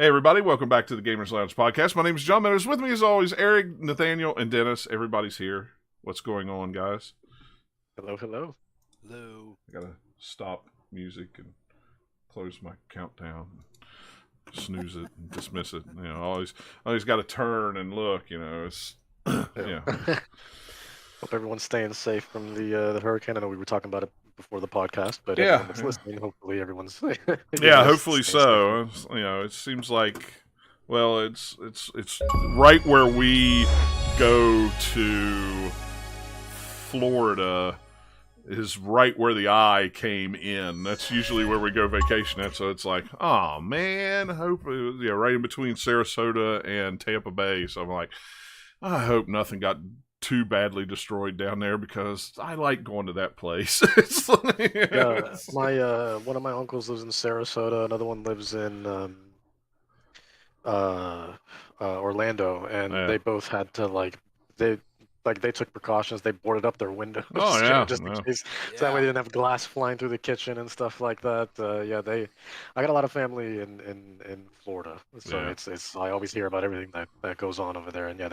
Hey everybody, welcome back to the Gamers Lounge podcast. My name is John Meadows. With me as always, Eric, Nathaniel, and Dennis. Everybody's here. What's going on, guys? Hello, hello. Hello. I gotta stop music and close my countdown, snooze it and dismiss it. You know, always gotta turn and look, you know, it's yeah. Hope everyone's staying safe from the hurricane. I know we were talking about it before the podcast, but Yeah, everyone that's listening, hopefully everyone's Yeah, hopefully so. You know, it seems like, well, it's right where we go to Florida is right where the eye came in. That's usually where we go vacation at. So it's like, oh man, hope right in between Sarasota and Tampa Bay. So I'm like, I hope nothing got too badly destroyed down there because I like going to that place. It's like, Yeah, my one of my uncles lives in Sarasota. Another one lives in Orlando, and Yeah. they both had to they took precautions. They boarded up their windows. Oh, yeah, just in yeah. case. So that way they didn't have glass flying through the kitchen and stuff like that. I got a lot of family in Florida, so Yeah. it's I always hear about everything that goes on over there. And yeah,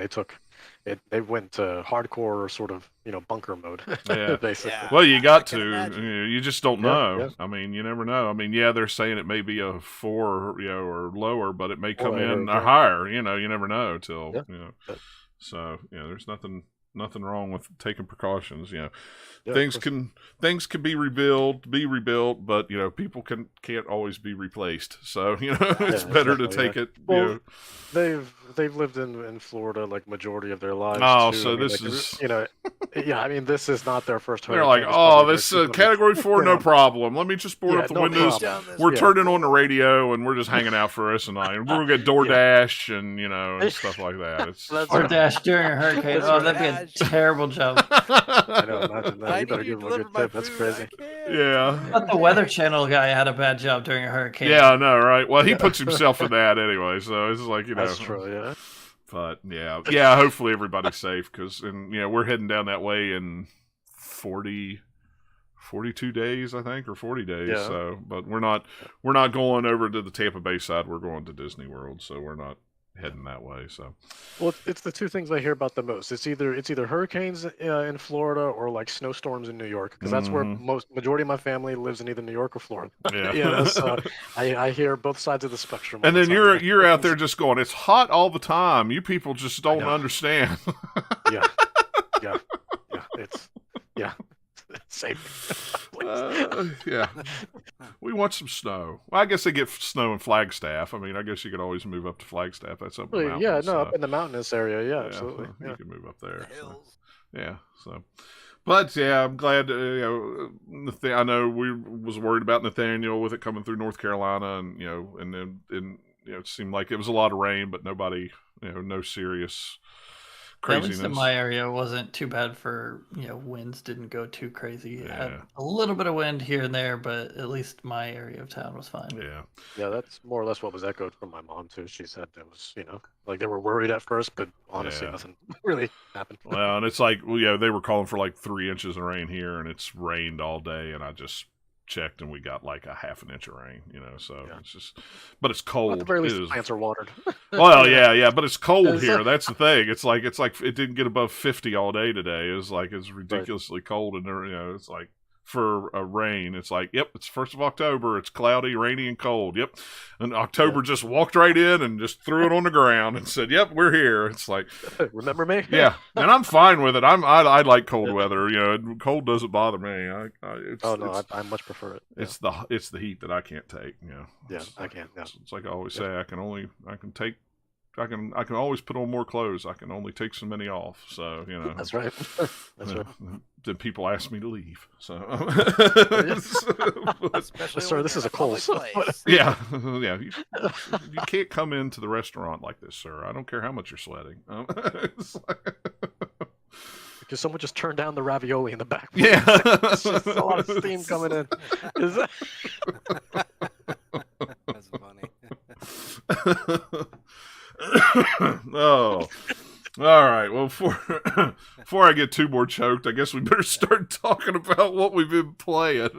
they went to hardcore sort of bunker mode, Yeah. basically. Yeah. Well, you got I can to. imagine. You just don't Yeah, know. yeah. I mean, you never know. I mean, yeah, they're saying it may be a 4, or lower, but it may come Or in higher, yeah. higher. You never know till Yeah. So there's nothing wrong with taking precautions. Yeah, Things of course. can be rebuilt, but people can't always be replaced. So it's Yeah, better to exactly, take it. Well, they've lived in Florida like majority of their lives. Oh, too. so I mean, this like, is. yeah. I mean, this is not their first They're hurricane. like, It's oh, probably this their 200th. category 4, no problem. Let me just board Yeah, up the no windows. problem. We're Yeah. turning on the radio and we're just hanging out for us tonight. We're gonna get DoorDash and and stuff like that. It's That's Or right. dash during a hurricane. Oh, that'd be a terrible joke. I know, imagine that. I You need better you give to them a deliver good my tip. That's food. crazy. I can't. yeah. But the Weather Channel guy had a bad job during a hurricane. Yeah, I know, right? Well, he puts himself in that anyway, so it's like That's true. Yeah. But yeah. Hopefully everybody's safe because we're heading down that way in 42 days, I think, or 40 days. Yeah. So, but we're not going over to the Tampa Bay side. We're going to Disney World, so we're not heading that way. So, Well, it's the two things I hear about the most. It's either hurricanes in Florida or like snowstorms in New York, because that's where majority of my family lives in either New York or Florida. yeah. So I hear both sides of the spectrum. And all then the time. you're out there just going, it's hot all the time. You people just don't know. understand. Yeah. It's same. Yeah. We want some snow. Well, I guess they get snow in Flagstaff. I mean, I guess you could always move up to Flagstaff. That's up the mountains. Yeah, no, so, up in the mountainous area. Yeah, yeah, absolutely. so Yeah. You can move up there. The So, hills. yeah. So, but yeah, I'm glad. I know we was worried about Nathaniel with it coming through North Carolina, and and then it seemed like it was a lot of rain, but nobody, no serious At craziness. least in my area, wasn't too bad for, winds didn't go too crazy. It had Yeah. a little bit of wind here and there, but at least my area of town was fine. Yeah. Yeah, that's more or less what was echoed from my mom too. She said it was, like they were worried at first, but honestly, Yeah. nothing really happened. Well, and it's like, they were calling for like 3 inches of rain here, and it's rained all day, and I just checked, and we got like a half an inch of rain, so Yeah. it's just, but it's cold. At the very least, It the is- plants are watered. Well, yeah, but it's cold It's here. a- That's the thing. It's like it didn't get above 50 all day today. It's ridiculously cold, and it's like for a rain, it's like, yep, it's 1st of October. It's cloudy, rainy, and cold. Yep, and October just walked right in and just threw it on the ground and said, "Yep, we're here." It's like, Remember me? yeah, and I'm fine with it. I like cold weather. Cold doesn't bother me. I much prefer it. It's the heat that I can't take. Yeah, I can't. Yeah. It's like I always say, I can always put on more clothes. I can only take so many off. So That's right. That's right. Then people ask me to leave. So Especially Sir, when this you're is in a cold. public place. yeah. You can't come into the restaurant like this, sir. I don't care how much you're sweating. It's like- Because someone just turned down the ravioli in the back. Yeah. It's just a lot of steam coming in. Is that... That's funny. Oh, all right. Well, before I get too more choked, I guess we better start talking about what we've been playing.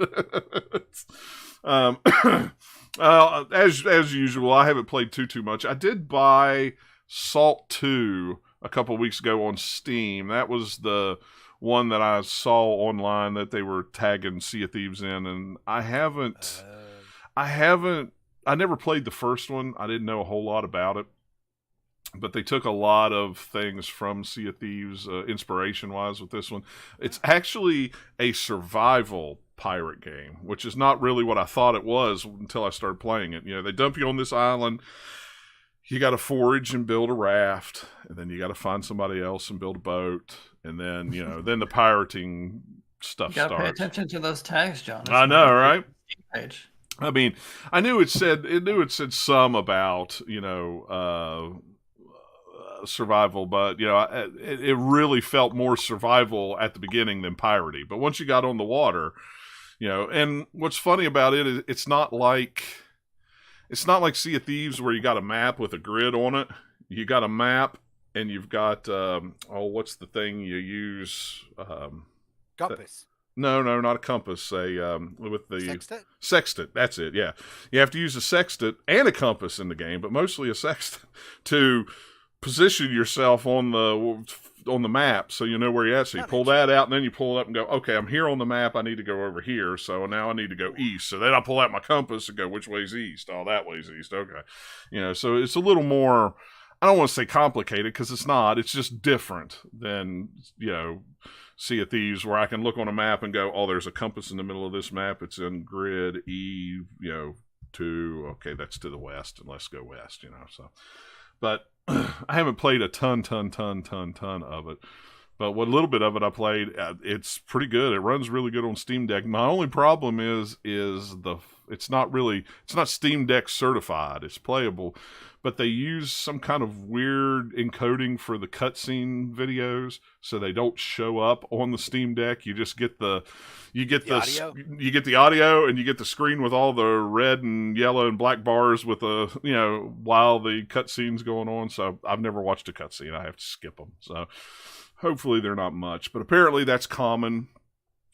As usual, I haven't played too much. I did buy Salt 2 a couple weeks ago on Steam. That was the one that I saw online that they were tagging Sea of Thieves in, and I never played the first one. I didn't know a whole lot about it, but they took a lot of things from Sea of Thieves, inspiration-wise, with this one. It's actually a survival pirate game, which is not really what I thought it was until I started playing it. You know, they dump you on this island. You got to forage and build a raft, and then you got to find somebody else and build a boat, and then then the pirating stuff you gotta starts. Pay attention to those tags, John. I know, right? Page. I mean, I knew it said some about survival, but it really felt more survival at the beginning than piratey. But once you got on the water, and what's funny about it is it's not like Sea of Thieves where you got a map with a grid on it. You got a map and you've got what's the thing you use? Compass. No, not a compass. With the Sextant? Sextant. That's it. Yeah, you have to use a sextant and a compass in the game, but mostly a sextant to position yourself on the map so you know where you're at. So you pull that out and then you pull it up and go, okay, I'm here on the map. I need to go over here. So now I need to go east. So then I pull out my compass and go, which way's east? Oh, that way's east. Okay. So it's a little more, I don't want to say complicated because it's not. It's just different than, Sea of Thieves where I can look on a map and go, oh, there's a compass in the middle of this map. It's in grid E, 2. Okay, that's to the west and let's go west, so. But I haven't played a ton of it. But what little bit of it I played, it's pretty good. It runs really good on Steam Deck. My only problem is it's not Steam Deck certified. It's playable, but they use some kind of weird encoding for the cutscene videos, so they don't show up on the Steam Deck. You just get the audio? You get the audio and you get the screen with all the red and yellow and black bars with while the cutscene's going on. So I've never watched a cutscene. I have to skip them. So hopefully they're not much, but apparently that's common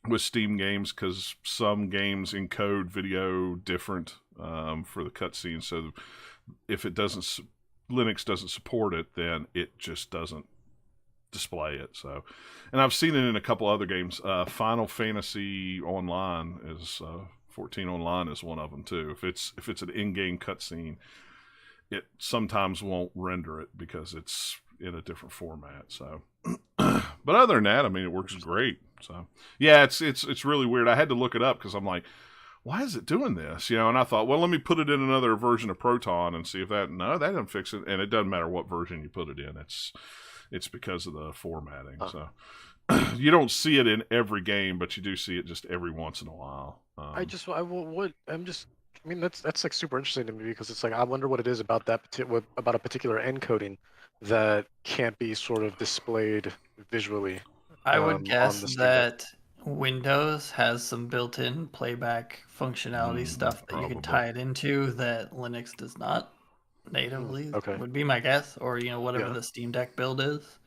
with Steam games because some games encode video different for the cutscene. So if Linux doesn't support it, then it just doesn't display it. So, and I've seen it in a couple other games. Final Fantasy Online is 14 Online is one of them too. If it's an in-game cutscene, it sometimes won't render it because it's in a different format. So, but other than that, I mean, it works great. So, yeah, it's really weird. I had to look it up because I'm like, why is it doing this? And I thought, well, let me put it in another version of Proton and see if that doesn't fix it. And it doesn't matter what version you put it in. It's because of the formatting. So you don't see it in every game, but you do see it just every once in a while. that's like super interesting to me because it's like, I wonder what it is about about a particular encoding that can't be sort of displayed visually. I would guess that Windows has some built-in playback functionality stuff that you can tie it into that Linux does not natively. Okay. Would be my guess, or whatever the Steam Deck build is.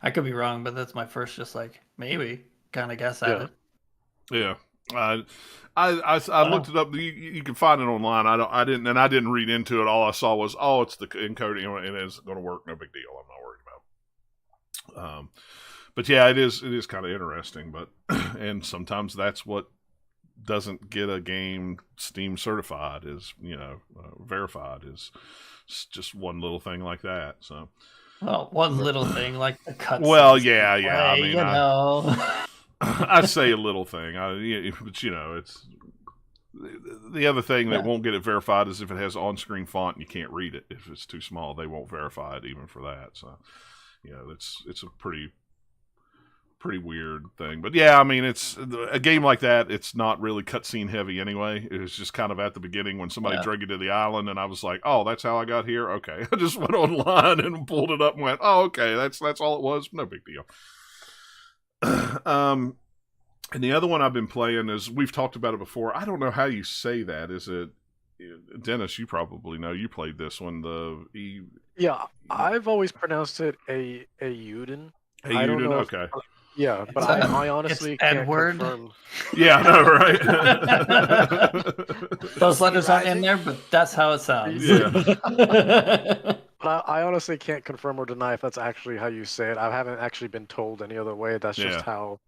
I could be wrong, but that's my first just like maybe kind of guess at it. Yeah. I looked it up. You can find it online. I didn't read into it. All I saw was, it's the encoding and it's going to work. No big deal. I'm not worried about it. But yeah, it is kind of interesting. But and sometimes that's what doesn't get a game Steam certified is verified is just one little thing like that. So. Well, one little thing like the cutscenes. Well, yeah. I mean, I'd say a little thing. But it's the other thing that won't get it verified is if it has on-screen font and you can't read it. If it's too small, they won't verify it even for that. So, it's a pretty weird thing. But yeah, I mean, it's a game like that. It's not really cutscene heavy anyway. It was just kind of at the beginning when somebody dragged you to the island, and I was like, "Oh, that's how I got here." Okay, I just went online and pulled it up and went, "Oh, okay, that's all it was. No big deal." And the other one I've been playing is, we've talked about it before. I don't know how you say that. Is it, Dennis? You probably know. You played this one. Yeah, I've always pronounced it a Euden. Euden. Okay. Yeah, but I honestly can't Edward. confirm. Yeah, I know, right? Those letters aren't in there, but that's how it sounds. Yeah. But I honestly can't confirm or deny if that's actually how you say it. I haven't actually been told any other way. That's just how,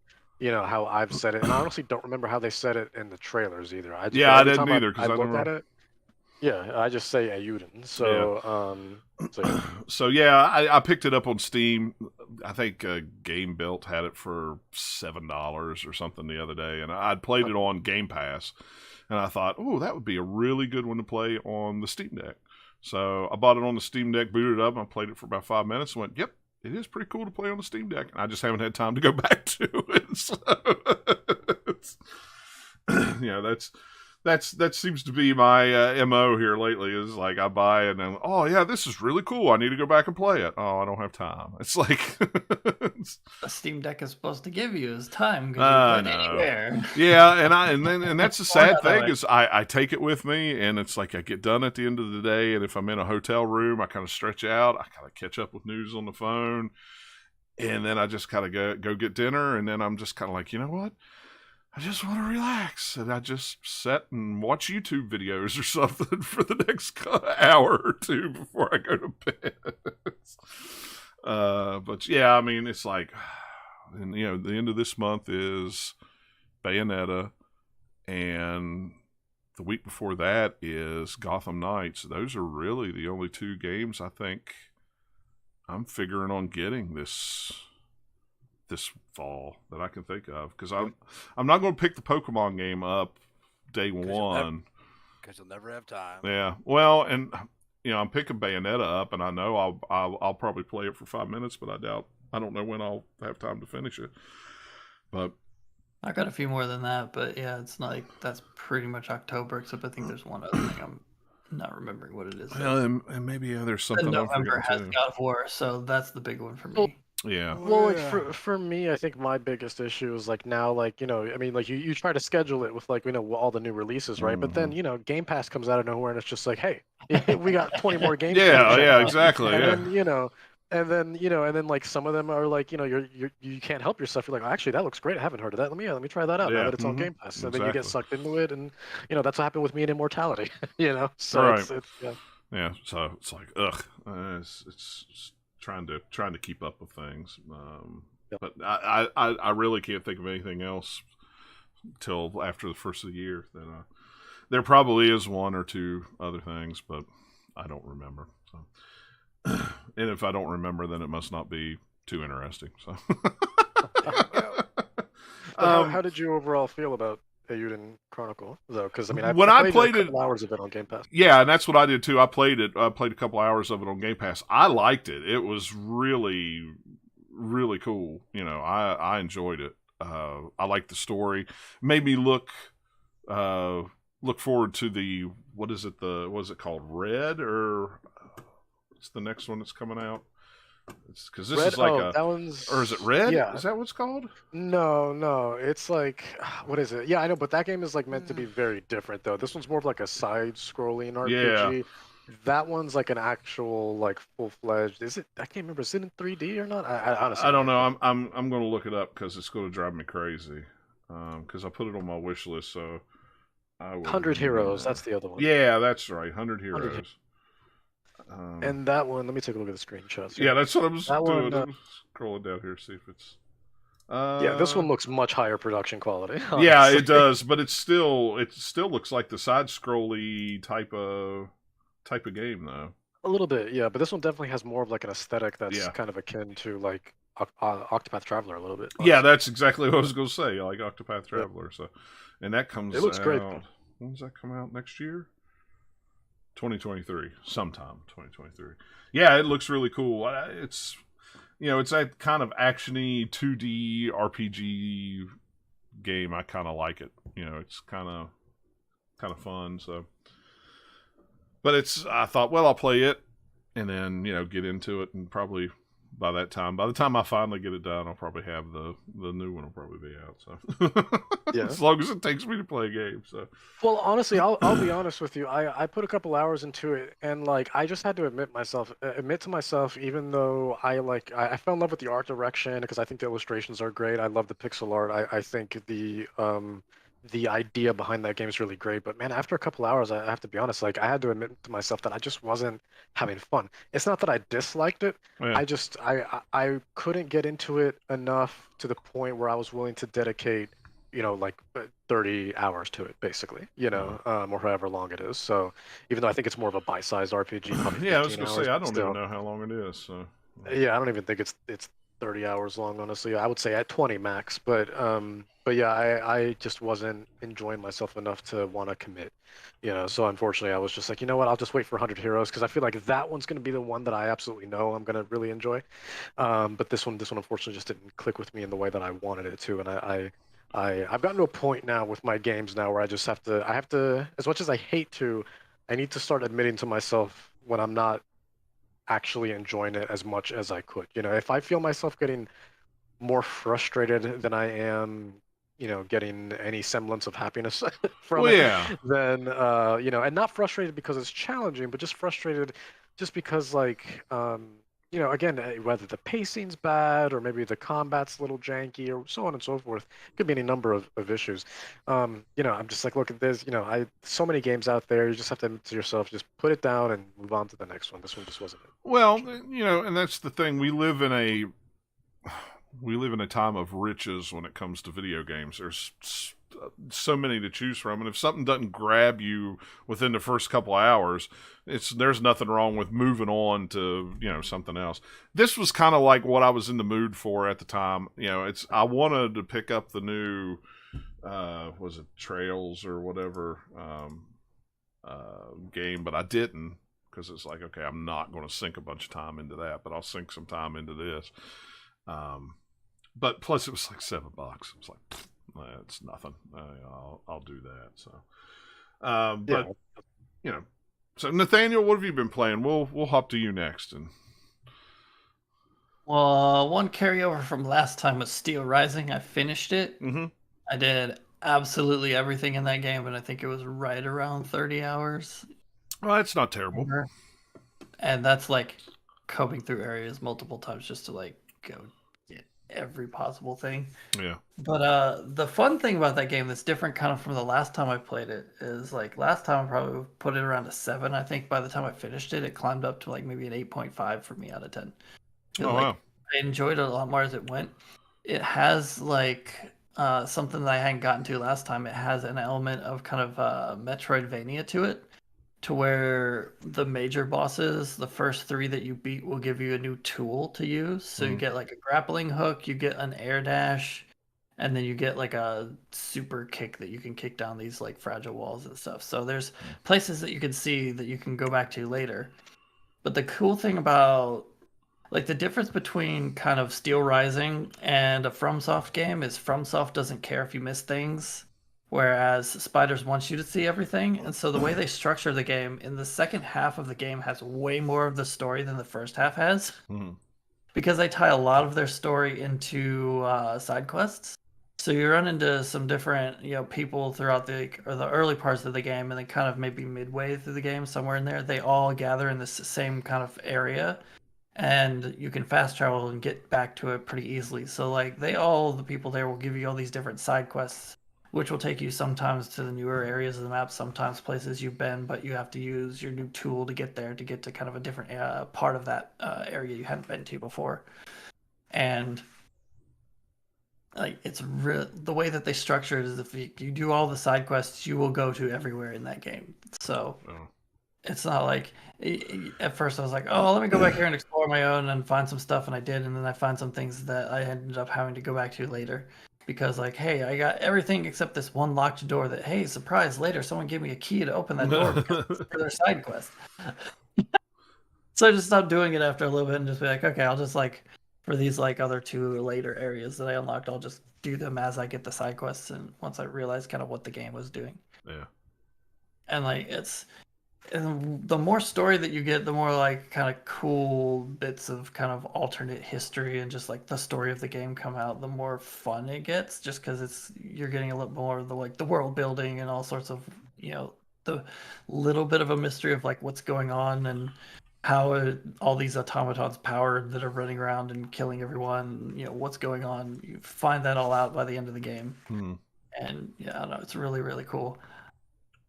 how I've said it. And I honestly don't remember how they said it in the trailers either. I didn't either because I looked at it. Yeah, I just say Ayuden. So yeah, I picked it up on Steam. I think Game Built had it for $7 or something the other day, and I'd played it on Game Pass, and I thought, oh, that would be a really good one to play on the Steam Deck. So I bought it on the Steam Deck, booted it up, and I played it for about 5 minutes, and went, yep, it is pretty cool to play on the Steam Deck. And I just haven't had time to go back to it. So that seems to be my MO here lately. Is like I buy and then, oh yeah, this is really cool. I need to go back and play it. Oh, I don't have time. It's like a Steam Deck is supposed to give you is time. Anywhere. Yeah, and that's the sad thing is I take it with me, and it's like I get done at the end of the day, and if I'm in a hotel room, I kind of stretch out. I kind of catch up with news on the phone, and then I just kind of go get dinner, and then I'm just kind of like, you know what? I just want to relax, and I just sit and watch YouTube videos or something for the next hour or two before I go to bed. But yeah, I mean, it's like, and the end of this month is Bayonetta, and the week before that is Gotham Knights. Those are really the only two games I think I'm figuring on getting this fall that I can think of, because I'm not going to pick the Pokemon game up day one because you'll never have time. Yeah, well, and I'm picking Bayonetta up, and I know I'll probably play it for 5 minutes, but I don't know when I'll have time to finish it. But I got a few more than that, but yeah, it's like that's pretty much October, except I think there's one other thing I'm not remembering what it is. And maybe there's something. November has God of War, so that's the big one for me. Yeah. Well, like for me, I think my biggest issue is like now, like, I mean, like you try to schedule it with like, all the new releases, right? But then, Game Pass comes out of nowhere and it's just like, hey, we got 20 more games. Yeah, exactly. And then, like some of them are like, you can't help yourself. You're like, oh, actually, that looks great. I haven't heard of that. Let me try that out now that it's on Game Pass. So then you get sucked into it, and that's what happened with me in Immortality. So right. Yeah. So it's like, ugh, it's trying to keep up with things. But I really can't think of anything else till after the first of the year. Then there probably is one or two other things, but I don't remember. So, and if I don't remember, then it must not be too interesting. So, how did you overall feel about Ayuden Chronicle, though? Because I mean, I played a couple hours of it on Game Pass. Yeah, and that's what I did too. I played a couple hours of it on Game Pass. I liked it. It was really, really cool. I enjoyed it. I liked the story. Made me look forward to the what is it called? Red, or it's the next one that's coming out. It's because this Red, is like that one's, or is it Red? Yeah. Is that what it's called? No, it's like, what is it? Yeah, I know, but that game is like meant to be very different though. This one's more of like a side-scrolling RPG. Yeah. That one's like an actual like full-fledged. Is it? I can't remember. Is it in 3D or not? I honestly don't know. I'm going to look it up because it's going to drive me crazy. Because I put it on my wish list, so I will 100 Heroes. That's the other one. Yeah, that's right. 100 Heroes. And that one, let me take a look at the screenshots. Yeah, that's what I was doing. I'm scrolling down here, see if it's. Yeah, this one looks much higher production quality. Honestly. Yeah, it does, but it still looks like the side-scrolly type of game, though. A little bit, yeah, but this one definitely has more of like an aesthetic that's kind of akin to like Octopath Traveler a little bit. Honestly. Yeah, that's exactly what I was going to say. Like Octopath Traveler, So, and that comes. It looks great. When does that come out next year? 2023, sometime 2023. Yeah, it looks really cool. It's it's that kind of actiony 2D RPG game. I kind of like it. It's kind of fun. So, but I thought, well, I'll play it and then get into it and probably by that time. By the time I finally get it done, I'll probably have the new one will probably be out. So Yeah. as long as it takes me to play a game. So Well, honestly, I'll be honest with you. I put a couple hours into it, and like I just had to admit to myself, even though I fell in love with the art direction because I think the illustrations are great. I love the pixel art. I think the idea behind that game is really great. But man, after a couple hours, I have to be honest, like I had to admit to myself that I just wasn't having fun. It's not that I disliked it. yeah. I couldn't get into it enough to the point where I was willing to dedicate, like 30 hours to it, basically, or however long it is. So even though I think it's more of a bite-sized RPG, probably Yeah, I was 15 gonna hours, say I but don't still, even know how long it is. So yeah, I don't even think it's 30 hours long, honestly. I would say at 20 max, but yeah, I just wasn't enjoying myself enough to want to commit, So unfortunately, I was just like, you know what, I'll just wait for 100 Heroes because I feel like that one's going to be the one that I absolutely know I'm going to really enjoy. But this one unfortunately just didn't click with me in the way that I wanted it to, and I've gotten to a point now with my games now where I have to, as much as I hate to, I need to start admitting to myself when I'm not actually enjoying it as much as I could. If I feel myself getting more frustrated than I am, getting any semblance of happiness from well, it, yeah, then and not frustrated because it's challenging, but just frustrated just because like again, whether the pacing's bad or maybe the combat's a little janky or so on and so forth, could be any number of issues. I'm just like, look, there's so many games out there. You just have to admit to yourself, just put it down and move on to the next one. This one just wasn't it. well, and that's the thing. We live in a time of riches when it comes to video games. There's so many to choose from, and if something doesn't grab you within the first couple of hours, there's nothing wrong with moving on to something else. This was kind of like what I was in the mood for at the time. I wanted to pick up the new was it Trails or whatever game, but I didn't because it's like, okay, I'm not going to sink a bunch of time into that, but I'll sink some time into this. But plus it was like $7. It was like, it's nothing. I'll do that. So, but so Nathaniel, what have you been playing? We'll hop to you next. And well, one carryover from last time was Steel Rising. I finished it. Mm-hmm. I did absolutely everything in that game, and I think it was right around 30 hours. Well, that's not terrible. And that's like combing through areas multiple times just to like go get every possible thing. Yeah. But the fun thing about that game that's different kind of from the last time I played it is like last time I probably put it around a 7. I think by the time I finished it, it climbed up to like maybe an 8.5 for me out of 10. Oh, wow. I enjoyed it a lot more as it went. It has like something that I hadn't gotten to last time. It has an element of kind of Metroidvania to it, to where the major bosses, the first 3 that you beat, will give you a new tool to use. So you get like a grappling hook, you get an air dash, and then you get like a super kick that you can kick down these like fragile walls and stuff. So there's places that you can see that you can go back to later. But the cool thing about like the difference between kind of Steel Rising and a FromSoft game is FromSoft doesn't care if you miss things, whereas Spiders wants you to see everything. And so the way they structure the game, in the second half of the game has way more of the story than the first half has. Mm-hmm. Because they tie a lot of their story into side quests. So you run into some different people throughout the early parts of the game, and then kind of maybe midway through the game, somewhere in there, they all gather in this same kind of area. And you can fast travel and get back to it pretty easily. So like the people there will give you all these different side quests, which will take you sometimes to the newer areas of the map, sometimes places you've been, but you have to use your new tool to get there, to get to kind of a different part of that area you hadn't been to before. And like the way that they structure it is if you do all the side quests, you will go to everywhere in that game. So it's not like at first I was like, oh, let me go back here and explore my own and find some stuff, and I did, and then I find some things that I ended up having to go back to later because like, hey, I got everything except this one locked door that, hey, surprise, later someone gave me a key to open that door because it's for their side quest. So I just stopped doing it after a little bit and just be like, okay, I'll just like for these like other 2 later areas that I unlocked, I'll just do them as I get the side quests and once I realized kind of what the game was doing. Yeah. And like And the more story that you get, the more like kind of cool bits of kind of alternate history and just like the story of the game come out, the more fun it gets. Just because you're getting a little more of the like the world building and all sorts of the little bit of a mystery of like what's going on and how all these automatons powered that are running around and killing everyone. What's going on. You find that all out by the end of the game, and yeah, I don't know, it's really really cool.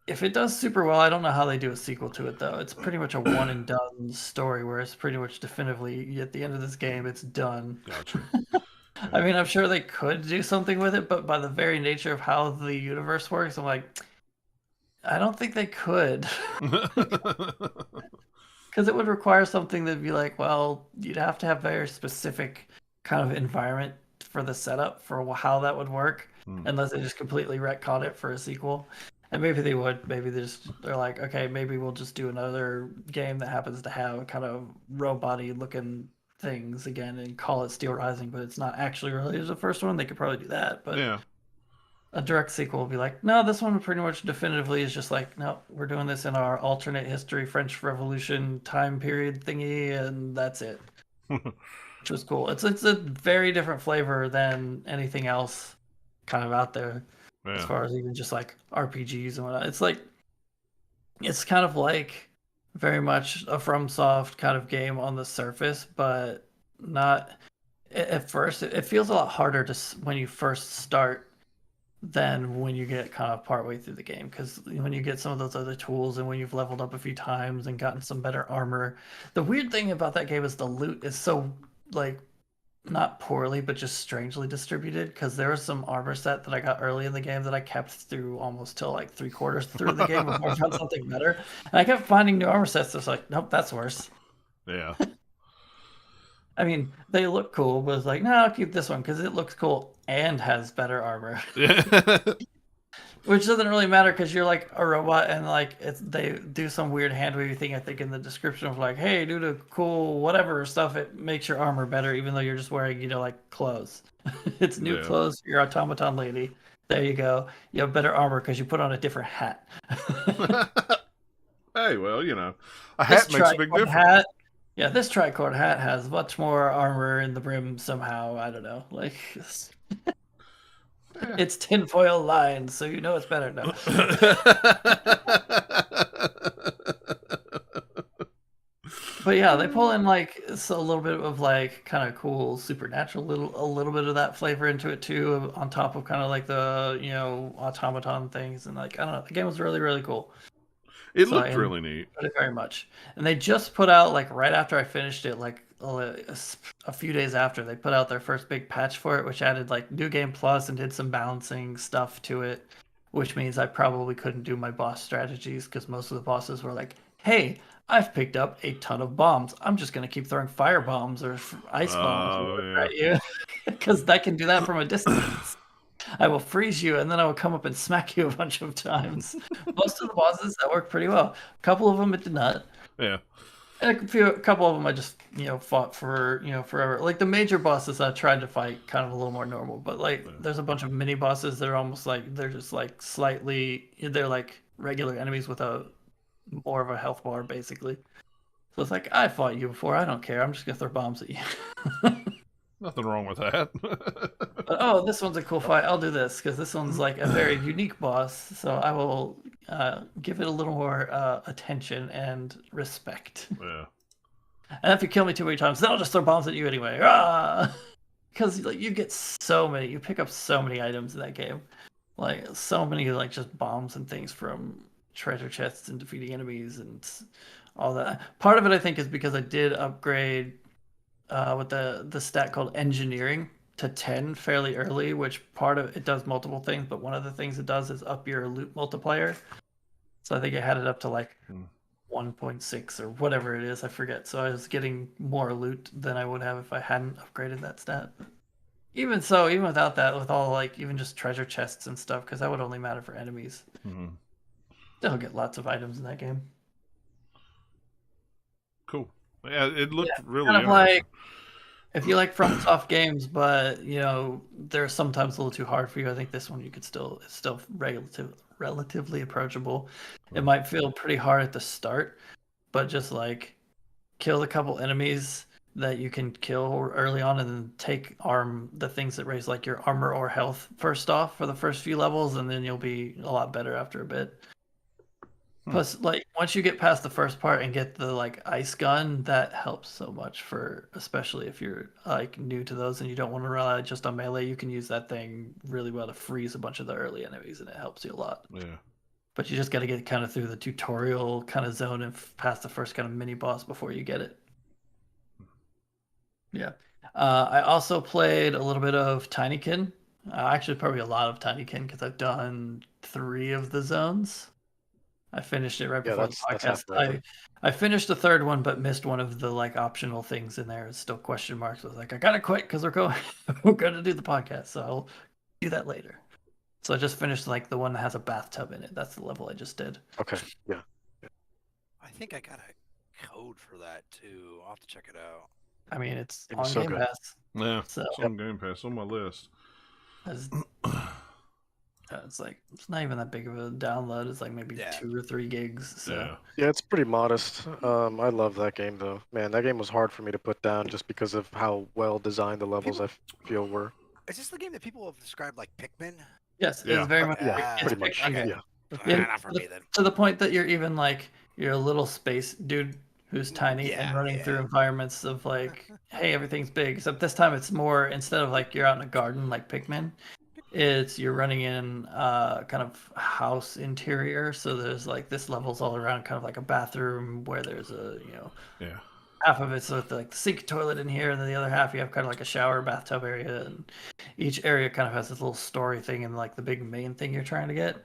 If it does super well, I don't know how they do a sequel to it though. It's pretty much a one and done story where it's pretty much definitively at the end of this game it's done. Gotcha. I mean, I'm sure they could do something with it, but by the very nature of how the universe works, I'm like, I don't think they could. Because it would require something that'd be like, well, you'd have to have very specific kind of environment for the setup for how that would work, unless they just completely retcon it for a sequel. And maybe they would. Maybe they're like, okay, maybe we'll just do another game that happens to have kind of robot-y looking things again and call it Steel Rising, but it's not actually related to the first one. They could probably do that, but yeah. A direct sequel will be like, no, this one pretty much definitively is just like, no, we're doing this in our alternate history French Revolution time period thingy, and that's it. Which was cool. It's a very different flavor than anything else kind of out there. Yeah. As far as even just like RPGs and whatnot. It's kind of like very much a FromSoft kind of game on the surface, but not at first. It feels a lot harder when you first start than when you get kind of partway through the game, because when you get some of those other tools and when you've leveled up a few times and gotten some better armor. The weird thing about that game is the loot is so like not poorly, but just strangely distributed, because there was some armor set that I got early in the game that I kept through almost till like 3/4 through the game before I found something better. And I kept finding new armor sets that's like, nope, that's worse. Yeah. I mean, they look cool, but it's like, no, I'll keep this one because it looks cool and has better armor. Which doesn't really matter because you're like a robot, and like they do some weird hand wavy thing, I think, in the description of like, hey, due to cool whatever stuff, it makes your armor better, even though you're just wearing, like clothes. It's new clothes for your automaton lady. There you go. You have better armor because you put on a different hat. Hey, well, a hat makes a big difference. Hat, yeah, this tricorn hat has much more armor in the brim somehow. I don't know. Like, it's tinfoil lined, so it's better now. But yeah, they pull in like a little bit of like kind of cool supernatural a little bit of that flavor into it too, on top of kind of like the automaton things, and like I don't know, the game was really really cool. It looked really neat. Very much. And they just put out, like right after I finished it, like a few days after, they put out their first big patch for it, which added like New Game Plus and did some balancing stuff to it, which means I probably couldn't do my boss strategies because most of the bosses were like, hey, I've picked up a ton of bombs. I'm just going to keep throwing fire bombs or ice bombs at you because I can do that from a distance. I will freeze you, and then I will come up and smack you a bunch of times. Most of the bosses, that worked pretty well. A couple of them, it did not. Yeah. And a couple of them, I just, fought for, forever. Like, the major bosses, I tried to fight kind of a little more normal. But, like, there's a bunch of mini bosses that are almost like, they're just, like, they're, like, regular enemies with more of a health bar, basically. So it's like, I fought you before. I don't care. I'm just going to throw bombs at you. Nothing wrong with that. But, this one's a cool fight. I'll do this because this one's like a very unique boss. So I will give it a little more attention and respect. Yeah. And if you kill me too many times, then I'll just throw bombs at you anyway. Because like you get you pick up so many items in that game, like so many like just bombs and things from treasure chests and defeating enemies and all that. Part of it I think is because I did upgrade. With the stat called engineering to 10 fairly early, which part of it does multiple things, but one of the things it does is up your loot multiplier. So I think I had it up to like 1.6 or whatever it is, I forget. So I was getting more loot than I would have if I hadn't upgraded that stat. Even so, even without that, with all like even just treasure chests and stuff, because that would only matter for enemies. Still get lots of items in that game. Cool. Yeah, it looked really kind of interesting. like if you like FromSoft games, but they're sometimes a little too hard for you. I think this one you could it's still relatively approachable. It might feel pretty hard at the start, but just like kill a couple enemies that you can kill early on, and then take the things that raise like your armor or health first off for the first few levels, and then you'll be a lot better after a bit. Plus, like once you get past the first part and get the like ice gun, that helps so much for especially if you're like new to those and you don't want to rely just on melee. You can use that thing really well to freeze a bunch of the early enemies, and it helps you a lot. Yeah. But you just got to get kind of through the tutorial kind of zone and past the first kind of mini boss before you get it. Yeah. I also played a little bit of Tinykin. Actually, probably a lot of Tinykin because I've done 3 of the zones. I finished it right before the podcast. I finished the 3rd one, but missed one of the like optional things in there. It's still question marks. I was like, I gotta quit because we're going to do the podcast, so I'll do that later. So I just finished like the one that has a bathtub in it. That's the level I just did. Okay, yeah. I think I got a code for that too. I'll have to check it out. I mean, it's It on was so Game good. Pass. Yeah. So It's on Game Pass on my list. it's like it's not even that big of a download. It's like maybe 2 or 3 gigs. So Yeah, it's pretty modest. I love that game though. Man, that game was hard for me to put down just because of how well designed the levels I feel were. Is this the game that people have described like Pikmin? yes, it's very much. Yeah, pretty much. Okay. Yeah. Not for me then. To the point that you're even like you're a little space dude who's tiny and running through environments of like, hey, everything's big. Except this time it's more, instead of like you're out in a garden like Pikmin, it's you're running in kind of house interior. So there's like this level's all around kind of like a bathroom where there's a half of it's with like the sink toilet in here, and then the other half you have kind of like a shower bathtub area, and each area kind of has this little story thing and like the big main thing you're trying to get.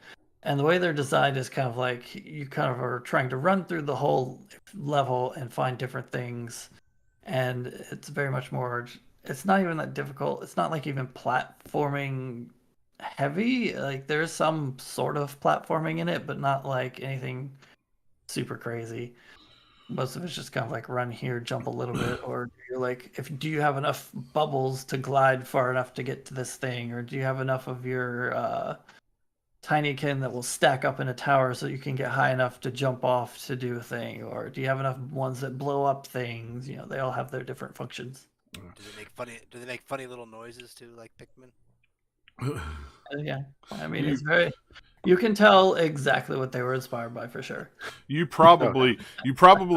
And the way they're designed is kind of like you kind of are trying to run through the whole level and find different things. And it's very much more, it's not even that difficult. It's not like even platforming heavy. Like there's some sort of platforming in it, but not like anything super crazy. Most of it's just kind of like run here, jump a little bit, or you're like, do you have enough bubbles to glide far enough to get to this thing, or do you have enough of your Tinykin that will stack up in a tower so you can get high enough to jump off to do a thing, or do you have enough ones that blow up things? You know, they all have their different functions. Do they make funny little noises too, like Pikmin? Yeah, I mean, it's very. You can tell exactly what they were inspired by for sure. You probably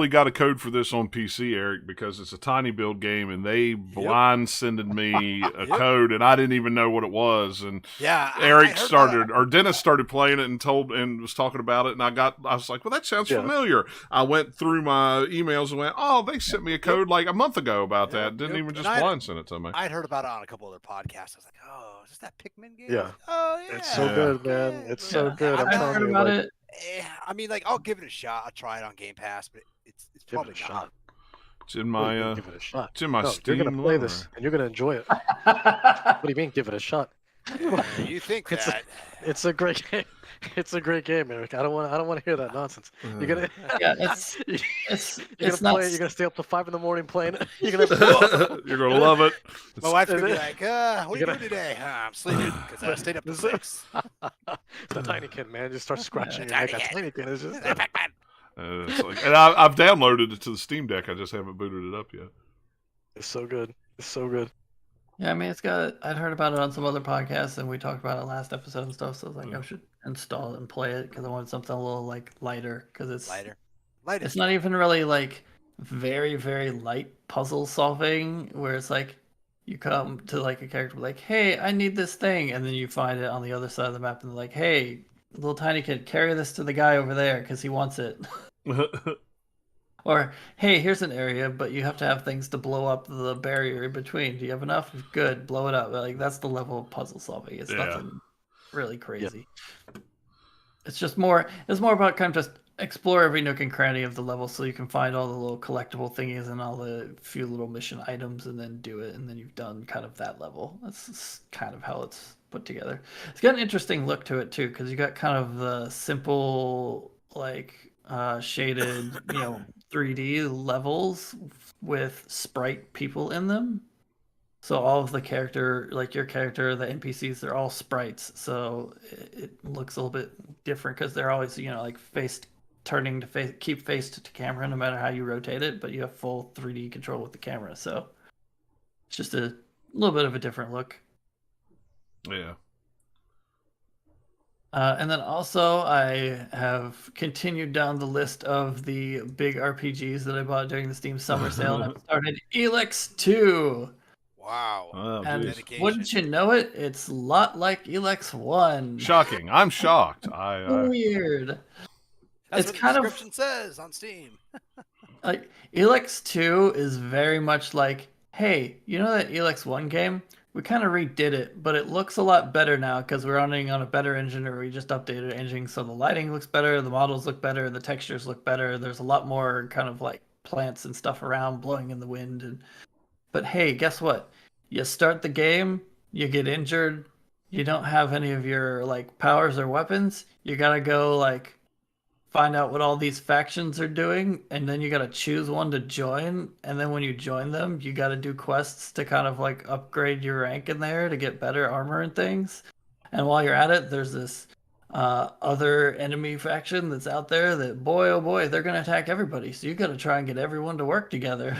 got a code for this on PC, Eric, because it's a tiny build game, and they blind sended me a code, and I didn't even know what it was. And Eric Dennis started playing it and was talking about it, and I was like, well, that sounds familiar. I went through my emails and went, oh, they sent me a code like a month ago about that. Didn't even just blind send it to me. I'd heard about it on a couple other podcasts. I was like, oh, is this that Pikmin game? Yeah. Oh yeah. It's so good, man. It's so good. I'm telling you, about like, it. I mean, like, I'll give it a shot. I'll try it on Game Pass, but it's give probably it a shot. It's in my give it a shot. It's in my Steam. You're gonna play this and you're gonna enjoy it. What do you mean, give it a shot? You think that? It's a great game. It's a great game, Eric. I don't want to hear that nonsense. You're gonna you're gonna stay up till 5 a.m. playing it. You're gonna love it. My wife's gonna be like, what are you doing today? I'm sleeping because I stayed up till 6. The Tinykin, man, just start scratching your neck. That Tinykin is just. And I've downloaded it to the Steam Deck. I just haven't booted it up yet. It's so good. It's so good. Yeah, I mean, I'd heard about it on some other podcasts, and we talked about it last episode and stuff. So I was like, I should install it and play it because I wanted something a little like lighter. Because it's lighter. It's not even really like very very light puzzle solving, where it's like you come to like a character like, hey, I need this thing, and then you find it on the other side of the map, and they're like, hey, little tiny kid, carry this to the guy over there because he wants it. Or, hey, here's an area, but you have to have things to blow up the barrier in between. Do you have enough? Good, blow it up. Like that's the level of puzzle solving. It's nothing really crazy. Yeah. It's just more. It's more about kind of just explore every nook and cranny of the level, so you can find all the little collectible thingies and all the few little mission items, and then do it, and then you've done kind of that level. That's kind of how it's put together. It's got an interesting look to it too, because you got kind of the simple like shaded, 3D levels with sprite people in them. So all of the character, like your character, the NPCs, they're all sprites. So it looks a little bit different because they're always, like turning to face, keep faced to camera no matter how you rotate it, but you have full 3D control with the camera. So it's just a little bit of a different look. Yeah. And then also, I have continued down the list of the big RPGs that I bought during the Steam Summer Sale. And I started Elex 2. Wow. Oh, And dedication. wouldn't you know it, it's a lot like Elex 1. Shocking. I'm shocked. Weird. That's It's what kind the of description says on Steam. like Elex 2 is very much like, hey, you know that Elex 1 game? We kind of redid it, but it looks a lot better now because we're running on a better engine, or we just updated engine, so the lighting looks better, the models look better, the textures look better. There's a lot more kind of like plants and stuff around blowing in the wind. But hey, guess what? You start the game, you get injured, you don't have any of your like powers or weapons. You gotta go like find out what all these factions are doing, and then you got to choose one to join, and then when you join them you got to do quests to kind of like upgrade your rank in there to get better armor and things. And while you're at it, there's this other enemy faction that's out there that, boy oh boy, they're going to attack everybody, so you got to try and get everyone to work together.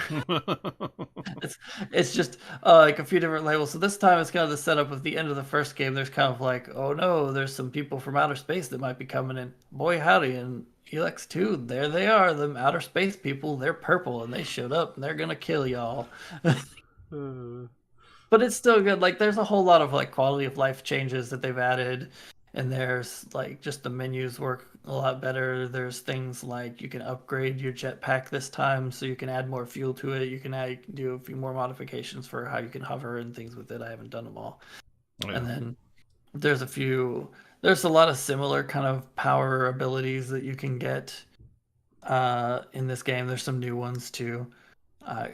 it's just like a few different levels. So this time it's kind of the setup of the end of the first game. There's kind of like, oh no, there's some people from outer space that might be coming in. Boy howdy, and Elex 2, there they are, them outer space people. They're purple and they showed up and they're gonna kill y'all. But it's still good. Like there's a whole lot of like quality of life changes that they've added, and there's like just the menus work a lot better. There's things like you can upgrade your jetpack this time, so you can add more fuel to it. You can do a few more modifications for how you can hover and things with it. I haven't done them all. Yeah. And then there's a lot of similar kind of power abilities that you can get in this game. There's some new ones too. I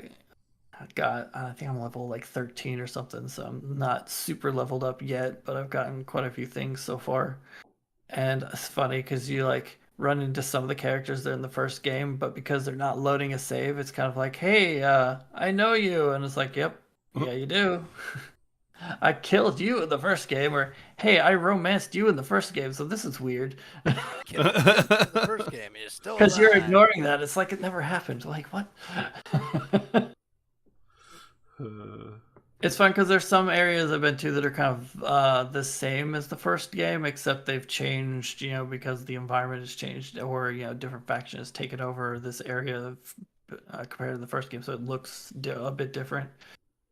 think I'm level like 13 or something, so I'm not super leveled up yet, but I've gotten quite a few things so far. And it's funny because you like run into some of the characters there in the first game, but because they're not loading a save, it's kind of like, hey, I know you. And it's like, yep, yeah, you do. I killed you in the first game, or hey, I romanced you in the first game, so this is weird. Killed you in the first game, you're still alive. Because you're ignoring that. It's like it never happened. Like, what? It's fun because there's some areas I've been to that are kind of the same as the first game, except they've changed, because the environment has changed, or different factions taken over this area compared to the first game, so it looks a bit different.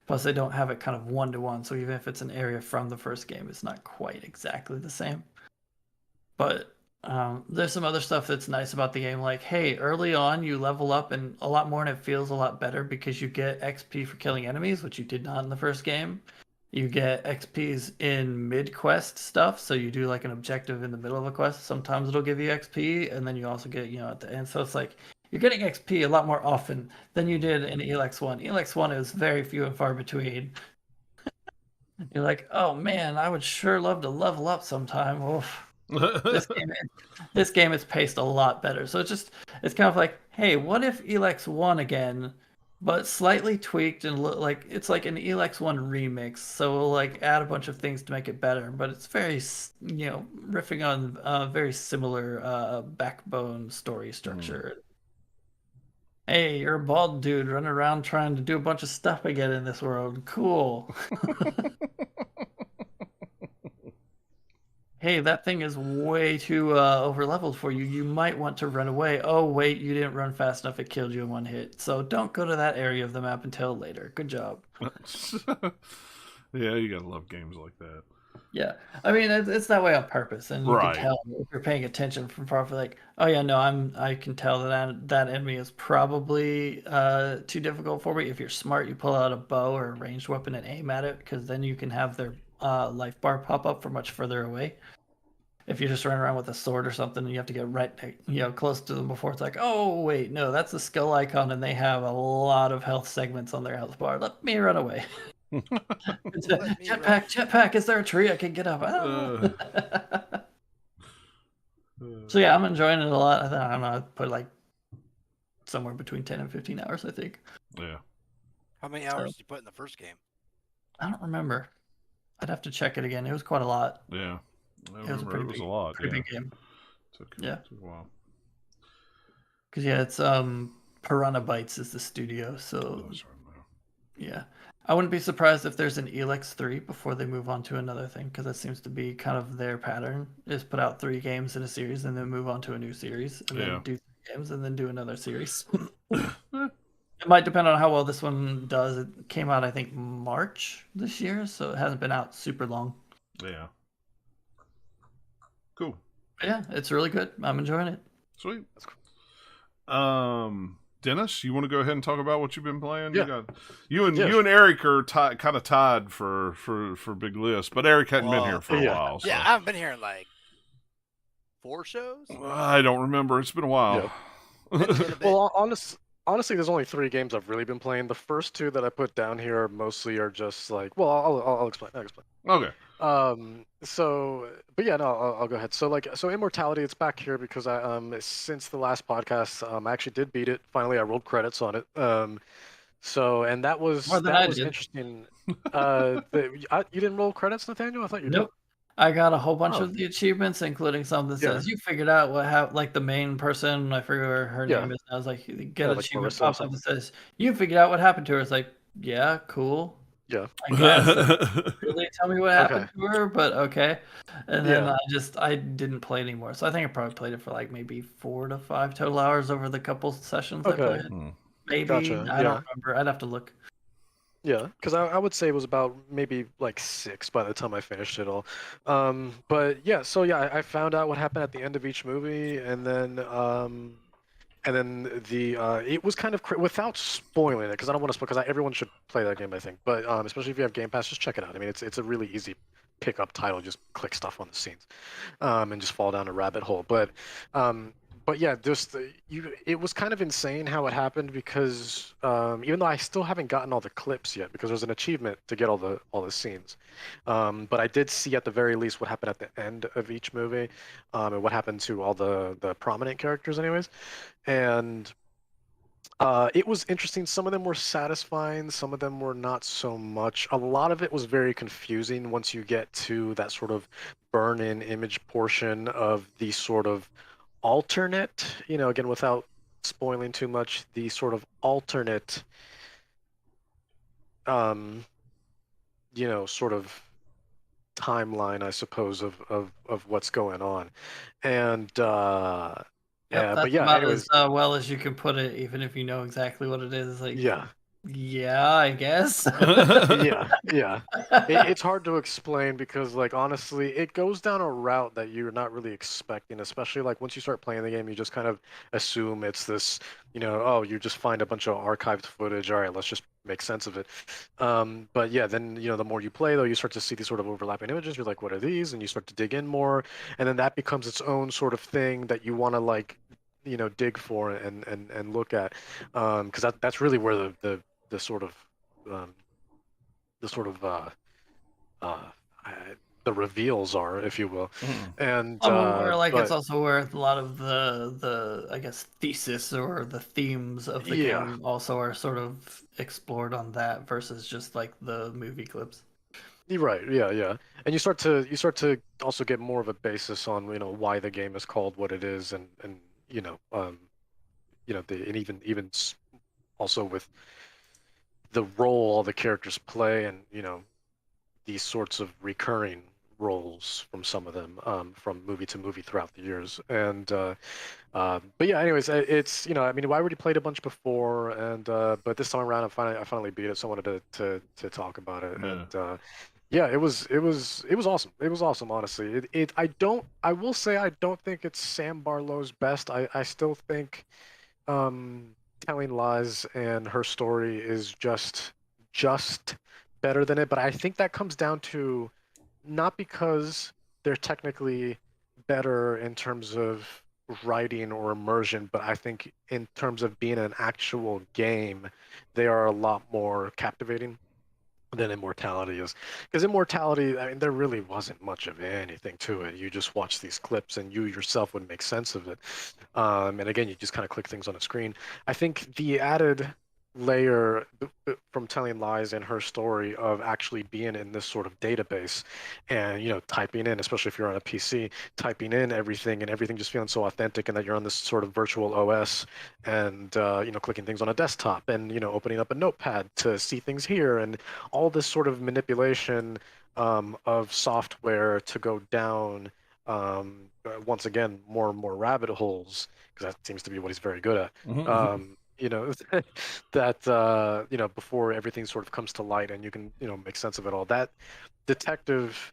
Plus, they don't have it kind of one-to-one, so even if it's an area from the first game, it's not quite exactly the same. But there's some other stuff that's nice about the game, like, hey, early on you level up and a lot more, and it feels a lot better because you get XP for killing enemies, which you did not in the first game. You get XPs in mid-quest stuff, so you do like an objective in the middle of a quest. Sometimes it'll give you XP, and then you also get, at the end. So it's like you're getting XP a lot more often than you did in Elex 1. Elex 1 is very few and far between. You're like, oh man, I would sure love to level up sometime. Oof. This game is paced a lot better. So it's kind of like, hey, what if Elex 1 again, but slightly tweaked and like it's like an Elex 1 remix. So we'll like add a bunch of things to make it better, but it's very, riffing on very similar backbone story structure. Hey, you're a bald dude running around trying to do a bunch of stuff again in this world. Cool. Hey, that thing is way too over-leveled for you. You might want to run away. Oh, wait, you didn't run fast enough. It killed you in one hit. So don't go to that area of the map until later. Good job. Yeah, you gotta love games like that. Yeah, I mean, it's that way on purpose, and you can tell if you're paying attention from far. Like, oh yeah, no, I can tell that enemy is probably too difficult for me. If you're smart, you pull out a bow or a ranged weapon and aim at it, because then you can have their life bar pop up from much further away. If you just run around with a sword or something, you have to get right, close to them before it's like, oh wait, no, that's a skull icon, and they have a lot of health segments on their health bar. Let me run away. Jetpack, is there a tree I can get up? So yeah, I'm enjoying it a lot. I don't know, I'd put like somewhere between 10 and 15 hours, I think. Yeah. How many hours did you put in the first game? I don't remember. I'd have to check it again. It was quite a lot. Yeah, I It was a remember it was a lot. pretty Yeah, big game. took Yeah, a while. because it's Piranha Bytes is the studio, so Oh, that's right. yeah. I wouldn't be surprised if there's an Elex 3 before they move on to another thing, because that seems to be kind of their pattern, is put out 3 games in a series and then move on to a new series, and Yeah. then do 3 games and then do another series. Eh, It might depend on how well this one does. It came out, I think, March this year, so it hasn't been out super long. yeah. Cool. But yeah, it's really good. I'm enjoying it. Sweet. Dennis, you want to go ahead and talk about what you've been playing? Yeah. You and Eric are kind of tied for big list, but Eric hadn't been here for a while. So. Yeah, I haven't been here in like 4 shows. I don't remember. It's been a while. Yeah. Well, honestly, there's only 3 games I've really been playing. The first 2 that I put down here mostly are just like, well, I'll explain. Okay. But yeah, no, I'll go ahead. So Immortality, it's back here because since the last podcast, I actually did beat it. Finally, I rolled credits on it. And that was interesting. You didn't roll credits, Nathaniel? I thought you Nope. did. I got a whole bunch of the achievements, including some that says you figured out what happened. Like the main person, I forget what her name is. I was like, get an achievement pops up that says you figured out what happened to her. It's like, yeah, cool. Yeah. I guess. Really tell me what happened to her, but okay. And then I didn't play anymore. So I think I probably played it for like maybe 4 to 5 total hours over the couple sessions I played. Maybe. Gotcha. I don't remember. I'd have to look. Yeah, because I would say it was about maybe like 6 by the time I finished it all. But yeah, so yeah, I found out what happened at the end of each movie, and then it was kind of without spoiling it, because I don't want to spoil, because everyone should play that game, I think. But especially if you have Game Pass, just check it out. I mean, it's a really easy pick up title. Just click stuff on the scenes, and just fall down a rabbit hole. But yeah, it was kind of insane how it happened, because even though I still haven't gotten all the clips yet, because there's an achievement to get all the scenes, but I did see at the very least what happened at the end of each movie, and what happened to all the prominent characters, anyways, and it was interesting. Some of them were satisfying, some of them were not so much. A lot of it was very confusing once you get to that sort of burn-in image portion of the sort of alternate, again, without spoiling too much, the sort of alternate, sort of timeline, I suppose, of what's going on. And that's but yeah, about anyways, as well as you can put it, even if you know exactly what it is. Like, yeah, I guess. yeah. It's hard to explain, because, like, honestly, it goes down a route that you're not really expecting, especially like once you start playing the game, you just kind of assume it's this, oh, you just find a bunch of archived footage. All right, let's just make sense of it. But yeah, then, the more you play, though, you start to see these sort of overlapping images. You're like, what are these? And you start to dig in more, and then that becomes its own sort of thing that you want to, like, dig for and look at, because that's really where the sort of the reveals are, if you will. And it's also where a lot of the I guess thesis or the themes of the game also are sort of explored on that, versus just like the movie clips. Right, yeah. And you start to also get more of a basis on why the game is called what it is, and even also with the role all the characters play, and these sorts of recurring roles from some of them, from movie to movie throughout the years. And but yeah, anyways, it's I mean, I already played a bunch before, and but this time around I finally beat it, so I wanted to talk about it. And yeah, it was awesome. It was awesome, honestly. I will say, I don't think it's Sam Barlow's best. I still think Telling Lies and Her Story is just better than it, but I think that comes down to not because they're technically better in terms of writing or immersion, but I think in terms of being an actual game, they are a lot more captivating than Immortality is. Because Immortality, I mean, there really wasn't much of anything to it. You just watch these clips and you yourself would make sense of it. And again, you just kind of click things on a screen. I think the added layer from telling lies in her story of actually being in this sort of database and typing in, especially if you're on a PC, typing in everything and everything just feeling so authentic, and that you're on this sort of virtual OS and clicking things on a desktop and opening up a notepad to see things here, and all this sort of manipulation of software to go down once again more and more rabbit holes, because that seems to be what he's very good at. That before everything sort of comes to light and you can make sense of it all. That detective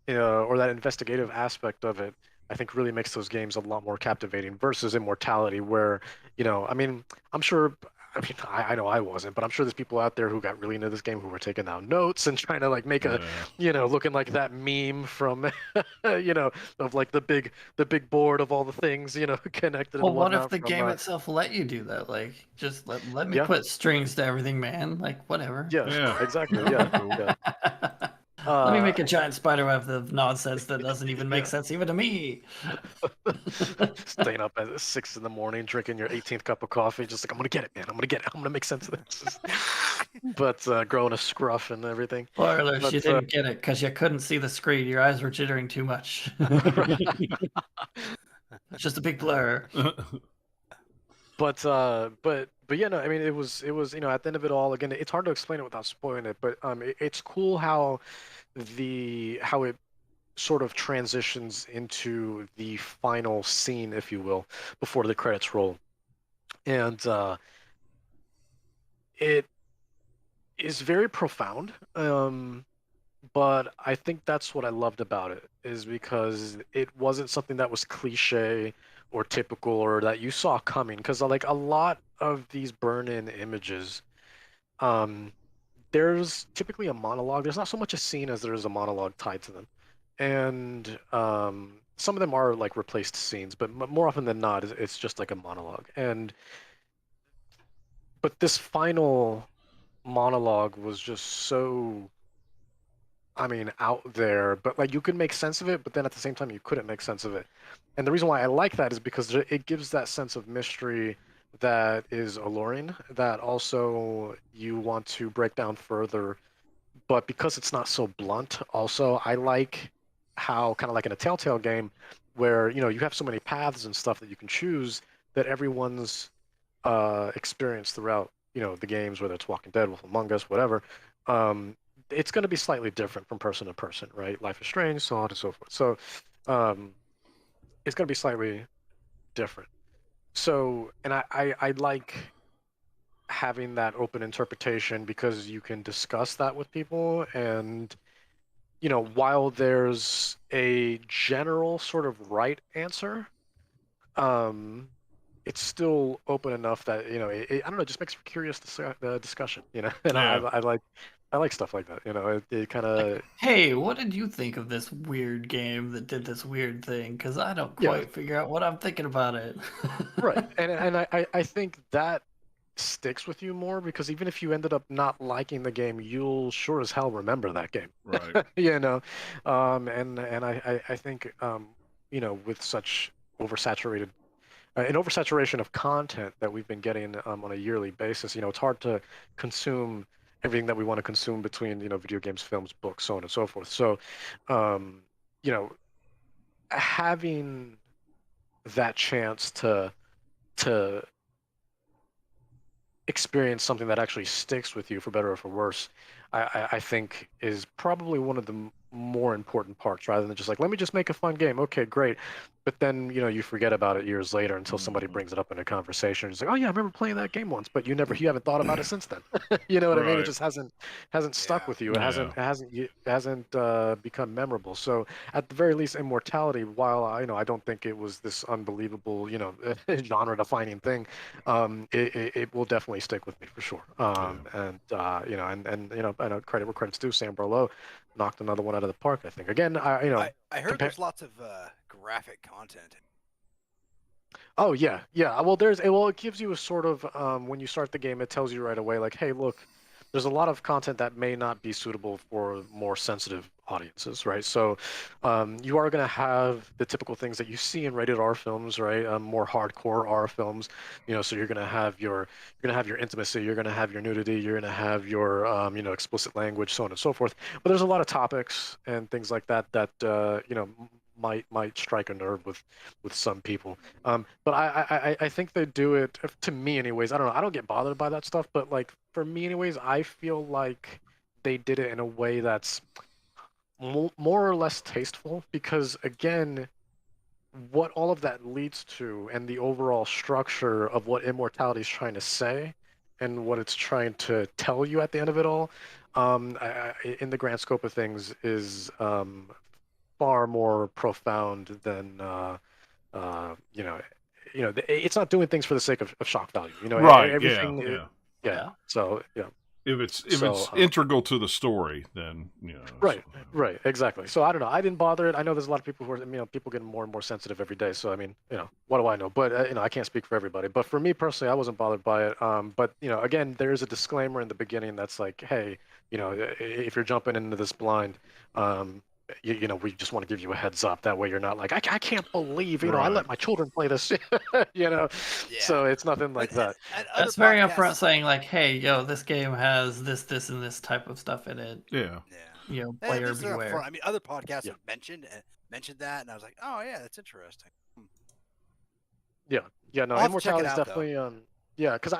or that investigative aspect of it, I think, really makes those games a lot more captivating versus Immortality, where I mean, I'm sure. I mean, I know I wasn't, but I'm sure there's people out there who got really into this game who were taking down notes and trying to like make a, looking like that meme from, of like the big board of all the things, connected Well, and what if whatnot the from, game itself let you do that? Like, just let me yeah, put strings to everything, man. Like, whatever. yeah, exactly, yeah, yeah. Let me make a giant spider web of nonsense that doesn't even make Yeah. sense even to me. Staying up at 6 in the morning, drinking your 18th cup of coffee, just like, I'm gonna get it, man. I'm gonna get it. I'm gonna make sense of this. But growing a scruff and everything. Spoilers, But you didn't get it because you couldn't see the screen. Your eyes were jittering too much. It's just a big blur. but yeah, no, I mean, it was at the end of it all, again, it's hard to explain it without spoiling it, but it's cool how it sort of transitions into the final scene, if you will, before the credits roll. And it is very profound. But I think that's what I loved about it, is because it wasn't something that was cliche or typical or that you saw coming. Because like a lot of these burn-in images, um, there's typically a monologue. There's not so much a scene as there is a monologue tied to them, and some of them are like replaced scenes, but more often than not, it's just like a monologue. But this final monologue was just so, I mean, out there, but like you could make sense of it, but then at the same time you couldn't make sense of it. And the reason why I like that is because it gives that sense of mystery that is alluring, that also you want to break down further. But because it's not so blunt, also, I like how, kind of like in a Telltale game, where you have so many paths and stuff that you can choose, that everyone's experience throughout the games, whether it's Walking Dead, Wolf Among Us, whatever, um, it's going to be slightly different from person to person, right? Life is Strange, so on and so forth. So um, it's going to be slightly different. So, and I like having that open interpretation, because you can discuss that with people, and while there's a general sort of right answer, um, it's still open enough that I don't know, it just makes for curious discussion, and Yeah. I like stuff like that. It kind of, Like, hey, what did you think of this weird game that did this weird thing? Because I don't yeah, quite figure out what I'm thinking about it. right. And I think that sticks with you more, because even if you ended up not liking the game, you'll sure as hell remember that game. Right. And I think with such oversaturated an oversaturation of content that we've been getting on a yearly basis, it's hard to consume everything that we want to consume between video games, films, books, so on and so forth. So um, you know having that chance to experience something that actually sticks with you, for better or for worse, I think is probably one of the more important parts, rather than just like, let me just make a fun game. Okay, great. But then, you forget about it years later until somebody brings it up in a conversation. It's like, oh yeah, I remember playing that game once, but you haven't thought about it since then. You know what I mean? It Right. just hasn't stuck Yeah. with you. It Yeah. hasn't become memorable. So at the very least, Immortality, while I don't think it was this unbelievable, genre defining thing, it will definitely stick with me for sure. And I know credit where credit's due. Sam Barlow knocked another one out of the park, I think. Again, I heard there's lots of graphic content. Oh yeah, yeah. Well, it gives you a sort of when you start the game, it tells you right away, like, hey, look, there's a lot of content that may not be suitable for more sensitive audiences, right? So you are going to have the typical things that you see in rated R films, right? More hardcore R films, so you're going to have your intimacy, you're going to have your nudity, you're going to have your explicit language, so on and so forth. But there's a lot of topics and things like that that might strike a nerve with some people. But I think they do it, to me anyways. I don't know. I don't get bothered by that stuff, but like for me anyways, I feel like they did it in a way that's more or less tasteful, because again, what all of that leads to and the overall structure of what immortality is trying to say and what it's trying to tell you at the end of it all, in the grand scope of things, is far more profound than it's not doing things for the sake of shock value. Right. Everything. Yeah. So yeah. If it's integral to the story, then Right, right, exactly. So I don't know. I didn't bother it. I know there's a lot of people who are, people getting more and more sensitive every day. So I mean, what do I know? But I can't speak for everybody. But for me personally, I wasn't bothered by it. But again, there is a disclaimer in the beginning that's like, hey, if you're jumping into this blind, we just want to give you a heads up. That way, you're not like, I can't believe, I Right. let my children play this, Yeah. So it's nothing like that. That's very upfront, saying like, hey, this game has this and this type of stuff in it. Yeah. Yeah. Player beware. I mean, other podcasts Yeah. have mentioned that, and I was like, oh yeah, that's interesting. Yeah, no, I'll have to check it immortality is out, definitely yeah, because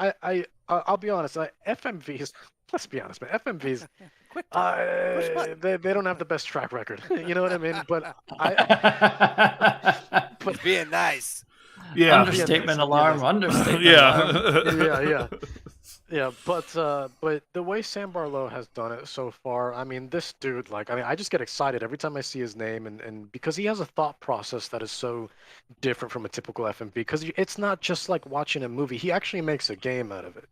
I'll be honest, FMVs. Let's be honest, man. FMVs, Quick time. Push button. they don't have the best track record. You know what I mean? But He's being nice. Yeah. Understatement alarm. Understatement alarm. Yeah. Yeah, but the way Sam Barlow has done it so far, I mean, this dude, like, I just get excited every time I see his name, and because he has a thought process that is so different from a typical FMV, because it's not just like watching a movie. He actually makes a game out of it,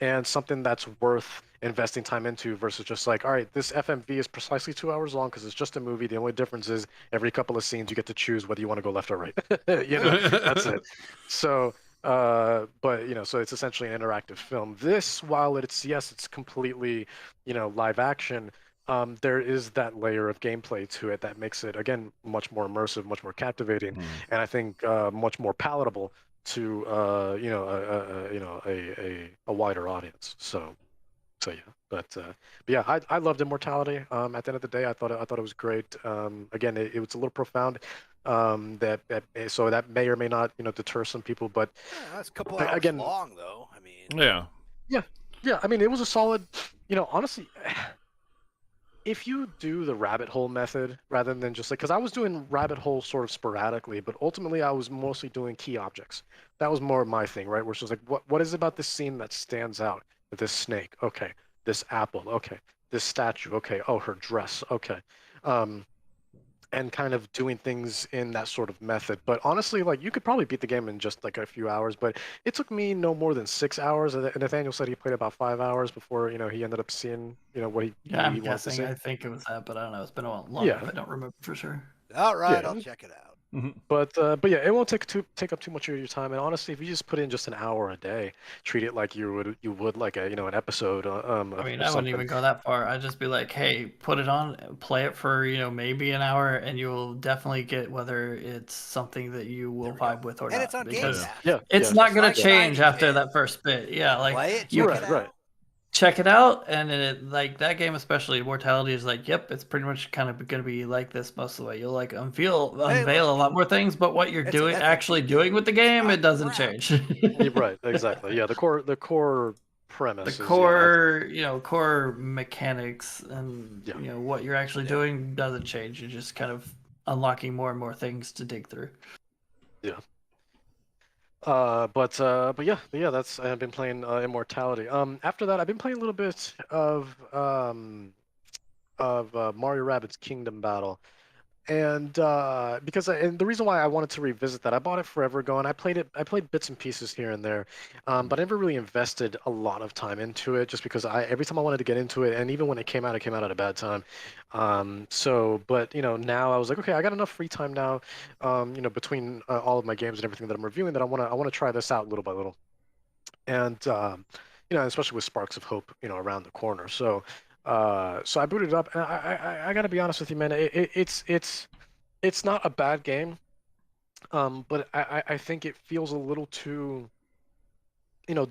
and something that's worth investing time into versus just like, all right, this FMV is precisely 2 hours long because it's just a movie. The only difference is every couple of scenes you get to choose whether you want to go left or right. That's it. So. But so it's essentially an interactive film. This, while it's completely, live action, there is that layer of gameplay to it that makes it, again, much more immersive, much more captivating, and I think much more palatable to a wider audience. So yeah, but yeah, I loved Immortality. At the end of the day, I thought it was great. Again, it was a little profound. So that may or may not deter some people, but That's a couple hours long, though. I mean, yeah. I mean, it was a solid. Honestly, if you do the rabbit hole method rather than just like, because I was doing rabbit hole sort of sporadically, but ultimately I was mostly doing key objects. That was more my thing, right? Where it's just like, what is about this scene that stands out? This snake, okay. This apple, okay. This statue, okay. Oh, her dress, okay. And kind of doing things in that sort of method. But honestly, like, you could probably beat the game in just like a few hours, but it took me no more than 6 hours. And Nathaniel said he played about 5 hours before, he ended up seeing, what he I'm he wants to see. guessing. I think it was that, but I don't know. It's been a long Yeah. enough. I don't remember for sure. all right, Yeah. I'll check it out. But yeah, it won't take up too much of your time. And honestly, if you just put in just an hour a day, treat it like you would like a an episode. I mean, I wouldn't even go that far. I'd just be like, hey, put it on, play it for maybe an hour, and you'll definitely get whether it's something that you will vibe with or And not. it's on Game Because Pass. it's not going like to change Spidey after did. that first bit. Yeah, like Play it, you check it out. check it out, and then like that game, especially Immortality, is like, yep, it's pretty much kind of going to be like this most of the way. You'll like unveil a lot more things, but what you're actually doing with the game, it doesn't change. Right, exactly. Yeah, the core premise. The core, core mechanics and what you're actually doing doesn't change. You're just kind of unlocking more and more things to dig through. Yeah. But yeah, that's I've been playing Immortality. After that, I've been playing a little bit of Mario Rabbids Kingdom Battle, and because the reason why I wanted to revisit that, I bought it forever ago, and I played bits and pieces here and there, but I never really invested a lot of time into it, just because every time I wanted to get into it, and even when it came out at a bad time. But now I was like, okay, I got enough free time now, between all of my games and everything that I'm reviewing, that I want to try this out little by little, and especially with Sparks of Hope, around the corner. So So I booted it up, and I gotta be honest with you, man. It's not a bad game, but I think it feels a little too.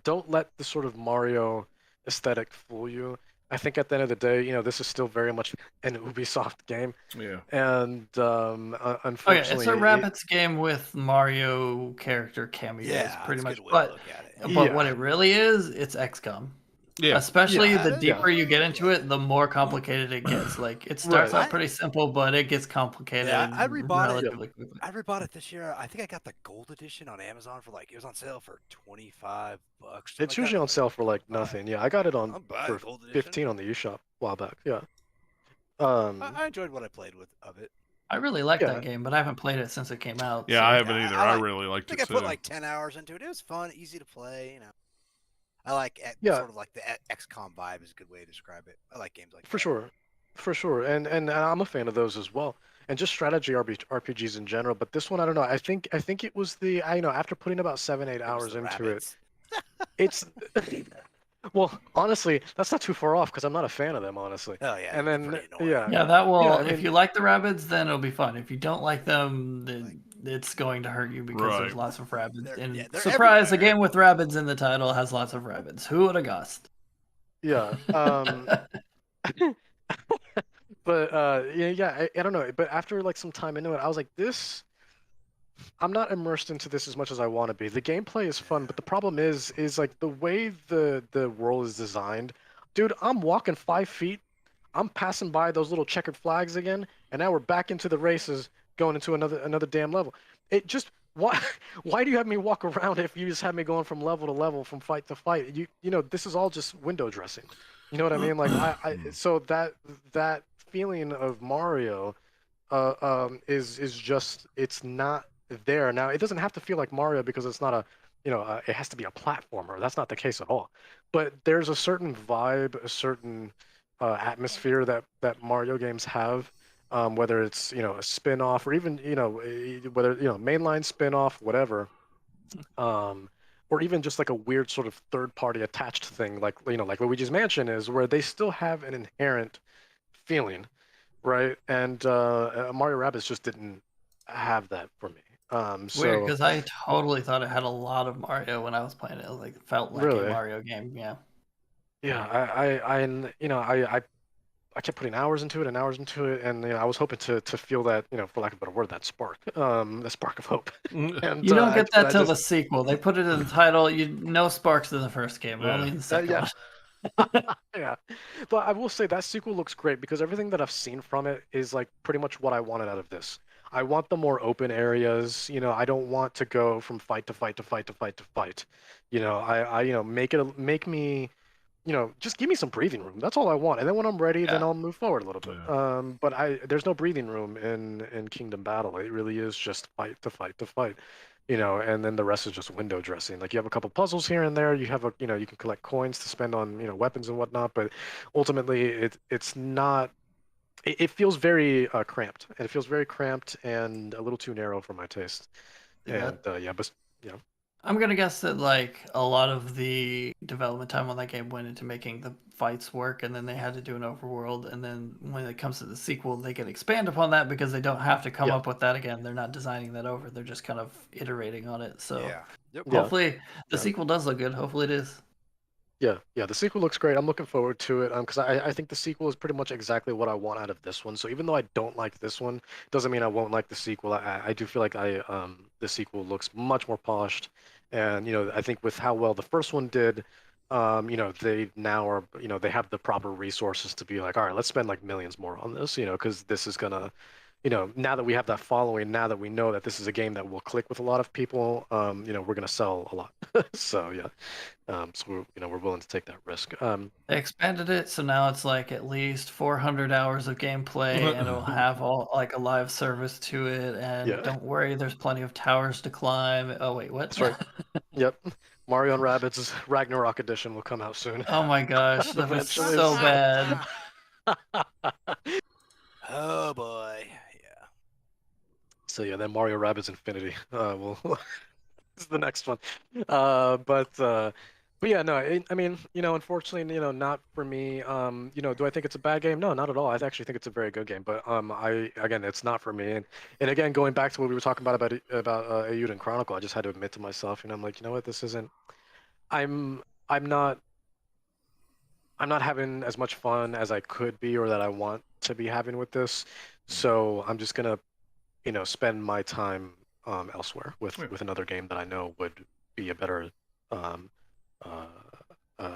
Don't let the sort of Mario aesthetic fool you. I think at the end of the day, this is still very much an Ubisoft game, Yeah. and Oh yeah, it's unfortunately, a Rabbids game with Mario character cameos, Yeah, pretty that's a much. good way to But look at it. but what yeah, it really is, it's XCOM. Yeah. Especially yeah, the yeah, deeper you get into it, the more complicated it gets. Like it starts right. out I pretty simple, but it gets yeah, complicated I rebought it. Yeah, relatively quickly. I rebought it this year. I think I got the gold edition on Amazon for like it was on sale for $25, something it's like that. usually I on was like, sale for like all right, nothing. Yeah, I got it on I'm buying for the gold edition. 15 on the eShop a while back. Yeah. I enjoyed what I played with of it. I really like that Yeah, game, but I haven't played it since it came out. Yeah, I So haven't Yeah, either. I I like. really I liked think it I put too. like 10 hours into it. It was fun, easy to play. I like yeah, sort of like the XCOM vibe is a good way to describe it. I like games like for that. sure, for sure. And I'm a fan of those as well, and just strategy RPGs in general. But this one, I don't know. I think it was after putting about 7, 8 It was hours the into it, rabbits. it's well, honestly, that's not too far off because I'm not a fan of them, honestly. Oh yeah, And they're then pretty annoying. yeah, that yeah, will. I If mean, you like the rabbits, then it'll be fun. If you don't like them, Like then it's going to hurt you because Right. there's lots of rabbits. And they're surprise, a everywhere. game with rabbits in the title has lots of rabbits. Who would have guessed? yeah. But yeah, I don't know. But after like some time into it, I was like, I'm not immersed into this as much as I want to be. The gameplay is fun, but the problem is like the way the world is designed. Dude, I'm walking 5 feet. I'm passing by those little checkered flags again, and now we're back into the races, going into another damn level. It just why why do you have me walk around if you just have me going from level to level, from fight to fight? This is all just window dressing. You know what I mean? Like so that feeling of Mario is just it's not there. Now it doesn't have to feel like Mario because it's not it has to be a platformer. That's not the case at all. But there's a certain vibe, a certain atmosphere that Mario games have, whether it's a spin-off or even whether mainline spin-off, whatever, or even just like a weird sort of third-party attached thing, like like Luigi's Mansion is, where they still have an inherent feeling, right? And Mario Rabbids just didn't have that for me. Weird, So because I totally thought it had a lot of Mario when I was playing it. Like, it felt like a really, Mario game. Yeah. yeah, I kept putting hours into it and hours into it, and I was hoping to feel that, for lack of a better word, that spark, the spark of hope. And You don't get that I till the just sequel. They put it in the title. No sparks in the first game, Yeah. only in the second yeah. one. Yeah, but I will say that sequel looks great because everything that I've seen from it is like pretty much what I wanted out of this. I want the more open areas. I don't want to go from fight to fight to fight to fight to fight. Make me, just give me some breathing room. That's all I want. And then when I'm ready, then Yeah. I'll move forward a little bit. Yeah. But there's no breathing room in Kingdom Battle. It really is just fight to fight to fight. And then the rest is just window dressing. Like you have a couple puzzles here and there. You have you can collect coins to spend on, weapons and whatnot. But ultimately, it's not. It feels very cramped. And it feels very cramped and a little too narrow for my taste. Yeah. And yeah, but yeah, I'm gonna guess that like a lot of the development time on that game went into making the fights work, and then they had to do an overworld, and then when it comes to the sequel, they can expand upon that because they don't have to come yeah, up with that again. They're not designing that over. They're just kind of iterating on it. So Yeah. Yep. yeah. hopefully the Yeah. sequel does look good. Hopefully it is. Yeah. The sequel looks great. I'm looking forward to it. Because I think the sequel is pretty much exactly what I want out of this one. So even though I don't like this one, doesn't mean I won't like the sequel. I do feel like the sequel looks much more polished, and I think with how well the first one did, they now are they have the proper resources to be like, all right, let's spend like millions more on this, because this is gonna now that we have that following, now that we know that this is a game that will click with a lot of people, we're gonna sell a lot. So yeah, so we're willing to take that risk. They expanded it, so now it's like at least 400 hours of gameplay, and it'll have all like a live service to it. And Yeah, don't worry, there's plenty of towers to climb. Oh wait, what? that's right. Yep, Mario and Rabbids Ragnarok Edition will come out soon. Oh my gosh, that was Eventually. so bad. Oh boy. Yeah. So yeah, then Mario Rabbids Infinity. Will this is the next one. But But yeah, no, I mean, unfortunately, not for me. Do I think it's a bad game? No, not at all. I actually think it's a very good game. But again, it's not for me. And again, going back to what we were talking about Eiyuden Chronicle, I just had to admit to myself, I'm like, you know what, this isn't. I'm not having as much fun as I could be or that I want to be having with this. So I'm just gonna, spend my time elsewhere with another game that I know would be a better um, uh,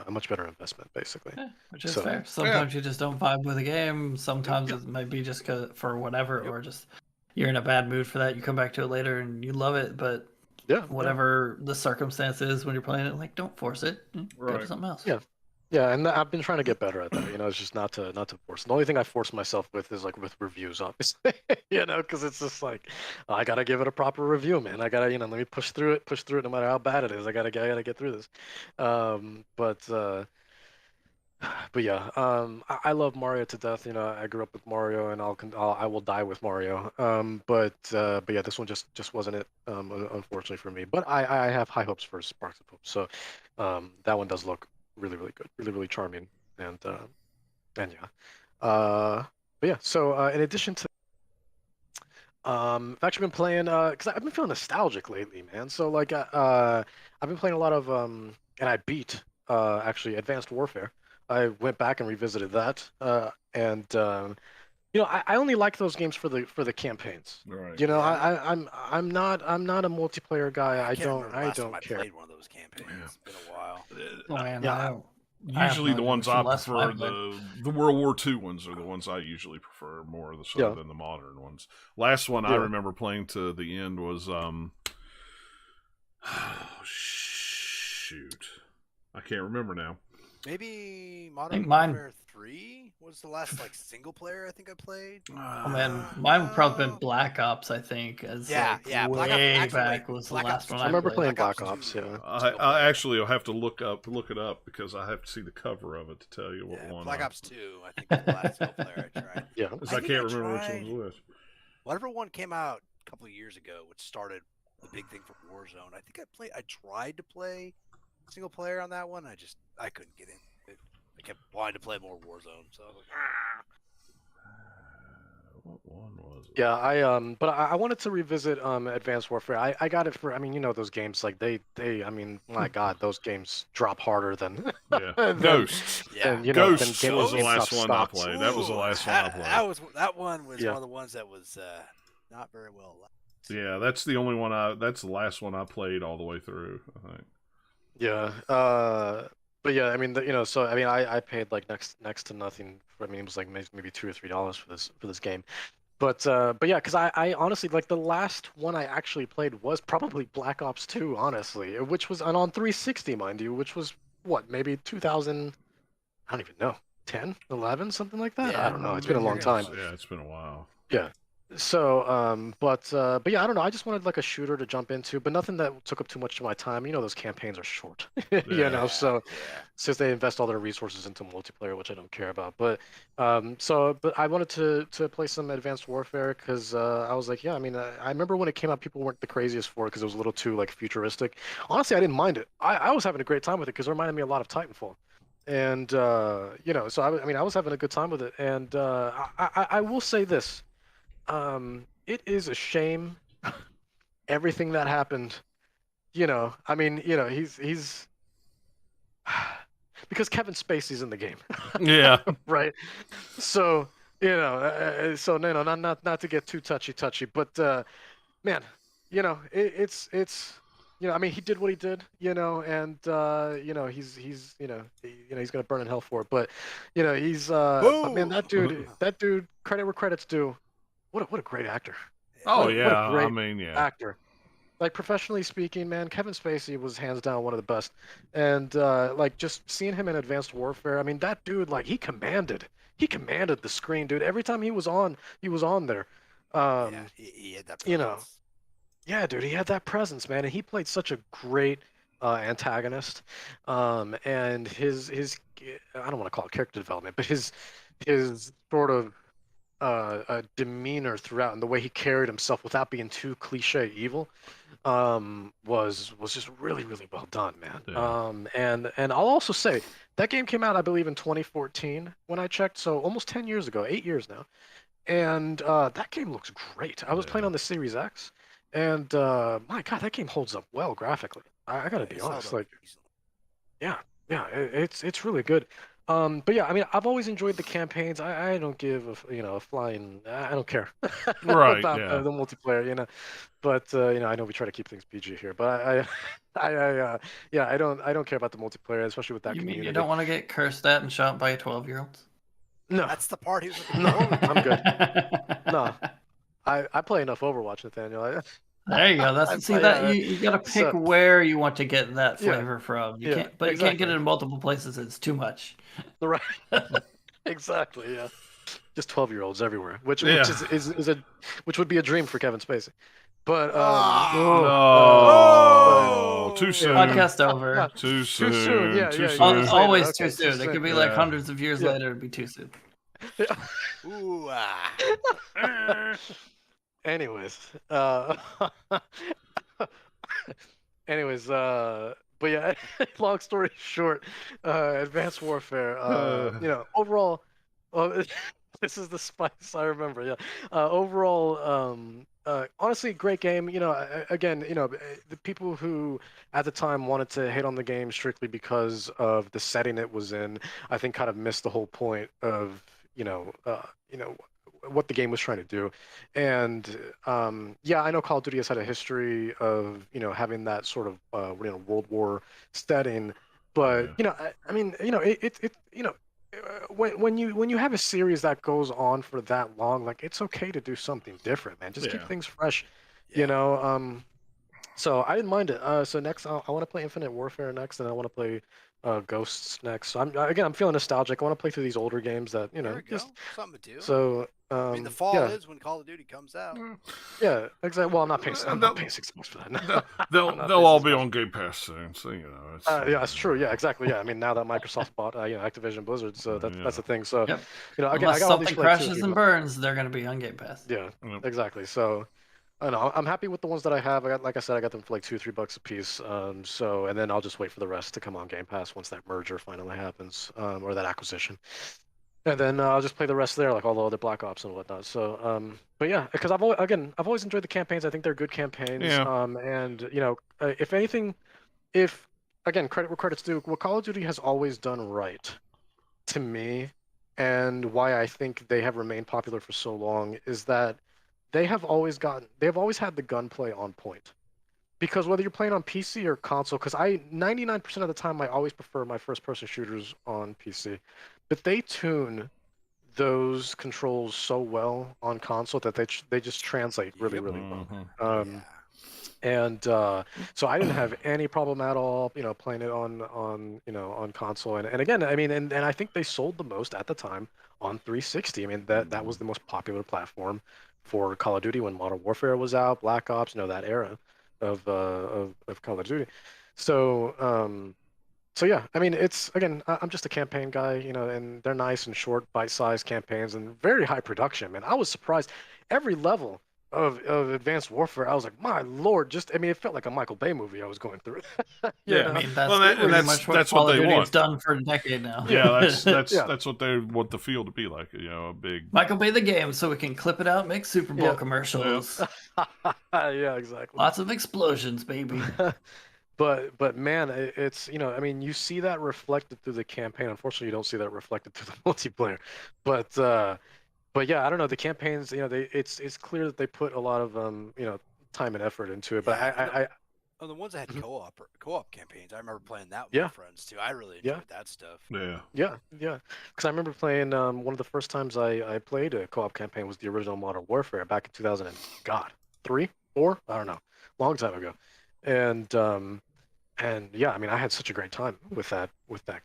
a much better investment, basically. Yeah, which is So, fair. Sometimes you just don't vibe with a game. Sometimes it might be just for whatever, or just you're in a bad mood for that. You come back to it later and you love it, but whatever the circumstance is when you're playing it, like don't force it. Go to something else. Yeah, and I've been trying to get better at that. It's just not to force. The only thing I force myself with is like with reviews, obviously. Because it's just like I gotta give it a proper review, man. I gotta, let me push through it, no matter how bad it is. I gotta get through this. But yeah, I love Mario to death. I grew up with Mario, and I will die with Mario. But yeah, this one just wasn't it. Unfortunately for me. But I have high hopes for Sparks of Hope. So, that one does look really really good, really really charming, and yeah. But yeah. So in addition to, I've actually been playing because I've been feeling nostalgic lately, man. So like I've been playing a lot of and I beat actually Advanced Warfare. I went back and revisited that, and I only like those games for the campaigns. Right. I'm not a multiplayer guy. I can't remember the last time don't I care. played one of those campaigns. It's been a while. Oh man, Yeah, usually the ones I less prefer, violent. the World War II ones are the ones I usually prefer more so Yeah. than the modern ones. Last one I remember playing to the end was shoot, I can't remember now. Maybe think Modern mine- Warfare 3 was the last like single player I think I played. Oh man, mine would probably been Black Ops. I think as Yeah, like yeah, Black Ops- way actually, back wait, was the Black last Ops one I I remember played. playing Black Black Ops Ops. 2. Yeah. I actually will have to look it up because I have to see the cover of it to tell you what one. Black Ops 2, I think was the last single player I tried. Yeah. Because I can't remember which one it was. Whatever one came out a couple of years ago, which started the big thing for Warzone. I think I tried to play single player on that one. I couldn't get in. I kept wanting to play more Warzone, so I was like, What one was it? Yeah, but I wanted to revisit Advanced Warfare. I got it for, those games like they my God, those games drop harder than Ghosts. Ghosts was the last one I played. That was the last one I played. That one was one of the ones that was not very well liked. Yeah, that's the only one that's the last one I played all the way through, I think. Yeah. But yeah, I paid like next to nothing. It was like maybe $2 or $3 for this game. But yeah, because I honestly, like, the last one I actually played was probably Black Ops 2, honestly, which was on 360, mind you, which was what, maybe 2000, I don't even know, 10, 11, something like that. Yeah, I don't know. It's been a long time. Yeah, it's been a while. Yeah. So, but yeah, I don't know. I just wanted like a shooter to jump into, but nothing that took up too much of my time. Those campaigns are short, so since they invest all their resources into multiplayer, which I don't care about. But but I wanted to play some Advanced Warfare because I was like, yeah, I remember when it came out, people weren't the craziest for it because it was a little too like futuristic. Honestly, I didn't mind it. I was having a great time with it because it reminded me a lot of Titanfall. And so I was having a good time with it. And I will say this. It is a shame everything that happened. He's because Kevin Spacey's in the game. Yeah. Right. So, not to get too touchy, but man, it's he did what he did, and he's gonna burn in hell for it. But but man, that dude, credit where credit's due. What a great actor. Oh, What yeah. a great actor. Like, professionally speaking, man, Kevin Spacey was hands down one of the best. And like, just seeing him in Advanced Warfare, that dude, like, he commanded the screen, dude. Every time he was on there. He had that presence. Yeah, dude, he had that presence, man, and he played such a great antagonist. And his I don't want to call it character development, but his sort of demeanor throughout, and the way he carried himself without being too cliche evil, was just really really well done, man. Yeah. And I'll also say that game came out, I believe, in 2014 when I checked, so almost 10 years ago, 8 years now. And that game looks great. I was playing Yeah. on the Series X, and my God, that game holds up well graphically. I gotta be It's held honest, up like, easily. yeah, yeah, it's really good. But yeah, I mean, I've always enjoyed the campaigns. I don't give a flying. I don't care Right. about Yeah. the multiplayer, But I know we try to keep things PG here, but yeah, I don't care about the multiplayer, especially with that You mean you community. don't want to get cursed at and shot by 12-year-olds? No, That's the part he was looking no, forward to. I'm good. No, I play enough Overwatch, Nathaniel. There you go. I See play, that you got to pick so where you want to get that yeah, flavor from. You yeah, can't, but you can't get exactly. it in multiple places. It's too much. Right, exactly. Yeah, just 12-year-olds everywhere, which Yeah. which would be a dream for Kevin Spacey. But No. Oh! Too soon. Podcast over. Too too soon. Yeah, Too yeah, soon. years later. Always Okay, too soon. It could be like hundreds of years Yeah. later. It'd be too soon. Yeah. Ooh, Anyways, anyways, but yeah, long story short, Advanced Warfare, overall, this is the spice I remember. Yeah, overall, honestly, great game. Again, the people who at the time wanted to hate on the game strictly because of the setting it was in, I think, kind of missed the whole point of what the game was trying to do. And yeah, I know Call of Duty has had a history of having that sort of World War setting, but I mean when you have a series that goes on for that long, like, it's okay to do something different, man. Just keep Yeah. things fresh, yeah. So I didn't mind it. So next, I want to play Infinite Warfare next, and I want to play Ghosts next. So I'm feeling nostalgic. I want to play through these older games that There we just go. Something to do. so. I mean, the fall Yeah, is when Call of Duty comes out. yeah, exactly. Well, I'm not paying $6 for that. No, I'm not They'll paying all be $6. on Game Pass soon, so it's. Yeah, that's true. Yeah, exactly. Yeah, I mean, now that Microsoft bought Activision Blizzard, so that's the thing. So Yep. again, I Unless got all these something for like 2 or crashes 3 and bucks. burns, they're going to be on Game Pass. Yeah, Yep. exactly. So I don't know. I'm happy with the ones that I have. Like I said, I got them for like $2 or $3 a piece. So, and then I'll just wait for the rest to come on Game Pass once that merger finally happens, or that acquisition. And then I'll just play the rest there, like all the other Black Ops and whatnot. So, but yeah, because I've always enjoyed the campaigns. I think they're good campaigns. Yeah. And if anything, if again, credit where credit's due, what Call of Duty has always done right to me, and why I think they have remained popular for so long, is that they have always had the gunplay on point. Because whether you're playing on PC or console, because 99% of the time I always prefer my first-person shooters on PC, but they tune those controls so well on console that they just translate really Yep. really well. Mhm. And so I didn't have any problem at all, playing it on console. And again, I mean, and I think they sold the most at the time on 360. I mean, that was the most popular platform for Call of Duty when Modern Warfare was out, Black Ops, that era of Call of Duty. So yeah, I mean, I'm just a campaign guy, and they're nice and short, bite-sized campaigns and very high production, man. I was surprised. Every level of Advanced Warfare, I was like, my lord, it felt like a Michael Bay movie I was going through. Yeah. I mean, that's Well, and pretty much what that's Call what of they Duty want. has done for a decade now. Yeah, that's Yeah. that's what they want the field to be like. A big. Michael Bay the game, so we can clip it out, make Super Bowl Yeah. commercials. Yeah, exactly. Lots of explosions, baby. But man, it's I mean, you see that reflected through the campaign. Unfortunately, you don't see that reflected through the multiplayer. But yeah, I don't know, the campaigns. It's clear that they put a lot of time and effort into it. But Yeah, the ones that had co-op campaigns, I remember playing that with my friends too. I really enjoyed that stuff. Yeah. Yeah. Because I remember playing one of the first times I played a co-op campaign was the original Modern Warfare back in 2003, 4, I don't know, long time ago. And yeah, I mean, I had such a great time with that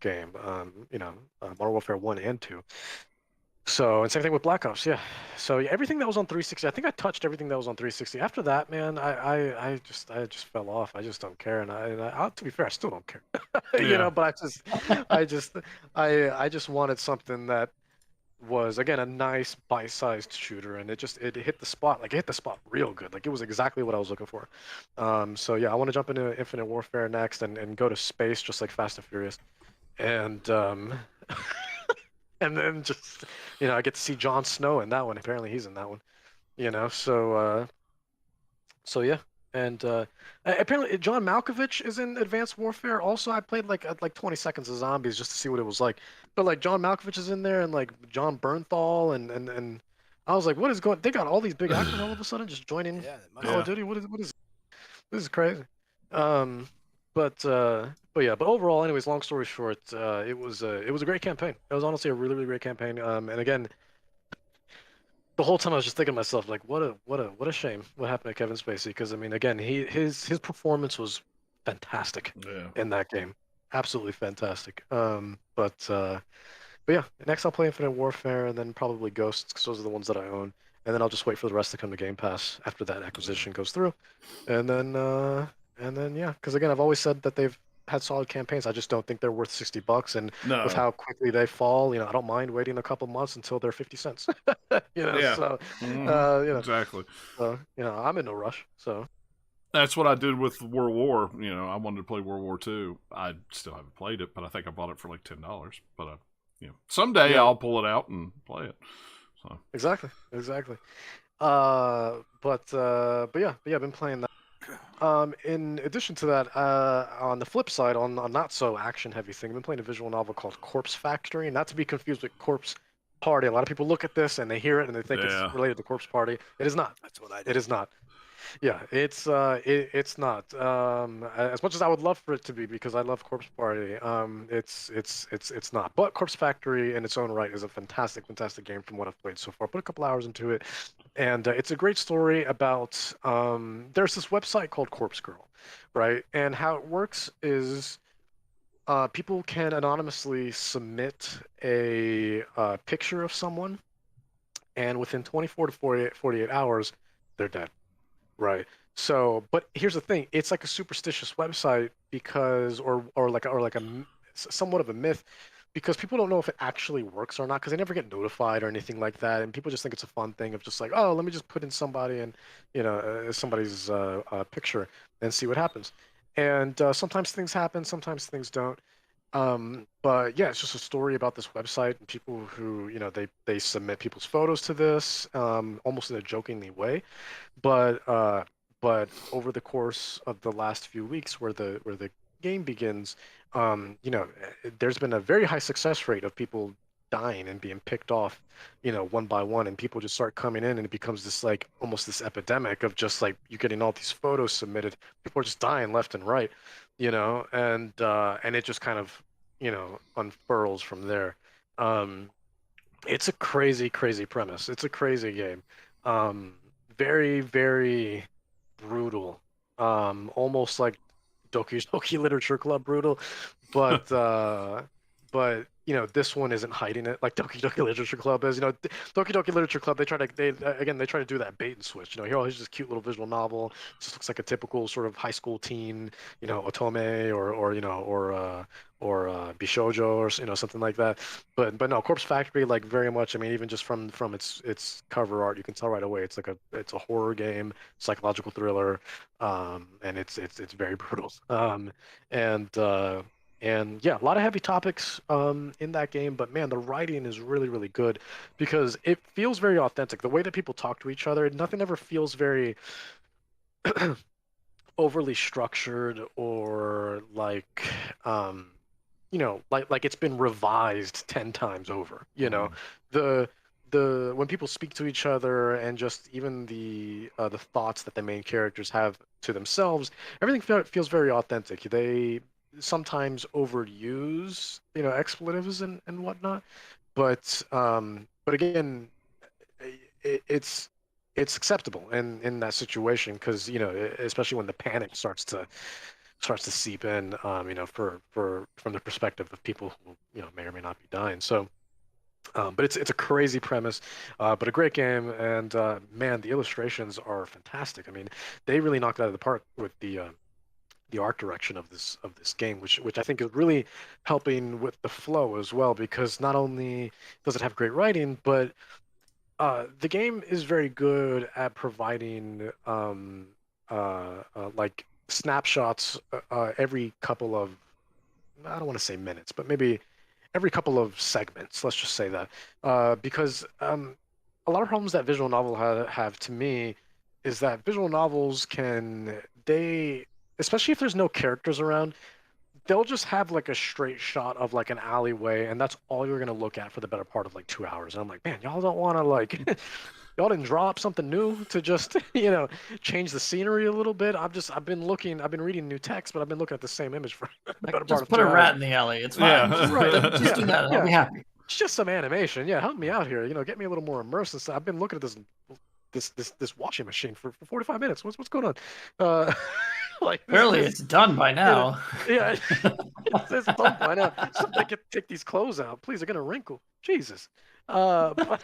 game. Modern Warfare 1 and 2. So, and same thing with Black Ops, yeah. So yeah, everything that was on 360, I think I touched everything that was on 360. After that, man, I just fell off. I just don't care, and to be fair, I still don't care. Yeah. But I just wanted something that was again a nice bite-sized shooter, and it hit the spot, like it hit the spot real good. Like it was exactly what I was looking for. So yeah, I want to jump into Infinite Warfare next and go to space just like Fast and Furious, and and then just I get to see Jon Snow in that one. Apparently he's in that one. So yeah. And apparently John Malkovich is in Advanced Warfare. Also, I played like 20 seconds of Zombies just to see what it was like. But like John Malkovich is in there, and like John Bernthal, and I was like, what is going? They got all these big actors all of a sudden just joining Yeah, Call of Duty. What is this is crazy. Um, but yeah, but overall, anyways, long story short, it was a great campaign. It was honestly a really really great campaign. And again, the whole time I was just thinking to myself, like, what a shame what happened to Kevin Spacey. Because I mean, again, his performance was fantastic in that game, absolutely fantastic. But yeah, next I'll play Infinite Warfare and then probably Ghosts, because those are the ones that I own. And then I'll just wait for the rest to come to Game Pass after that acquisition goes through. And then yeah, because again, I've always said that they've had solid campaigns. I just don't think they're worth $60. And No. with how quickly they fall, I don't mind waiting a couple months until they're 50 cents. Yeah. So Exactly. So I'm in no rush. So That's what I did with World War. I wanted to play World War II. I still haven't played it, but I think I bought it for like $10. But someday I'll pull it out and play it. So exactly. But yeah, I've been playing that. In addition to that, on the flip side, on not so action heavy thing, I've been playing a visual novel called Corpse Factory, not to be confused with Corpse Party. A lot of people look at this and they hear it and they think it's related to Corpse Party. It is not. That's what I did. It is not. Yeah, it's not. As much as I would love for it to be, because I love Corpse Party, it's not. But Corpse Factory in its own right is a fantastic game from what I've played so far. Put a couple hours into it, and it's a great story about. There's this website called Corpse Girl, right? And how it works is. People can anonymously submit a picture of someone, and within 24 to 48 hours, they're dead. Right. So, but here's the thing: it's like a superstitious website because, somewhat of a myth, because people don't know if it actually works or not, because they never get notified or anything like that, and people just think it's a fun thing of just like, oh, let me just put in somebody and somebody's picture and see what happens. And sometimes things happen, sometimes things don't. But yeah, it's just a story about this website and people who, they submit people's photos to this, almost in a jokingly way. But over the course of the last few weeks, where the game begins, there's been a very high success rate of people dying and being picked off, one by one, and people just start coming in, and it becomes this like almost this epidemic of just like you getting all these photos submitted. People are just dying left and right, and it just kind of, unfurls from there. It's a crazy, crazy premise. It's a crazy game. Um, Very, very brutal. Almost like Doki Doki Literature Club brutal, but this one isn't hiding it like Doki Doki Literature Club is. Doki Doki Literature Club, they try to do that bait and switch. Here's this cute little visual novel. Just looks like a typical sort of high school teen, otome or bishojo or something like that. But no, Corpse Factory, like very much. I mean, even just from its cover art, you can tell right away it's a horror game, psychological thriller, and it's very brutal. And yeah, a lot of heavy topics in that game, but man, the writing is really, really good because it feels very authentic. The way that people talk to each other, nothing ever feels very overly structured or like it's been revised 10 times over. The when people speak to each other and just even the thoughts that the main characters have to themselves, everything feels very authentic. They sometimes overuse expletives and whatnot, but again, it's acceptable in that situation because especially when the panic starts to seep in, for from the perspective of people who may or may not be dying. So but it's a crazy premise, but a great game, and man, the illustrations are fantastic. I mean, they really knocked it out of the park with the art direction of this game, which I think is really helping with the flow as well, because not only does it have great writing, but the game is very good at providing like snapshots every couple of, I don't want to say minutes, but maybe every couple of segments. Let's just say that, because a lot of problems that visual novel have to me is that visual novels they, especially if there's no characters around, they'll just have like a straight shot of like an alleyway, and that's all you're gonna look at for the better part of like 2 hours. And I'm like, man, y'all don't want to like, y'all didn't draw up something new to just change the scenery a little bit. I've been reading new text, but I've been looking at the same image for the better part Just of put two a hours. rat in the alley. It's fine. Yeah. Right. Just do that. I'll be happy. It's just some animation. Yeah, help me out here. Get me a little more immersed. And stuff. I've been looking at this washing machine for 45 minutes. What's going on? Like Apparently, it's done by now. Yeah, it's done by now. So I can take these clothes out, please. They're gonna wrinkle. Jesus. But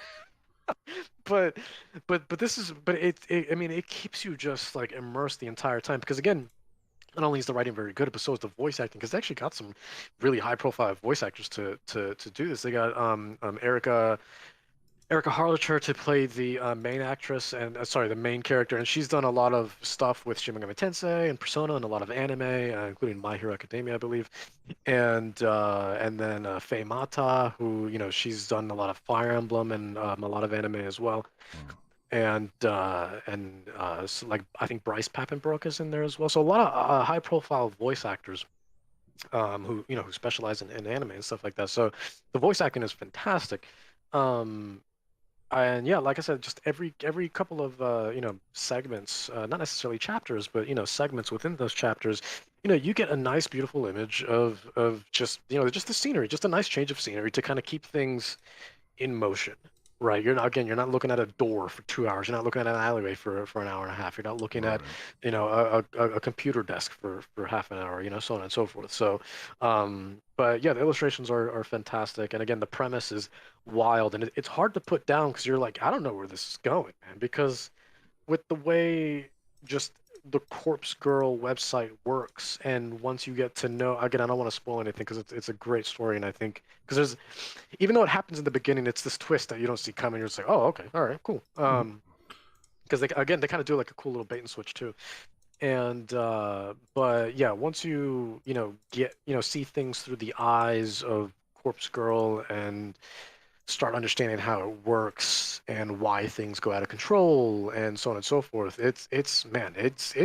but this is I mean it keeps you just like immersed the entire time, because again, not only is the writing very good, but so is the voice acting, because they actually got some really high profile voice actors to do this. They got Erica Harlacher to play the main actress, and sorry, the main character, and she's done a lot of stuff with Shin Megami Tensei and Persona and a lot of anime, including My Hero Academia, I believe, and then Faye Mata, who she's done a lot of Fire Emblem and a lot of anime as well, and so, like, I think Bryce Papenbrook is in there as well, so a lot of high profile voice actors who specialize in anime and stuff like that. So the voice acting is fantastic. Um, and yeah, like I said, just every couple of segments, not necessarily chapters, but segments within those chapters, you get a nice, beautiful image of just just the scenery, just a nice change of scenery to kind of keep things in motion. Right. You're not looking at a door for 2 hours. You're not looking at an alleyway for an hour and a half. You're not looking at, a computer desk for half an hour, so on and so forth. So, but yeah, the illustrations are fantastic. And again, the premise is wild, and it's hard to put down because you're like, I don't know where this is going, man, because with the way just the Corpse Girl website works, and once you get to know, again, I don't want to spoil anything because it's a great story, and I think because there's, even though it happens in the beginning, it's this twist that you don't see coming. You're just like, oh, okay, all right, cool. Because they kind of do like a cool little bait and switch too, and but yeah, once get see things through the eyes of Corpse Girl and start understanding how it works and why things go out of control and so on and so forth. It's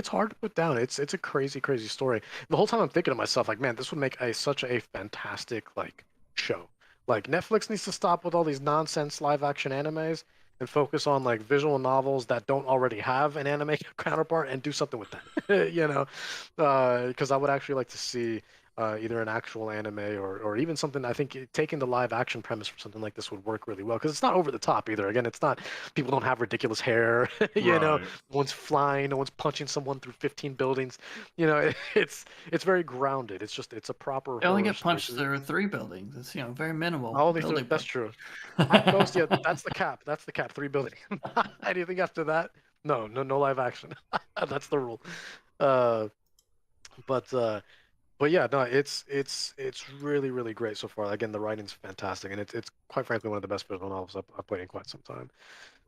hard to put down. It's a crazy story. The whole time I'm thinking to myself, like, man, this would make such a fantastic like show. Like, Netflix needs to stop with all these nonsense live action animes and focus on like visual novels that don't already have an anime counterpart and do something with that. Because I would actually like to see either an actual anime or even something. I think taking the live action premise for something like this would work really well, because it's not over the top either. Again, it's not, people don't have ridiculous hair, Right. one's flying, no one's punching someone through 15 buildings. It's very grounded. It's a proper They only horror get punched story. through 3 buildings. It's very minimal. Only building that's punch. true. At most, yeah, that's the cap. That's the cap. 3 buildings. Anything after that, no live action. That's the rule. Uh, but yeah, no, it's really great so far. Again, the writing's fantastic, and it's quite frankly one of the best visual novels I've played in quite some time.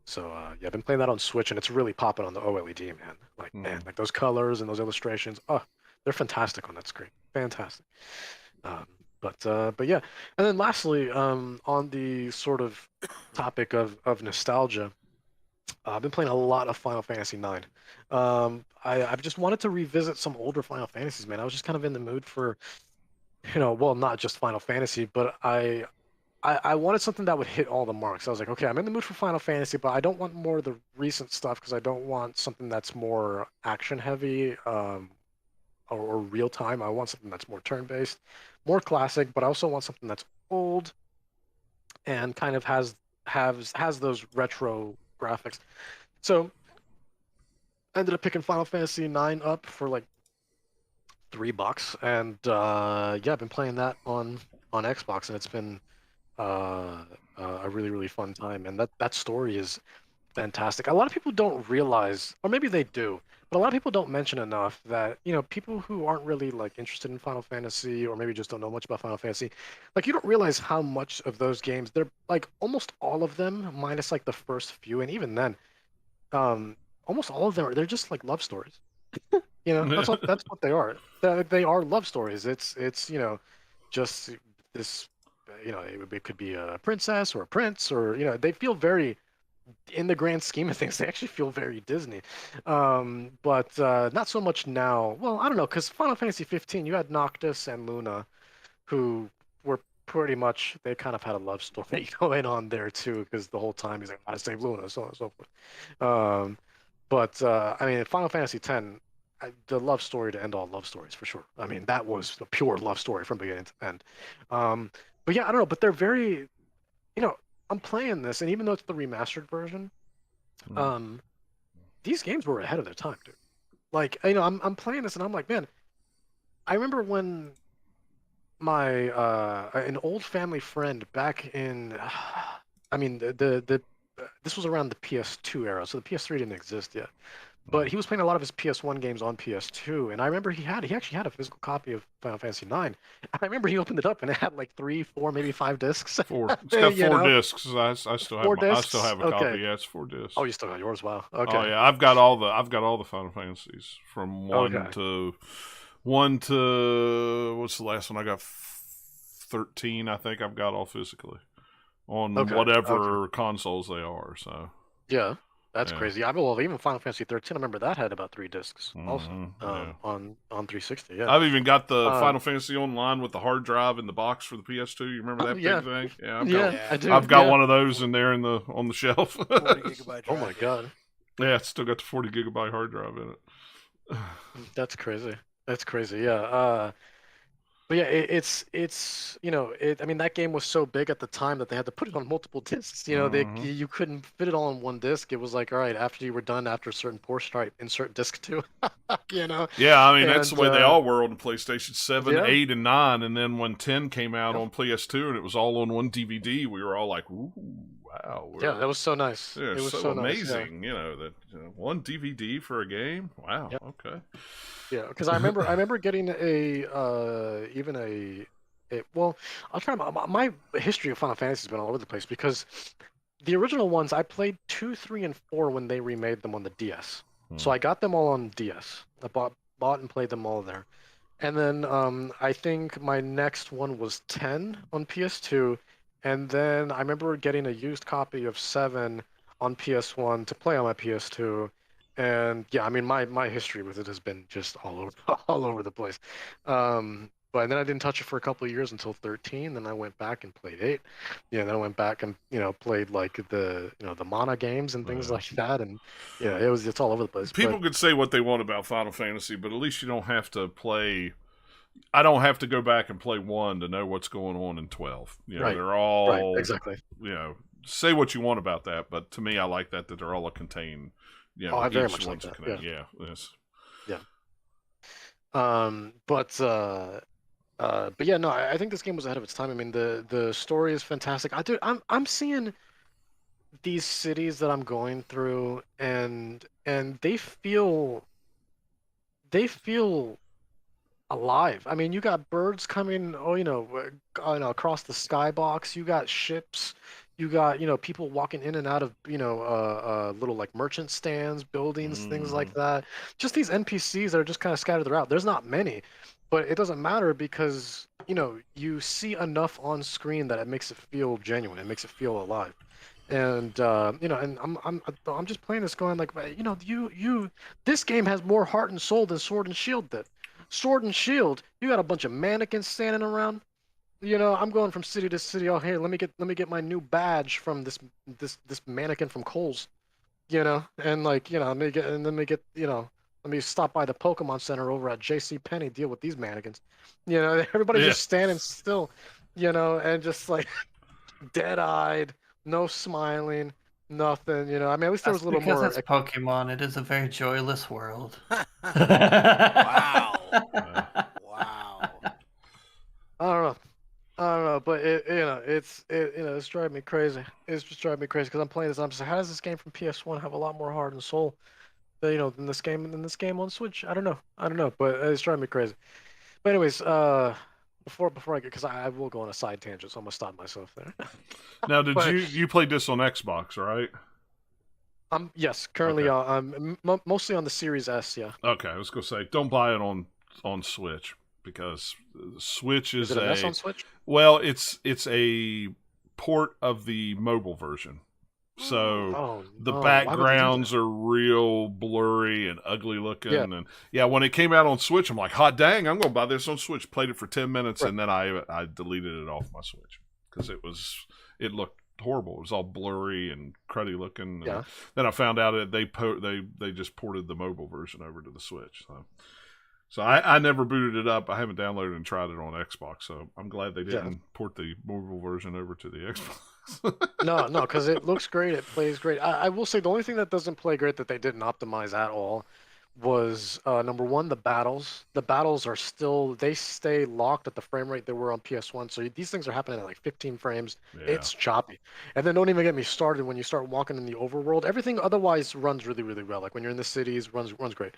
So yeah, I've been playing that on Switch, and it's really popping on the OLED, man. Like, man, like those colors and those illustrations, oh, they're fantastic on that screen. Fantastic. But yeah, and then lastly, on the sort of topic of nostalgia, I've been playing a lot of Final Fantasy IX. I've just wanted to revisit some older Final Fantasies, man. I was just kind of in the mood for, well, not just Final Fantasy, but I wanted something that would hit all the marks. I was like, okay, I'm in the mood for Final Fantasy, but I don't want more of the recent stuff because I don't want something that's more action heavy, or real time. I want something that's more turn based, more classic, but I also want something that's old and kind of has those retro graphics. So I ended up picking Final Fantasy IX up for like $3, and yeah, I've been playing that on Xbox, and it's been a really fun time. And that story is fantastic. A lot of people don't realize, or maybe they do, But a lot of people don't mention enough that, people who aren't really like interested in Final Fantasy or maybe just don't know much about Final Fantasy, like you don't realize how much of those games, they're like almost all of them, minus like the first few, and even then, um, almost all of them they're just like love stories. That's what they are. They are love stories. It's just this, it could be a princess or a prince or they feel very in the grand scheme of things, they actually feel very Disney. But not so much now. Well, I don't know, because Final Fantasy 15, you had Noctis and Luna, who were pretty much, they kind of had a love story going on there too, because the whole time he's like, I gotta save Luna, so on and so forth. But I mean, Final Fantasy 10, the love story to end all love stories for sure. I mean, that was a pure love story from beginning to end. But yeah, I don't know, but they're very, you know, I'm playing this, and even though it's the remastered version, um, these games were ahead of their time, dude. Like, I'm playing this, and I'm like, man, I remember when my an old family friend back in, I mean, the this was around the PS2 era, so the PS3 didn't exist yet. But he was playing a lot of his PS1 games on PS2, and I remember he actually had a physical copy of Final Fantasy 9. I remember he opened it up and it had like 3, 4, maybe 5 discs. Four. It's got You 4 know? discs. I still have 4 I still discs? have a Okay. copy. Yeah, it's 4 discs. Oh, you still got yours? Wow. Okay. Oh yeah, I've got all the Final Fantasies from Okay. one to what's the last one I got? 13. I think I've got all physically on Okay. whatever consoles they are. So Yeah, that's yeah. crazy. I mean, well, even Final Fantasy 13, I remember that had about 3 discs also Yeah. on 360. Yeah. I've even got the Uh, Final Fantasy Online with the hard drive in the box for the PS2. You remember that yeah. big thing? Yeah, Yeah, I do. I've got Yeah. one of those in there on the shelf. 40 gigabyte Oh drive. my God, Yeah, it's still got the 40 gigabyte hard drive in it. that's crazy. That's crazy. Yeah. But yeah, it's I mean that game was so big at the time that they had to put it on multiple discs. You couldn't fit it all on one disc. It was like, all right, after you were done after a certain portion, all right, insert disc two. Yeah, I mean that's And the way they all were on the PlayStation 7, yeah. 8, and 9, and then when 10 came out Yeah. on PS2 and it was all on one DVD, we were all like, "Ooh, wow!" Yeah, that was so nice. Yeah, It was so so nice. Yeah. amazing. That one DVD for a game. Wow. Yeah. Okay. Yeah, because I remember getting well, I'll try my history of Final Fantasy has been all over the place because the original ones I played 2, 3, and 4 when they remade them on the DS. So I got them all on DS. I bought and played them all there. And then I think my next one was 10 on PS2, and then I remember getting a used copy of 7 on PS1 to play on my PS2. And yeah, I mean my history with it has been just all over all over the place. But then I didn't touch it for a couple of years until 13. Then I went back and played 8. Yeah, then I went back and played like the Mana games and things like that. And yeah, it's all over the place. People could say what they want about Final Fantasy, but at least you don't have to play. I don't have to go back and play 1 to know what's going on in 12. Right. They're all right, exactly. Say what you want about that, but to me, I like that they're all a contained. I very each much like one's a that. contained. Yeah. Yes. But yeah, no, I think this game was ahead of its time. I mean, the story is fantastic. I'm seeing these cities that I'm going through, and they feel alive. I mean, you got birds coming, across the skybox. You got ships. You got, people walking in and out of, little like merchant stands, buildings, things like that. Just these NPCs that are just kind of scattered throughout. There's not many, but it doesn't matter because, you see enough on screen that it makes it feel genuine. It makes it feel alive. And and I'm just playing this going like, this game has more heart and soul than Sword and Shield did. Sword and Shield, you got a bunch of mannequins standing around. I'm going from city to city. Oh, hey, let me get my new badge from this mannequin from Kohl's, and like, let me stop by the Pokemon Center over at J.C. Penney, deal with these mannequins. Everybody's just standing still, and just like dead-eyed, no smiling, nothing. I mean, at least there was a little more. Because it's Pokemon. It is a very joyless world. Wow. Wow. I don't know, but it's driving me crazy. It's just driving me crazy because I'm playing this. And I'm just like, how does this game from PS1 have a lot more heart and soul in this game on Switch. I don't know, but it's driving me crazy. But anyways, before I get, because I will go on a side tangent, so I'm gonna stop myself there. Now, did But you played this on Xbox, right? yes, currently Okay. I'm mostly on the Series S. Yeah. Okay, I was gonna say don't buy it on Switch because Switch Is is it an S on Switch? well, it's a port of the mobile version. So Oh the no! Why would they do that? backgrounds are real blurry and ugly Yeah. looking, and yeah, when it came out on Switch, I'm like, hot dang, I'm gonna buy this on Switch. Played it for 10 minutes, Right. and then I deleted it off my Switch because it looked horrible. It was all blurry and cruddy looking. And Yeah. then I found out that they just ported the mobile version over to the Switch. So I never booted it up. I haven't downloaded and tried it on Xbox. So I'm glad they Yeah. didn't port the mobile version over to the Xbox. No, because it looks great. It plays great. I will say the only thing that doesn't play great that they didn't optimize at all was number one, the battles. The battles are still, they stay locked at the frame rate they were on PS1. So these things are happening at like 15 frames. Yeah. It's choppy. And then don't even get me started when you start walking in the overworld. Everything otherwise runs really, really well. Like when you're in the cities, runs great.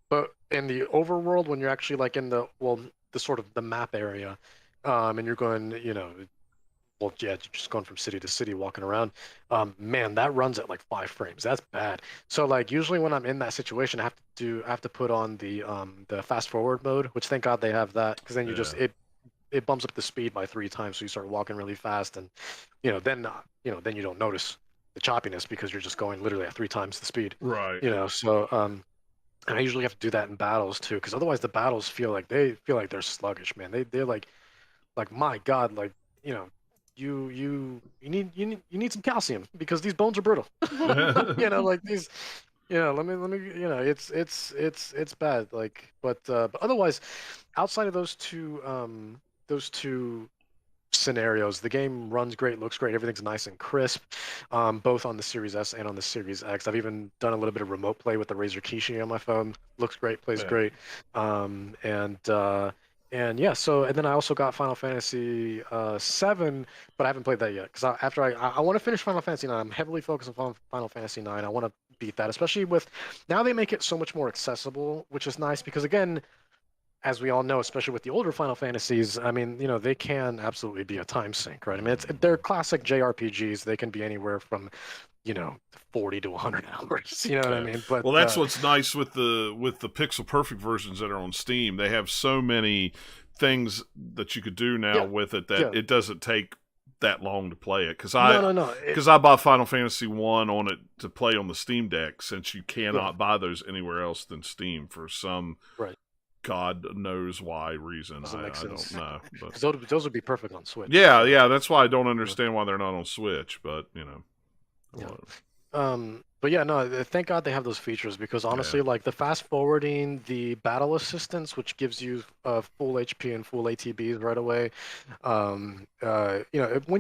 But in the overworld, when you're actually like in the sort of the map area, and you're going, well, yeah, just going from city to city, walking around. Man, that runs at like 5 frames. That's bad. So like usually when I'm in that situation, I have to put on the fast forward mode, which thank God they have that, because then you just Yeah. it bumps up the speed by 3 times, so you start walking really fast, and then you don't notice the choppiness because you're just going literally at 3 times the speed. Right. So and I usually have to do that in battles too, because otherwise the battles feel like they're sluggish, man. They're like my God, like you know you need some calcium because these bones are brittle. Like these, let me, it's bad. Like, but otherwise, outside of those two scenarios, the game runs great, looks great, everything's nice and crisp, both on the Series S and on the Series X. I've even done a little bit of remote play with the Razer Kishi on my phone. Looks great, plays Yeah. great, and yeah. So and then I also got Final Fantasy 7, but I haven't played that yet because I want to finish Final Fantasy 9. I'm heavily focused on Final Fantasy 9. I want to beat that, especially with now they make it so much more accessible, which is nice because again, as we all know, especially with the older Final Fantasies, I mean, they can absolutely be a time sink, right? I mean, they're classic JRPGs. They can be anywhere from, 40 to 100 hours. You know what I Yeah. mean? But Well, that's what's nice with the Pixel Perfect versions that are on Steam. They have so many things that you could do now yeah, with it that yeah. it doesn't take that long to play it. Because No. I bought Final Fantasy 1 on it to play on the Steam Deck, since you cannot buy those anywhere else than Steam for some Right. God knows why reason. Doesn't I make don't sense. know. But 'Cause those would be perfect on Switch. yeah, that's why I don't understand why they're not on Switch. But Yeah. whatever. But yeah, no, thank God they have those features because honestly, Yeah. like the fast forwarding, the battle assistance, which gives you full HP and full ATBs right away. When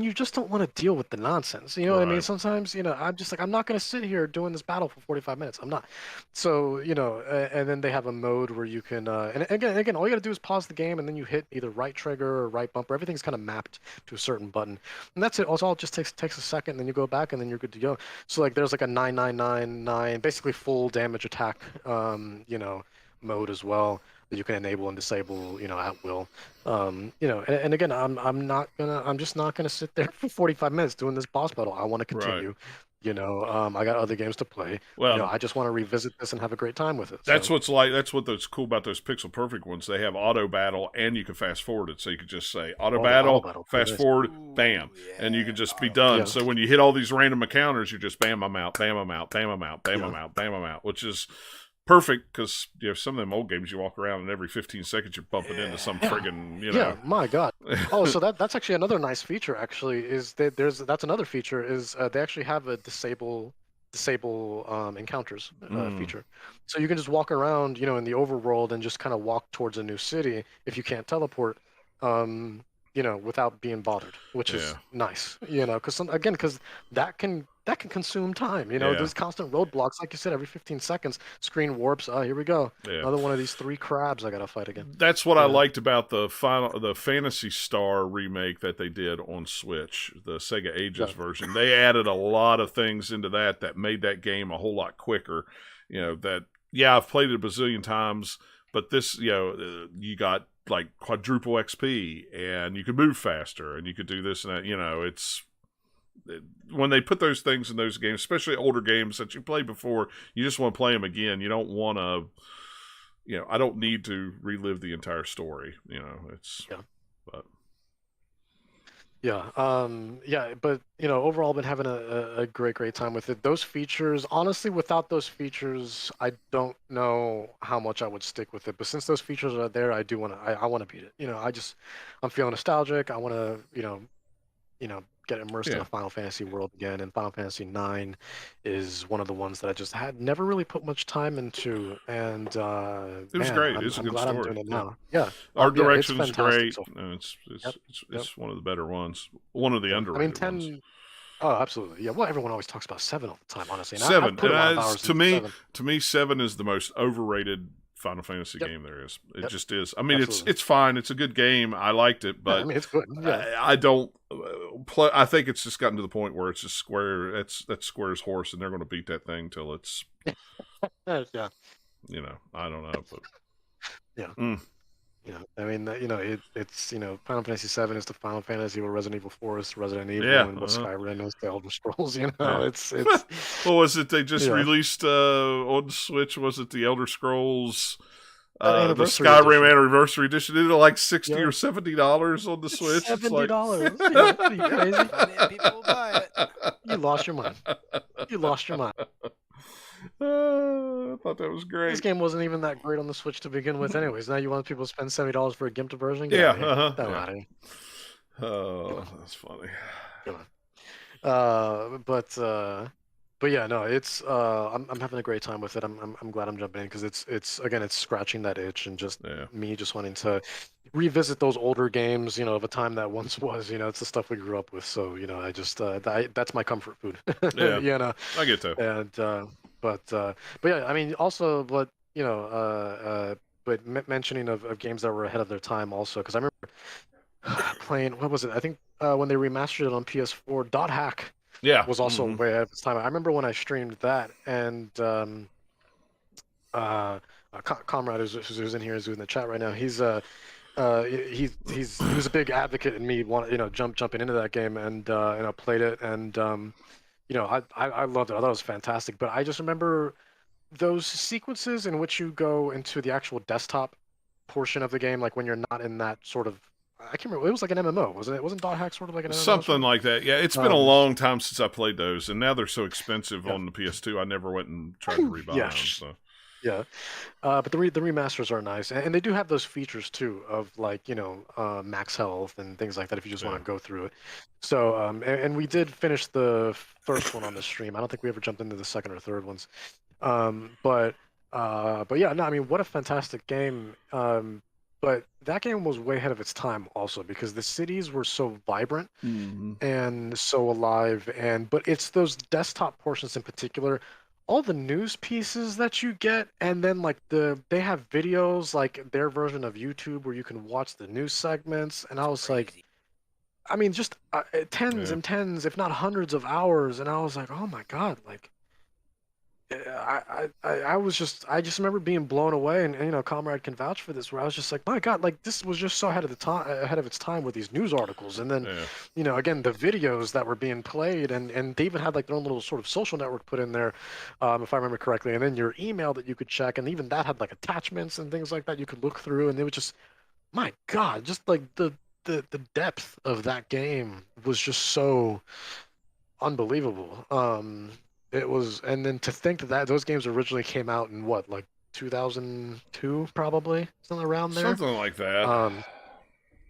you just don't want to deal with the nonsense, you know what I mean? Right. Sometimes, I'm just like, I'm not going to sit here doing this battle for 45 minutes. I'm not. So, and then they have a mode where you can, and again, all you got to do is pause the game and then you hit either right trigger or right bumper. Everything's kind of mapped to a certain button. And that's it. Also, it just takes a second, and then you go back, and then you're good to go. So like, there's like a 9999, basically full damage attack, mode as well that you can enable and disable, at will. And again, I'm just not gonna sit there for 45 minutes doing this boss battle. I want to continue. Right. I got other games to play. Well, I just want to revisit this and have a great time with it. that's So, what's cool about those Pixel Perfect ones. They have auto battle, and you can fast forward it. So you could just say auto the battle, battle, fast nice. forward, Ooh, bam, and you yeah, can just be auto done. Yeah. So when you hit all these random encounters, you just bam them out, bam them out, bam them out, bam Yeah. them out, bam them out, which is perfect because some of them old games you walk around and every 15 seconds you're bumping into some Yeah. friggin' Yeah, my God. Oh, so that's actually another nice feature. Actually, is that that's another feature is they actually have a disable encounters Mm. feature, so you can just walk around, in the overworld and just kind of walk towards a new city if you can't teleport, without being bothered, which is Yeah. nice, because that can consume time. Yeah. There's constant roadblocks, like you said, every 15 seconds, screen warps. Oh, here we go, Yeah. another one of these 3 crabs I gotta fight again. That's what I Yeah. liked about the Phantasy Star remake that they did on Switch, the Sega Ages Yeah. version. They added a lot of things into that made that game a whole lot quicker. that, yeah, I've played it a bazillion times, but this, you got like quadruple XP, and you could move faster, and you could do this and that. When they put those things in those games, especially older games that you played before, you just want to play them again. You don't want to, I don't need to relive the entire story. But. Yeah, but overall, I've been having a great time with it. Those features, honestly, without those features, I don't know how much I would stick with it. But since those features are there, I do want to. I want to beat it. I'm feeling nostalgic. I want to, get immersed in a Final Fantasy world again. And Final Fantasy IX is one of the ones that I just had never really put much time into. And it was great. It's a good glad story. I'm doing it now. Yeah, art direction is great. So it's one of the better ones. One of the underrated ones. Oh, absolutely. Yeah. Well, everyone always talks about 7 all the time, honestly. And 7. To me, 7. 7 is the most overrated Final Fantasy game there is. It just is. I mean, Absolutely. it's fine. It's a good game. I liked it, but it's good. Yeah. I don't play. I think it's just gotten to the point where it's just Square. That's Square's horse, and they're going to beat that thing till it's. Yeah. I don't know, but yeah. I mean, it's Final Fantasy 7 is the Final Fantasy, where Resident Evil 4 is Resident Evil, and what Skyrim is the Elder Scrolls. It's. What was it? They just released on Switch. Was it the Elder Scrolls? The Skyrim Anniversary Edition. Isn't it like $60 or $70 on the Switch? $70. It's like... Pretty crazy. People will buy it. You lost your mind. I thought that was great. This game wasn't even that great on the Switch to begin with, anyways. Now you want people to spend $70 for a gimped version? Yeah. Oh, that's funny. But yeah, no, it's I'm having a great time with it. I'm glad I'm jumping in, because it's scratching that itch, and just me just wanting to revisit those older games, of a time that once was. It's the stuff we grew up with. So I just that's my comfort food. Yeah, I get that. And but yeah, I mean, also, but mentioning of games that were ahead of their time also, because I remember playing, what was it? I think when they remastered it on PS4, Dot Hack. Was also way ahead of its time. I remember when I streamed that, and Comrade, who's in here, who's in the chat right now. He was a big advocate in me jumping into that game, and played it, and I loved it. I thought it was fantastic. But I just remember those sequences in which you go into the actual desktop portion of the game, like when you're not in that sort of. I can't remember. It was like an MMO, wasn't it? Wasn't Dot Hack sort of like an MMO? Something like that. Yeah, it's been a long time since I played those, and now they're so expensive on the PS2. I never went and tried to rebuy them. So. Yeah, but the remasters are nice, and they do have those features too of like max health and things like that if you just want to go through it. So and we did finish the first one on the stream. I don't think we ever jumped into the second or third ones. But yeah, no, I mean, what a fantastic game. But that game was way ahead of its time also, because the cities were so vibrant and so alive. But it's those desktop portions in particular, all the news pieces that you get, and then like they have videos, like their version of YouTube, where you can watch the news segments. And I was like, I mean, just tens and tens, if not hundreds of hours. And I was like, oh my God, like. I just remember being blown away, and Comrade can vouch for this, where I was just like, my God, like this was just so ahead of its time with these news articles, and then again, the videos that were being played, and they even had like their own little sort of social network put in there, if I remember correctly, and then your email that you could check, and even that had like attachments and things like that you could look through, and it was just, my God, just like the depth of that game was just so unbelievable. It was, and then to think that those games originally came out in what, like 2002, probably something around there. Something like that.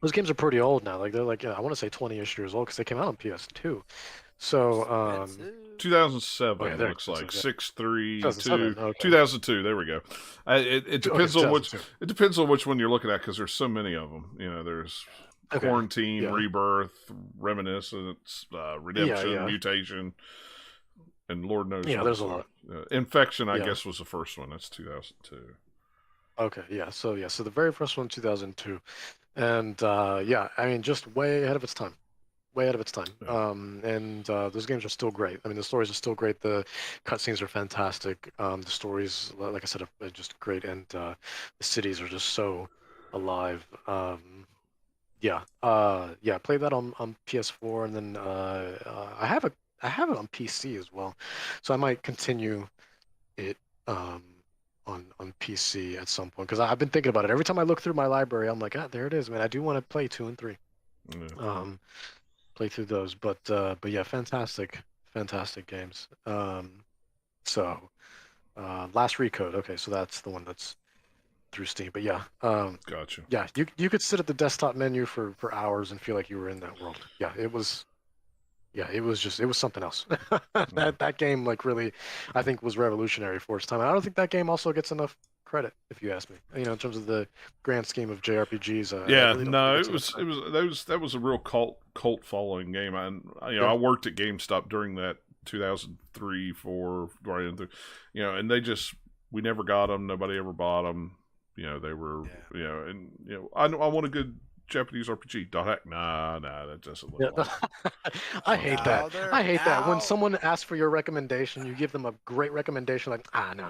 Those games are pretty old now. Like they're like, I want to say 20-ish years old, because they came out on PS2. So 2007 looks like 6/3/2 2002. There we go. It depends on which. It depends on which one you're looking at, because there's so many of them. There's Quarantine, Rebirth, Reminiscence, Redemption, Mutation. And Lord knows. Yeah, there's a lot. Infection, I guess, was the first one. That's 2002. Okay, so the very first one, 2002, and I mean, just way ahead of its time. way ahead of its time. Yeah. And those games are still great. I mean, the stories are still great. The cutscenes are fantastic. The stories, like I said, are just great, and the cities are just so alive. Yeah, yeah. Play that on PS4, and then I have it on PC as well, so I might continue it on PC at some point because I've been thinking about it. Every time I look through my library, I'm like, ah, there it is, man. I do want to play 2 and 3. Yeah. Play through those, but yeah, fantastic games. So Last Recode. Okay, so that's the one that's through Steam. But yeah, Gotcha. yeah, you could sit at the desktop menu for hours and feel like you were in that world. Yeah, it was. Yeah, it was something else. That game like really, I think, was revolutionary for its time. I don't think that game also gets enough credit, if you ask me. You know, in terms of the grand scheme of JRPGs. Yeah, I really don't no, think it's that was a real cult following game. I worked at GameStop during that 2003, 4, right into, and we never got them. Nobody ever bought them. They were, and I want a good Japanese RPG. Heck, nah, that doesn't look like. I hate that. I hate that when someone asks for your recommendation, you give them a great recommendation, like no.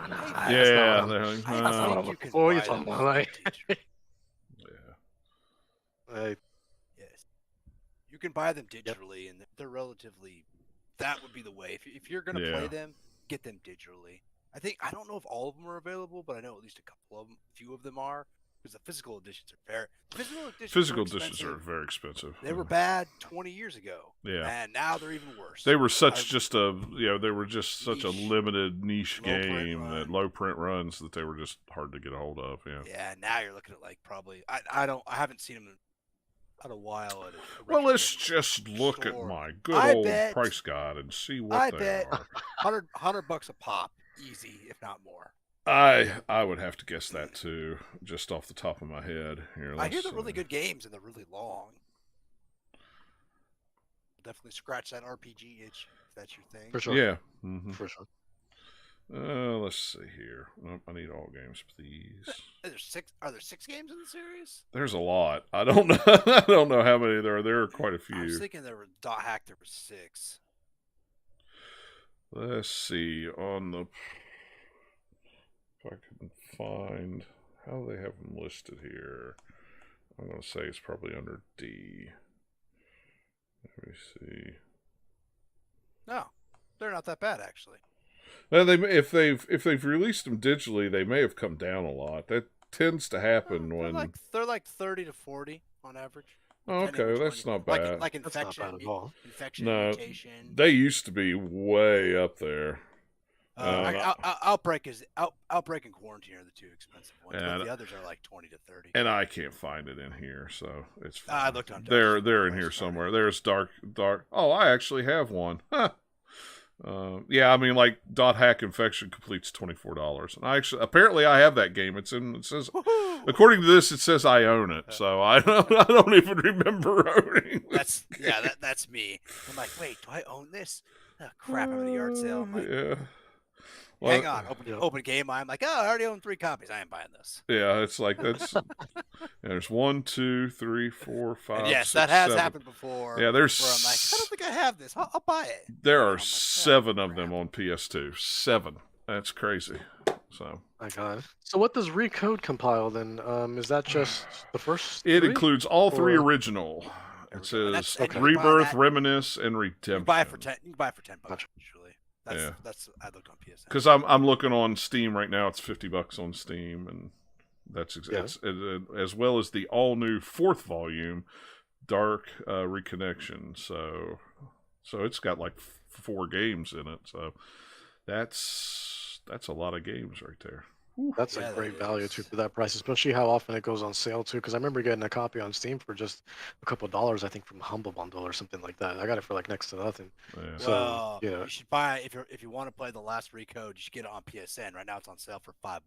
Yeah, they're like, that's not what I'm looking for. You're talking about, like, yes, you can buy them digitally, and they're relatively. That would be the way. If you're gonna play them, get them digitally. I don't know if all of them are available, but I know at least a few of them are. Because the physical editions are physical editions are very expensive. They were bad 20 years ago. Yeah, and now they're even worse. They were such a limited niche game that low print runs that they were just hard to get a hold of. Yeah. Yeah. Now you're looking at like probably I haven't seen them in a while. Well, let's just look at my good old price guide and see what they are. $100 a pop, easy, if not more. I would have to guess that too, just off the top of my head. Here, I hear they're really good games and they're really long. Definitely scratch that RPG itch if that's your thing. For sure. Yeah. Mm-hmm. For sure. Let's see here. Nope, I need all games, please. Are there 6 games in the series? There's a lot. I don't know. I don't know how many there are. There are quite a few. I was thinking there were .hack. There were 6. Let's see on the. If I can find how they have them listed here, I'm going to say it's probably under D. Let me see. No, they're not that bad actually. Well, if they've released them digitally, they may have come down a lot. That tends to happen when they're like 30 to 40 on average. Oh, okay, that's not bad. Like infection, not bad at all. Infection, no, mutation. They used to be way up there. Outbreak and Quarantine are the 2 expensive ones, but the others are like 20 to 30. And I can't find it in here, so it's fine. I looked on. They're in here somewhere. There's dark. Oh, I actually have one. Huh. Yeah, I mean, like .hack Infection completes $24, and apparently I have that game. It says, according to this, it says I own it. So I don't even remember owning. That's me. I'm like, wait, do I own this? Oh, crap! I'm at a yard sale. I'm like, yeah. Well, hang on, open game. I'm like, I already own 3 copies. I ain't buying this. Yeah, it's like that's. There's 1, 2, 3, 4, 5. And yes, 6, that has 7. happened before. Yeah, there's. Where I'm like, I don't think I have this. I'll buy it. There are 7 of them on PS2. 7. That's crazy. So. My God. So what does Recode compile then? Is that just the first? It 3? includes all 3 original. It says Rebirth, Reminisce, and Redemption. You can buy it for $10. Usually. That's I looked on PSN. Because I'm looking on Steam right now. It's $50 on Steam, and that's as well as the all new 4th volume, Dark Reconnection. So it's got like 4 games in it. So that's a lot of games right there. That's a great value too for that price, especially how often it goes on sale too. Because I remember getting a copy on Steam for just a couple of dollars, I think, from Humble Bundle or something like that. I got it for like next to nothing. Yeah. So you should buy it if you want to play the last Recode. You should get it on PSN. Right now, it's on sale for $5.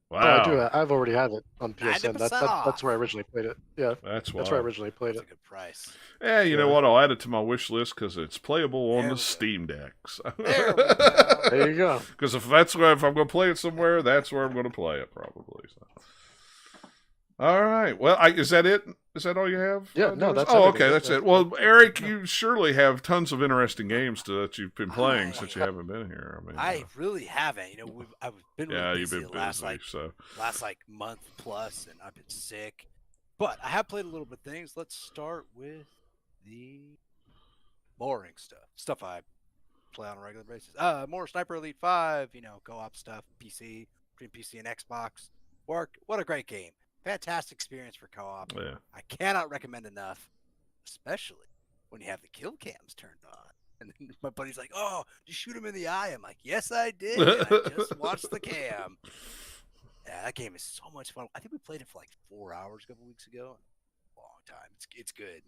Wow. Oh, I do. I've already had it on PSN. That's where I originally played it. Yeah, that's where I originally played it. That's a good price. Yeah, you know what? I'll add it to my wish list because it's playable on the Steam Deck. So. There you go. Because if I'm going to play it somewhere, that's where I'm going to play it probably. So. All right. Well, is that it? Is that all you have? Yeah, no, Dennis? that's Oh, everything. okay, that's it. Well, Eric, you surely have tons of interesting games that you've been playing since you haven't been here. I mean, I really haven't. I've been really you've busy been the last busy, so month plus, and I've been sick. But I have played a little bit of things. Let's start with the boring stuff I play on a regular basis. More Sniper Elite 5, co-op stuff, PC, between PC and Xbox. What a great game. Fantastic experience for co-op. yeah. I cannot recommend enough, especially when you have the kill cams turned on. And then my buddy's like, "Oh, did you shoot him in the eye?" I'm like, "Yes, I did. And I just watched the cam." Yeah, that game is so much fun. I think we played it for like 4 hours a couple weeks ago. Long time. It's good.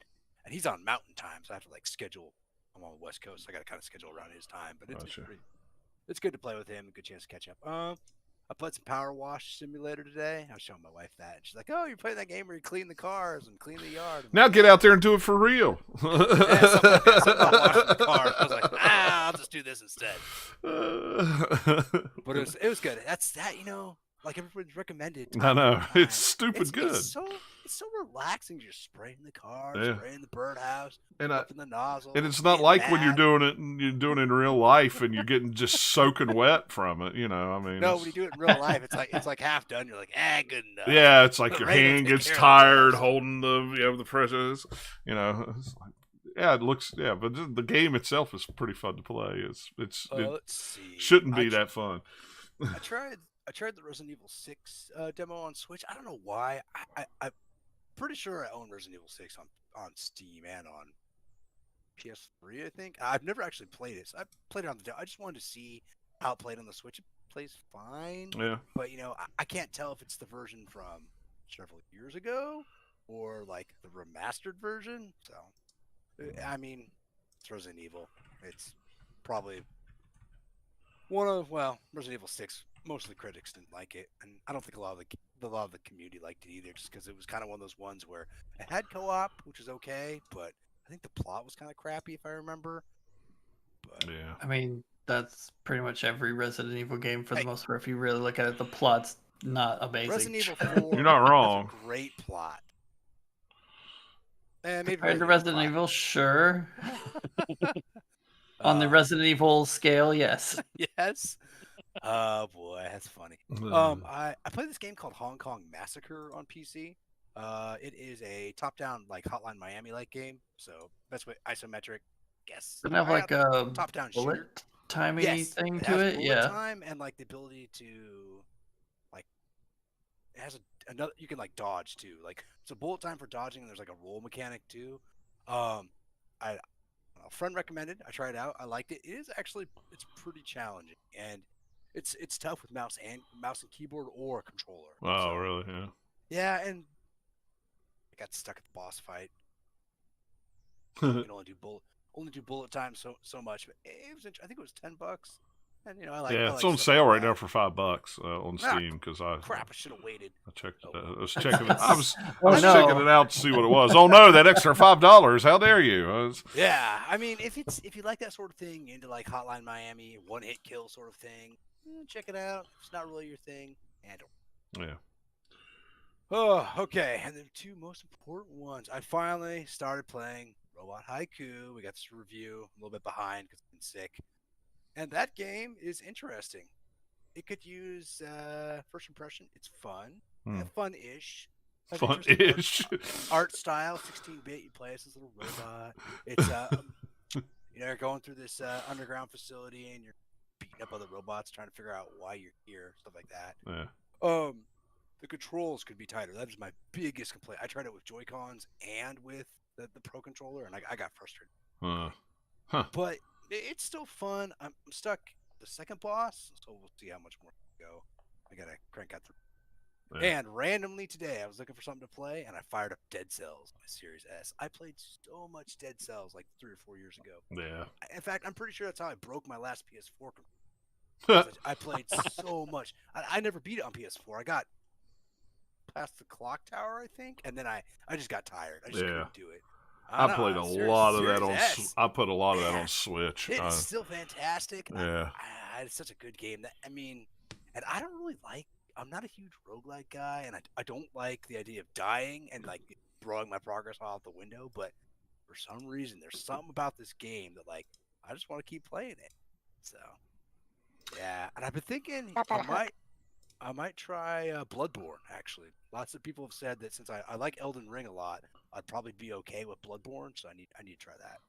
And he's on mountain time, so I have to like schedule. I'm on the West Coast, so I got to kind of schedule around his time. But it's good to play with him. A good chance to catch up. I played some Power Wash Simulator today. I was showing my wife that. And she's like, "Oh, you're playing that game where you clean the cars and clean the yard." Now get out there and do it for real. Yeah, something like that. Something about washing the cars. I was like, I'll just do this instead. But it was good. That's that, like everybody's recommended. I know. It's stupid good. It's so relaxing. You're spraying the car, spraying the birdhouse, and the nozzle. And it's not like when you're doing it in real life and you're getting just soaking wet from it. I mean. No, when you do it in real life, it's like half done. You're like, good enough. Yeah, it's like your hand gets tired holding the pressures. It's like, yeah, it looks. Yeah, but the game itself is pretty fun to play. Let's see. Shouldn't be that fun. I tried the Resident Evil 6 demo on Switch. I don't know why. I'm pretty sure I own Resident Evil 6 on Steam and on PS3, I think. I've never actually played it. So I played it on the demo. I just wanted to see how it played on the Switch. It plays fine. Yeah. But, I can't tell if it's the version from several years ago or, like, the remastered version. So, I mean, it's Resident Evil. It's probably Resident Evil 6, mostly critics didn't like it, and I don't think a lot of the community liked it either, just because it was kind of one of those ones where it had co-op, which is okay, but I think the plot was kind of crappy, if I remember. But, yeah. I mean, that's pretty much every Resident Evil game for the most part. If you really look at it, the plot's not amazing. Resident Evil 4, you're not wrong. Has a great plot. And maybe compared to Resident Evil, sure. On the Resident Evil scale, yes. Yes. Oh boy, that's funny. I played this game called Hong Kong Massacre on PC. It is a top-down like Hotline Miami-like game. So best way isometric. Guess. Doesn't have like a top-down bullet shooter timey thing to it. Yeah. Time and like the ability to like it has another you can like dodge too. Like it's a bullet time for dodging, and there's like a roll mechanic too. A friend recommended. I tried it out. I liked it. It's pretty challenging, and it's tough with mouse and keyboard or a controller. Oh, really? Yeah. Yeah, and I got stuck at the boss fight. You can only do bullet time so much, but I think it was $10. And it's on sale right now for $5 on Steam because I should have waited. I checked. I was checking it. I was checking it out to see what it was. Oh no, that extra $5! How dare you? Yeah, I mean, if you like that sort of thing, into like Hotline Miami, one hit kill sort of thing, check it out. If it's not really your thing, yeah. Oh, okay. And the two most important ones. I finally started playing Robot Haiku. We got this review a little bit behind because I've been sick. And that game is interesting. It could use first impression. It's fun. Fun-ish. Fun-ish. Art style, 16-bit. You play as this little robot. It's you're going through this underground facility and you're beating up other robots, trying to figure out why you're here, stuff like that. Yeah. The controls could be tighter. That was my biggest complaint. I tried it with Joy-Cons and with the Pro Controller, and I got frustrated. But it's still fun. I'm stuck the second boss, so we'll see how much more I go. I gotta crank out through. Yeah. And randomly today, I was looking for something to play, and I fired up Dead Cells on my Series S. I played so much Dead Cells like 3 or 4 years ago. Yeah. In fact, I'm pretty sure that's how I broke my last PS4 controller. I played so much. I never beat it on PS4. I got past the clock tower, I think, and then I just got tired. I just couldn't do it. I played a lot of that on. I put a lot of that on Switch. It's still fantastic. Yeah, it's such a good game. And I'm not a huge roguelike guy, and I don't like the idea of dying and like throwing my progress out the window, but for some reason, there's something about this game that like I just want to keep playing it. So yeah, and I've been thinking I might try Bloodborne. Actually, lots of people have said that since I like Elden Ring a lot, I'd probably be okay with Bloodborne. So I need to try that.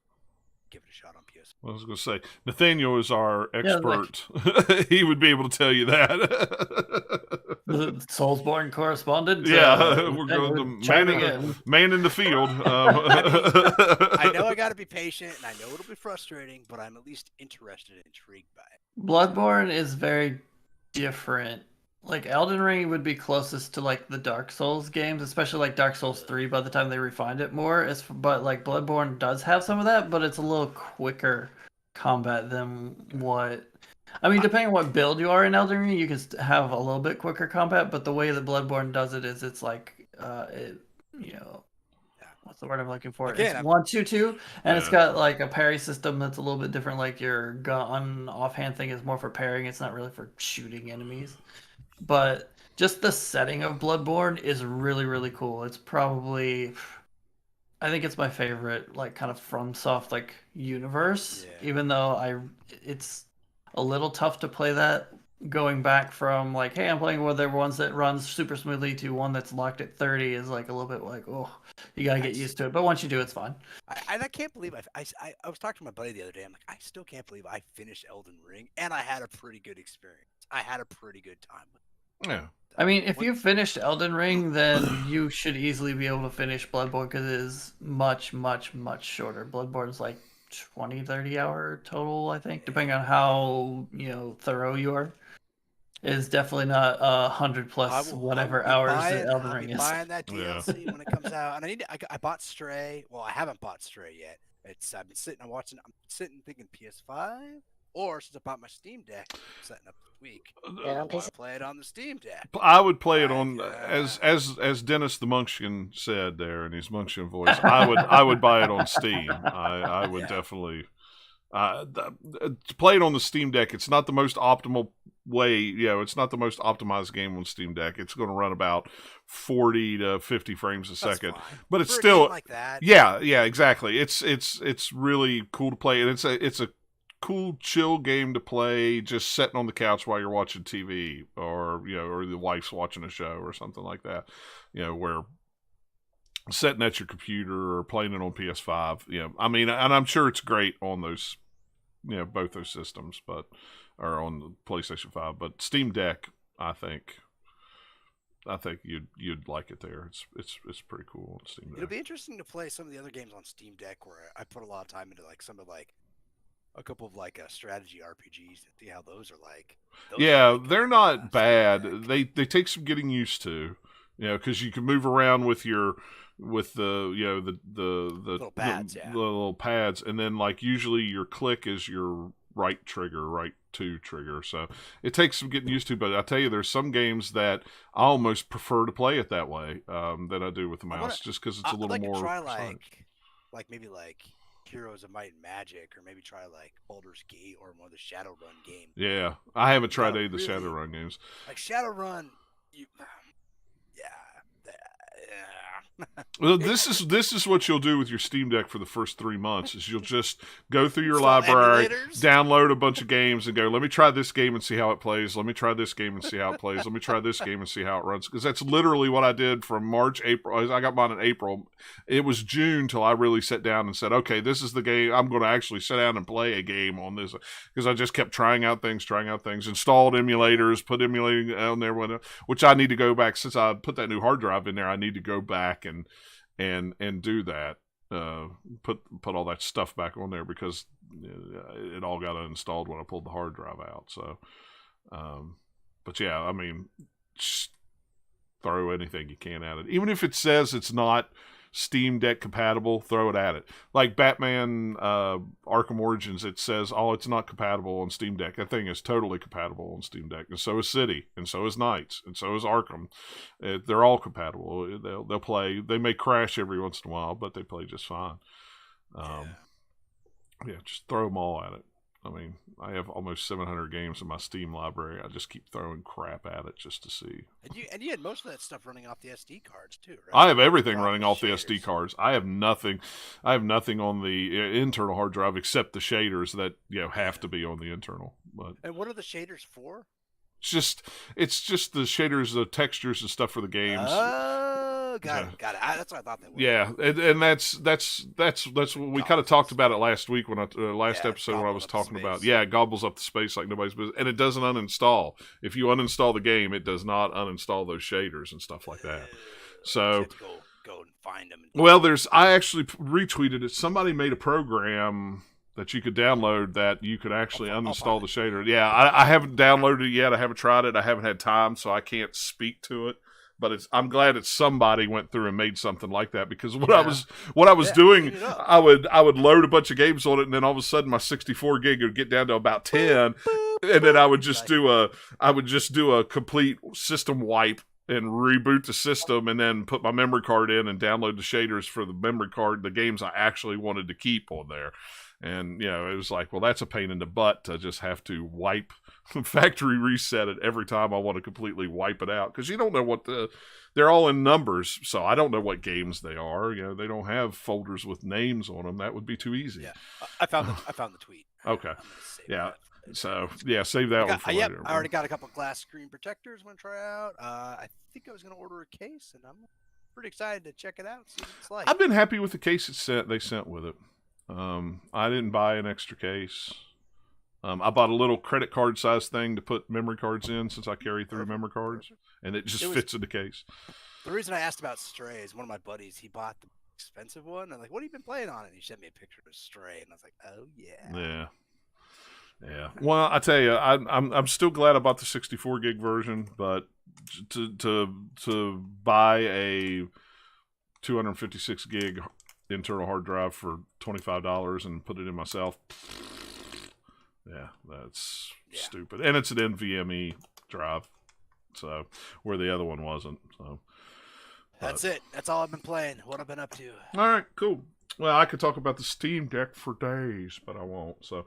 Give it a shot on PS. I was going to say, Nathaniel is our Yeah, expert. He would be able to tell you that. The Soulsborne correspondent. We're going to man in the field. I know I got to be patient, and I know it'll be frustrating, but I'm at least interested and intrigued by it. Bloodborne is very different. Like Elden Ring would be closest to like the Dark Souls games, especially like Dark Souls 3 by the time they refined it more. But like Bloodborne does have some of that, but it's a little quicker combat than what. I mean, depending on what build you are in Elden Ring, you can have a little bit quicker combat, but the way that Bloodborne does it is it's like, what's the word I'm looking for? Again, it's 1-2-2, and it's got like a parry system that's a little bit different. Like your gun offhand thing is more for parrying. It's not really for shooting enemies. But just the setting of Bloodborne is really, really cool. It's probably, I think it's my favorite, like kind of FromSoft like universe. Yeah. Even though it's a little tough to play that. Going back from like, hey, I'm playing one of the ones that runs super smoothly to one that's locked at 30 is like a little bit like, oh, you gotta get used to it. But once you do, it's fine. I can't believe I was talking to my buddy the other day. I'm like, I still can't believe I finished Elden Ring and I had a pretty good experience. I had a pretty good time with it. Yeah. I mean, if you finished Elden Ring, then you should easily be able to finish Bloodborne because it is much, much, much shorter. Bloodborne's like 20, 30 hour total, I think, depending on how, thorough you are. It's definitely not 100 plus whatever hours that Elden Ring is. I'll be buying that DLC when it comes out. And I bought Stray. Well, I haven't bought Stray yet. I'm sitting thinking PS5. Or since I bought my Steam Deck, I'm setting up this week. I'll play it on the Steam Deck. I would play it on as Dennis the Munchkin said there in his Munchkin voice. I would buy it on Steam. I would definitely to play it on the Steam Deck. It's not the most optimal way. It's not the most optimized game on Steam Deck. It's going to run about 40 to 50 frames a second, but it's still like that. Yeah, exactly. It's really cool to play, and it's a cool chill game to play just sitting on the couch while you're watching TV or the wife's watching a show or something like that, where sitting at your computer or playing it on PS5. I mean, and I'm sure it's great on those, both those systems, or on the PlayStation 5, but Steam Deck, I think you'd like it there. It's pretty cool on Steam Deck. It'll be interesting to play some of the other games on Steam Deck where I put a lot of time into like some of like a couple of like strategy RPGs and see how those are like. They're not bad. They take some getting used to, because you can move around with the little pads, the little pads, and then like usually your click is your right 2 trigger. So it takes some getting used to. But I tell you, there's some games that I almost prefer to play it that way than I do with the mouse, just because it's a little more. Try maybe Heroes of Might and Magic, or maybe try like Baldur's Gate or one of the Shadowrun games. Yeah, I haven't tried any of the Shadowrun games. Like Shadowrun, Well, this is what you'll do with your Steam Deck for the first 3 months. Is you'll just go through your library, download a bunch of games, and go, let me try this game and see how it plays. Let me try this game and see how it plays. Let me try this game and see how it runs. Because that's literally what I did from March, April. I got mine in April. It was June till I really sat down and said, okay, this is the game. I'm going to actually sit down and play a game on this. Because I just kept trying out things, installed emulators, put emulating on there, which I need to go back. Since I put that new hard drive in there, I need to go back and do that, put all that stuff back on there, because it all got uninstalled when I pulled the hard drive out. So, but yeah, I mean, just throw anything you can at it, even if it says it's not Steam Deck compatible. Throw it at it. Like Batman Arkham Origins, it says, oh, it's not compatible on Steam Deck. That thing is totally compatible on Steam Deck, and so is City, and so is Knights, and so is Arkham. They're all compatible. They'll play. They may crash every once in a while, but they play just fine. Yeah, just throw them all at it. I mean, I have almost 700 games in my Steam library. I just keep throwing crap at it just to see. And you had most of that stuff running off the SD cards too, right? I have everything A lot running of off the shaders. SD cards. I have nothing. I have nothing on the internal hard drive except the shaders that have to be on the internal. But And what are the shaders for? it's just the shaders, the textures and stuff for the games. Oh, got Yeah. it. That's what I thought they were. Yeah, and that's what we kind of talked about it last week when last episode when I was talking about. Yeah, it gobbles up the space like nobody's business, and it doesn't uninstall. If you uninstall the game, it does not uninstall those shaders and stuff like that. So you have to go and find them. well, I actually retweeted it. Somebody made a program that you could download that you could actually uninstall the shader. Yeah, I haven't downloaded it yet. I haven't tried it. I haven't had time, so I can't speak to it. But I'm glad that somebody went through and made something like that, because what I was doing, I would load a bunch of games on it, and then all of a sudden my 64 gig would get down to about 10, and then I would just do a complete system wipe and reboot the system, and then put my memory card in and download the shaders for the memory card, the games I actually wanted to keep on there. And, it was like, well, that's a pain in the butt to just have to factory reset it every time I want to completely wipe it out. Because you don't know they're all in numbers, so I don't know what games they are. They don't have folders with names on them. That would be too easy. Yeah, I found the tweet. Okay. Yeah. So, yeah, save that one for later. I already got a couple glass screen protectors I'm going to try out. I think I was going to order a case, and I'm pretty excited to check it out, see what it's like. I've been happy with the case they sent with it. I didn't buy an extra case. I bought a little credit card size thing to put memory cards in, since I carry 3 memory cards, and it just fits in the case. The reason I asked about Stray is one of my buddies, he bought the expensive one. I'm like, what have you been playing on it? And he sent me a picture of Stray, and I was like, oh yeah. Yeah. Well, I tell you, I'm still glad I bought the 64 gig version, but to buy a 256 gig internal hard drive for $25 and put it in myself, that's stupid. And it's an NVMe drive, so where the other one wasn't. So that's it. That's all I've been playing. What I've been up to. All right, cool. Well, I could talk about the Steam Deck for days, but I won't. So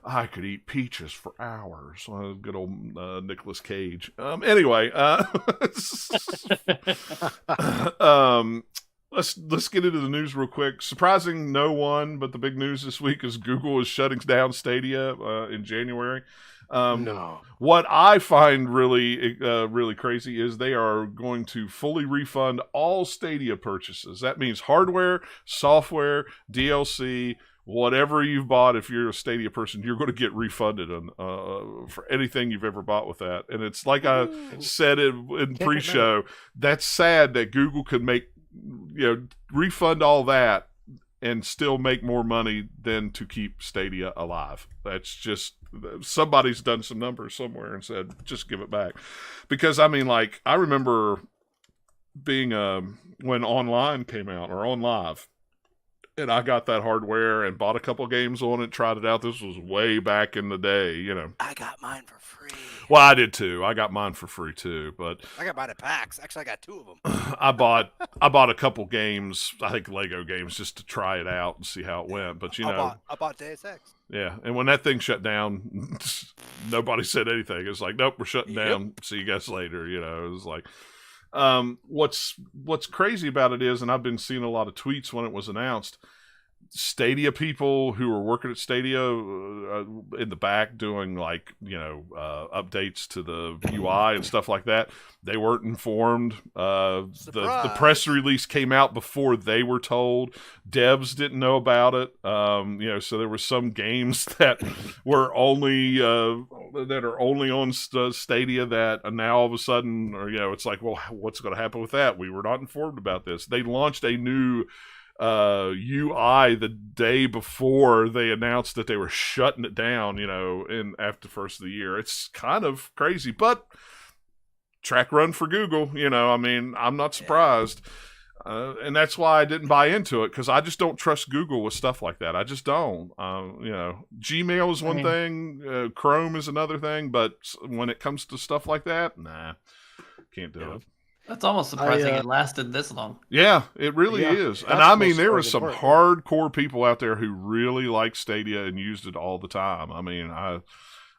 I could eat peaches for hours. Good old Nicolas Cage. Anyway, let's get into the news real quick. Surprising no one, but the big news this week is Google is shutting down Stadia in January. No. What I find really crazy is they are going to fully refund all Stadia purchases. That means hardware, software, DLC, whatever you've bought. If you're a Stadia person, you're going to get refunded for anything you've ever bought with that. And it's like I said in pre-show, that's sad that Google could refund all that and still make more money than to keep Stadia alive. That's just, somebody's done some numbers somewhere and said, just give it back. Because, I remember being, when online came out, or on live, and I got that hardware and bought a couple games on it, tried it out. This was way back in the day, I got mine for free. Well, I did too. I got mine for free too, but I got mine at PAX. Actually, I got 2 of them. I bought a couple games, I think Lego games, just to try it out and see how it went. But I bought Deus Ex. Yeah, and when that thing shut down, nobody said anything. It's like, nope, we're shutting down. See you guys later. It was like, what's crazy about it is, and I've been seeing a lot of tweets when it was announced, Stadia people who were working at Stadia in the back doing updates to the UI and stuff like that, they weren't informed. The press release came out before they were told. Devs didn't know about it. So there were some games that were only on Stadia that now all of a sudden, it's like, well, what's going to happen with that? We were not informed about this. They launched a new UI the day before they announced that they were shutting it down, after the first of the year. It's kind of crazy, but track run for Google, I'm not surprised. And that's why I didn't buy into it, because I just don't trust Google with stuff like that. I just don't. Gmail is one thing, Chrome is another thing, but when it comes to stuff like that, nah, can't do it. That's almost surprising it lasted this long. Yeah, it really Yeah, is. And that's I the mean, most there were surprising some part, hardcore people out there who really liked Stadia and used it all the time. I mean,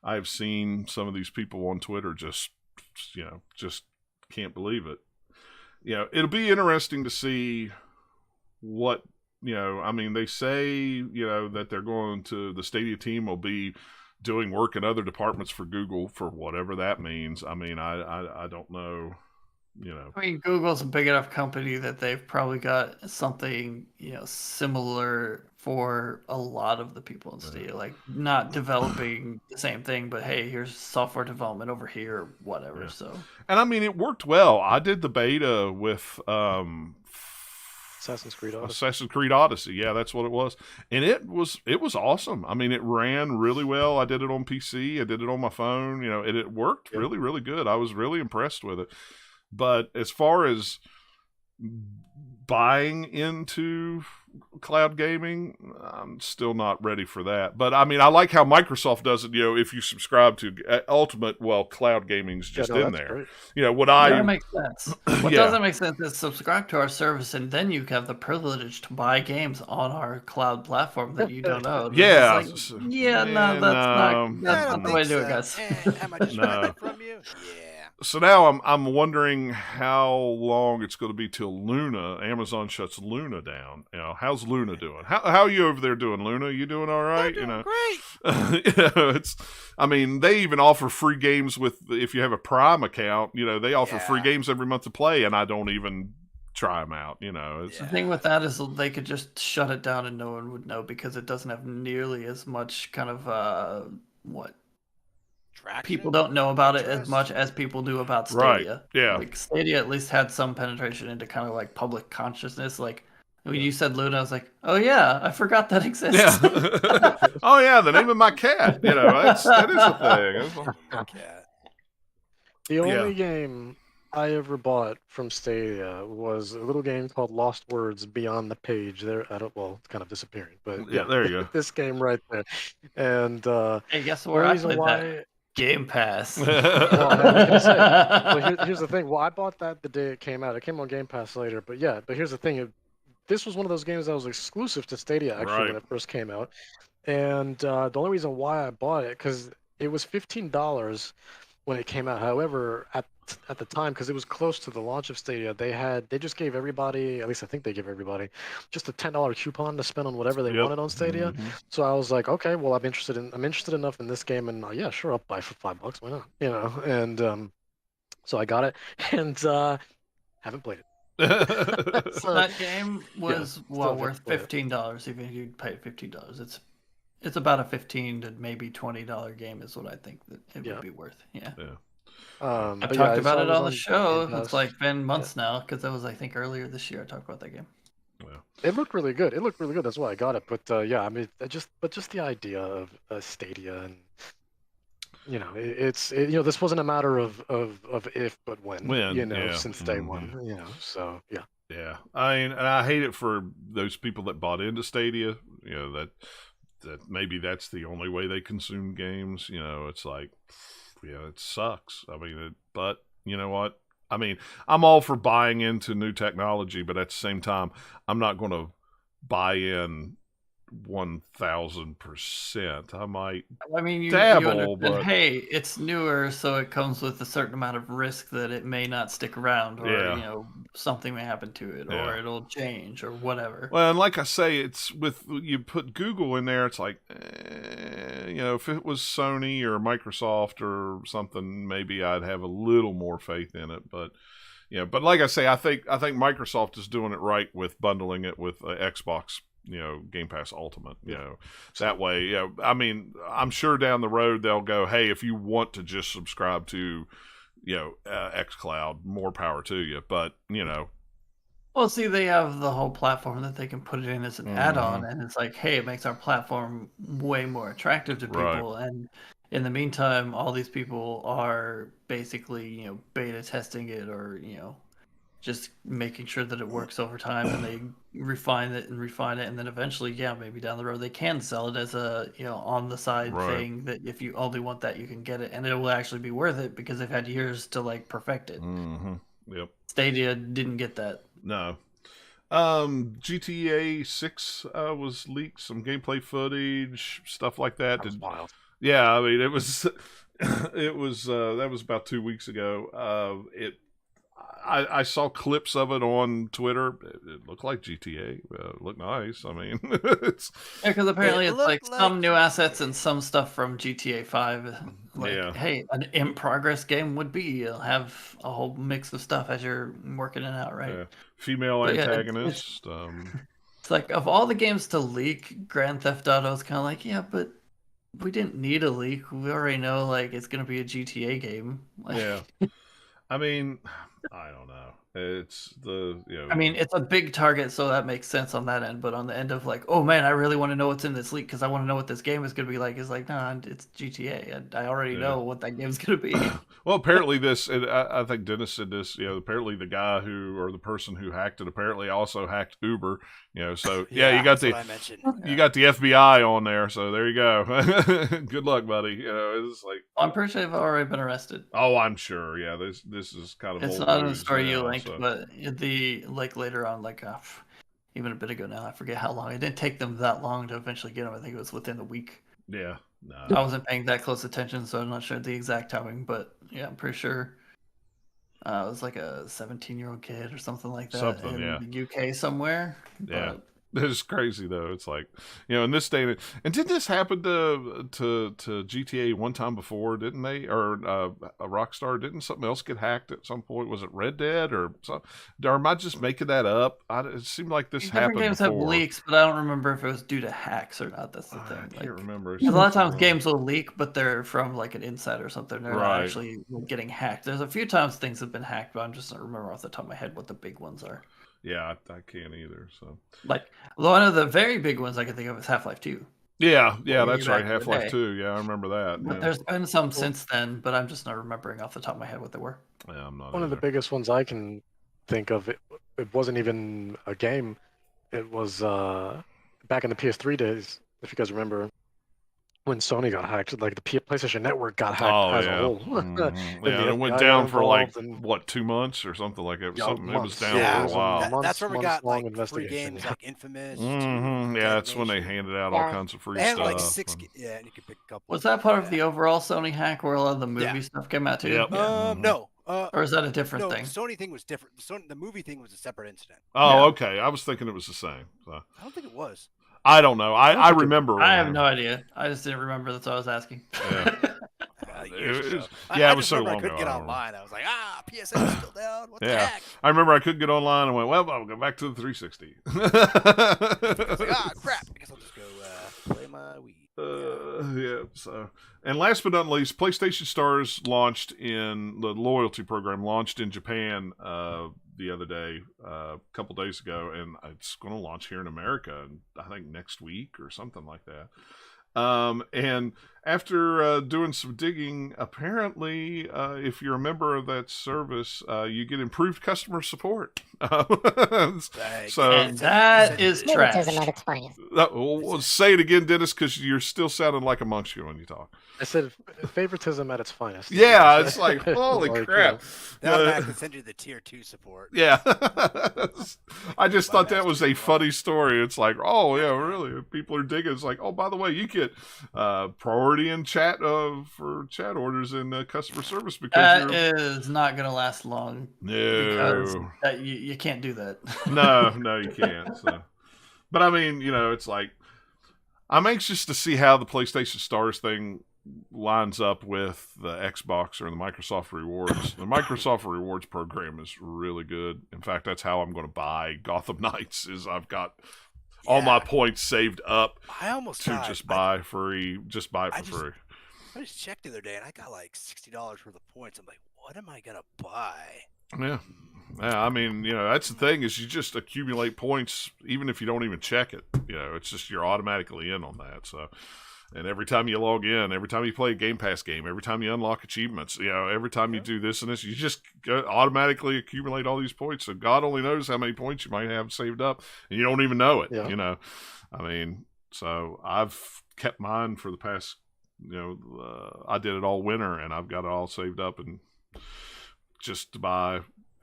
I've seen some of these people on Twitter just can't believe it. It'll be interesting to see what, I mean, they say, that they're going to, the Stadia team will be doing work in other departments for Google for whatever that means. I mean, I don't know. I mean, Google's a big enough company that they've probably got something, similar for a lot of the people in Stadia. Like, not developing the same thing, but hey, here's software development over here, or whatever. Yeah. So, and I mean, it worked well. I did the beta with Assassin's Creed Odyssey. Assassin's Creed Odyssey. Yeah, that's what it was. And it was awesome. I mean, it ran really well. I did it on PC. I did it on my phone. And it worked really, really good. I was really impressed with it. But as far as buying into cloud gaming, I'm still not ready for that. But I mean, I like how Microsoft does it. If you subscribe to Ultimate, well, cloud gaming's just in there. Great. That makes sense. What doesn't make sense is subscribe to our service, and then you have the privilege to buy games on our cloud platform that you don't own. Yeah, that's not the way to do it, guys. Am I just renting from you? Yeah. So now I'm wondering how long it's going to be till Luna, Amazon shuts Luna down. How's Luna doing? How are you over there doing, Luna? You doing all right? Doing great. It's. I mean, they even offer free games if you have a Prime account. They offer free games every month to play, and I don't even try them out. The thing with that is they could just shut it down and no one would know because it doesn't have nearly as much kind of people don't know about it as much as people do about Stadia. Right. Yeah. Like Stadia at least had some penetration into kind of like public consciousness. Like when you said Luna, I was like, oh yeah, I forgot that exists. Yeah. Oh yeah, the name of my cat. That is a thing. Cat. The only game I ever bought from Stadia was a little game called Lost Words Beyond the Page. It's kind of disappearing, but yeah, there you go. This game right there, and hey, guess where I played that? Game Pass. Here's the thing. Well, I bought that the day it came out. It came on Game Pass later, but here's the thing. This was one of those games that was exclusive to Stadia actually when it first came out, and the only reason why I bought it because it was $15 when it came out. However, at the time, because it was close to the launch of Stadia, they just gave everybody, at least I think they give everybody, just a $10 coupon to spend on whatever they wanted on Stadia. Mm-hmm. So I was like, okay, well, I'm interested enough in this game, and yeah, sure, I'll buy for $5. Why not? And so I got it, and haven't played it. So that game was worth $15, even if you paid $15. It's about a $15 to maybe $20 game is what I think that it would be worth. Yeah. I've talked about it on the show. It's like been months now because that was I think earlier this year I talked about that game. It looked really good. That's why I got it. But I mean, just the idea of Stadia and this wasn't a matter of if but when since day one. So yeah. Yeah, I mean, and I hate it for those people that bought into Stadia. That maybe that's the only way they consume games. It's like, it sucks. I mean, but you know what? I mean, I'm all for buying into new technology, but at the same time, I'm not going to buy in 1,000%. I might. I mean, you dabble, but hey, it's newer, so it comes with a certain amount of risk that it may not stick around, or something may happen to it, or it'll change, or whatever. Well, and like I say, it's with you put Google in there. It's like, if it was Sony or Microsoft or something, maybe I'd have a little more faith in it, but. But like I say, I think Microsoft is doing it right with bundling it with Xbox. Game Pass Ultimate. That way. I mean, I'm sure down the road they'll go, hey, if you want to just subscribe to, xCloud, more power to you. But Well, see, they have the whole platform that they can put it in as an add-on, and it's like, hey, it makes our platform way more attractive to people. Right. And in the meantime, all these people are basically, beta testing it, or just making sure that it works over time, and they refine it, and then eventually, maybe down the road they can sell it as a on the side thing that if you only want that you can get it, and it will actually be worth it because they've had years to like perfect it. Mm-hmm. Yep. Stadia didn't get that. No. GTA 6 was leaked, some gameplay footage, stuff like that. That was wild. Yeah, I mean, it was it was that was about 2 weeks ago. I saw clips of it on Twitter. It looked like GTA. It looked nice. I mean, it's Yeah, because apparently It it's like looked some like new assets and some stuff from GTA 5. Like, Yeah. hey, an in-progress game would be, you'll have a whole mix of stuff as you're working it out, right? female But yeah, antagonist. It's like, of all the games to leak, Grand Theft Auto is kind of like, yeah, but we didn't need a leak. We already know, like, it's going to be a GTA game. Like, Yeah. I mean, I don't know. It's I mean, it's a big target, so that makes sense on that end. But on the end of like, oh man, I really want to know what's in this leak because I want to know what this game is going to be like. It's like, nah, it's GTA. I already know what that game's going to be. Well, apparently this, and I think Dennis said this, apparently the guy or the person who hacked it apparently also hacked Uber, so yeah, you got what I mentioned. you got the FBI on there, so there you go. Good luck, buddy. It's like, I'm pretty sure they've already been arrested. oh, I'm sure. Yeah, this is kind of It's old not in the news story you now, linked, so. but the like later on, like even a bit ago now, I forget how long. It didn't take them that long to eventually get him. I think it was within a week. Yeah, no. I wasn't paying that close attention, so I'm not sure the exact timing, but yeah, I'm pretty sure it was like a 17-year-old kid or something like that Something, in yeah. the UK somewhere. Yeah. But It's crazy though. It's like, in this day and didn't this happen to GTA one time before? Didn't they? Or a Rockstar? Didn't something else get hacked at some point? Was it Red Dead or something? Or am I just making that up? It seemed like this different happened games before. have leaks, but I don't remember if it was due to hacks or not. That's the thing. I can't remember. A lot of times games will leak, but they're from like an insider or something. They're not actually getting hacked. There's a few times things have been hacked, but I'm just not remember off the top of my head what the big ones are. Yeah, I can't either. So, like, one of the very big ones I can think of is Half-Life 2. Yeah, that's right. back in the Half-Life day. 2. Yeah, I remember that. But Yeah. there's been some since then, but I'm just not remembering off the top of my head what they were. Yeah, I'm not One of the either. biggest ones I can think of, it wasn't even a game. It was back in the PS3 days, if you guys remember, when Sony got hacked, like the PlayStation Network got hacked as a whole. Mhm. And Yeah, the it went FBI down got for like involved and- what, 2 months or something like that. Yeah, Something it was months. down Yeah, for a it was a while. month. That's where we got months-long like free investigation. games like Infamous. Yeah, that's when they handed out all kinds of free They had stuff. like 6. and- Yeah, and you could pick a couple. Was that part of the overall Sony hack where a lot of the movie stuff came out too? Yep. No. Or is that a different No, thing? the Sony thing was different. The movie thing was a separate incident. Oh, Yeah. okay. I was thinking it was the same. So. I don't think it was. I don't know. I remember. I have no idea. I just didn't remember. That's what I was asking. Yeah. Years It ago. was- I yeah, it just was so remember long I couldn't ago, get I don't online. I was like, PSN is still down. What the Yeah. heck? I remember I couldn't get online and went, well, I'll go back to the 360. I was like, crap. I guess I'll just go play my Wii. Yeah. So, and last but not least, PlayStation Stars launched in the loyalty program launched in Japan the other day, a couple days ago, and it's going to launch here in America, I think next week or something like that. And after doing some digging, apparently, if you're a member of that service, you get improved customer support. So And that is trash. Favoritism at its finest. well, say it again, Dennis, because you're still sounding like a munchkin when you talk. I said favoritism at its finest. Yeah, it's like, holy Like, crap. Now I can send you the tier 2 support. Yeah. I just thought that was a funny story. It's like, oh, yeah, really? People are digging. It's like, oh, by the way, you get priority in chat for chat orders and customer service because That is not going to last long. Because No. you can't do that. No, you can't. So. But I mean, it's like, I'm anxious to see how the PlayStation Stars thing lines up with the Xbox or the Microsoft Rewards. The Microsoft Rewards program is really good. In fact, that's how I'm going to buy Gotham Knights. Is I've got all my points saved up I almost to got, just buy free. Just buy it for free. I just checked the other day and I got like $60 worth of points. I'm like, what am I gonna buy? Yeah. I mean, that's the thing is you just accumulate points even if you don't even check it. It's just you're automatically in on that. So, and every time you log in, every time you play a Game Pass game, every time you unlock achievements, every time you do this and this, you just automatically accumulate all these points. So God only knows how many points you might have saved up, and you don't even know it. Yeah. I mean, so I've kept mine for the past. I did it all winter, and I've got it all saved up and just to buy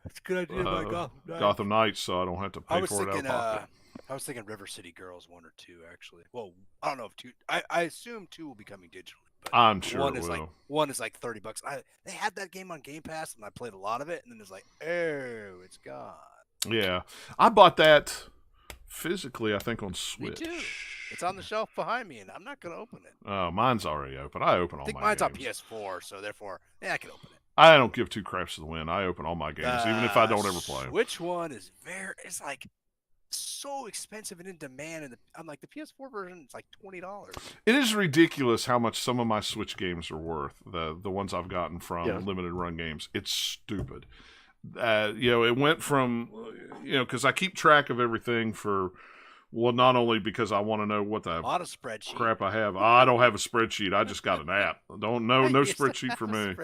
It's a good idea by Gotham Knights. Gotham Knights, so I don't have to pay for it out of pocket. I was thinking River City Girls 1 or 2, actually. Well, I don't know if 2. I assume 2 will be coming digitally. But I'm sure one it is will. one is like $30. They had that game on Game Pass, and I played a lot of it, and then it's like, oh, it's gone. Yeah, I bought that physically, I think, on Switch. Me too. It's on the shelf behind me, and I'm not going to open it. Oh, mine's already open. I open all my games. I think mine's on PS4, so therefore, yeah, I can open it. I don't give two craps to the wind. I open all my games, even if I don't ever play them. Which one is it's like so expensive and in demand, and I'm like, the PS4 version is like $20. It is ridiculous how much some of my Switch games are worth. The ones I've gotten from limited run games. It's stupid. It went from, because I keep track of everything for, well, not only because I want to know what the spreadsheet crap I have. I don't have a spreadsheet. I just got an app. No spreadsheet for me.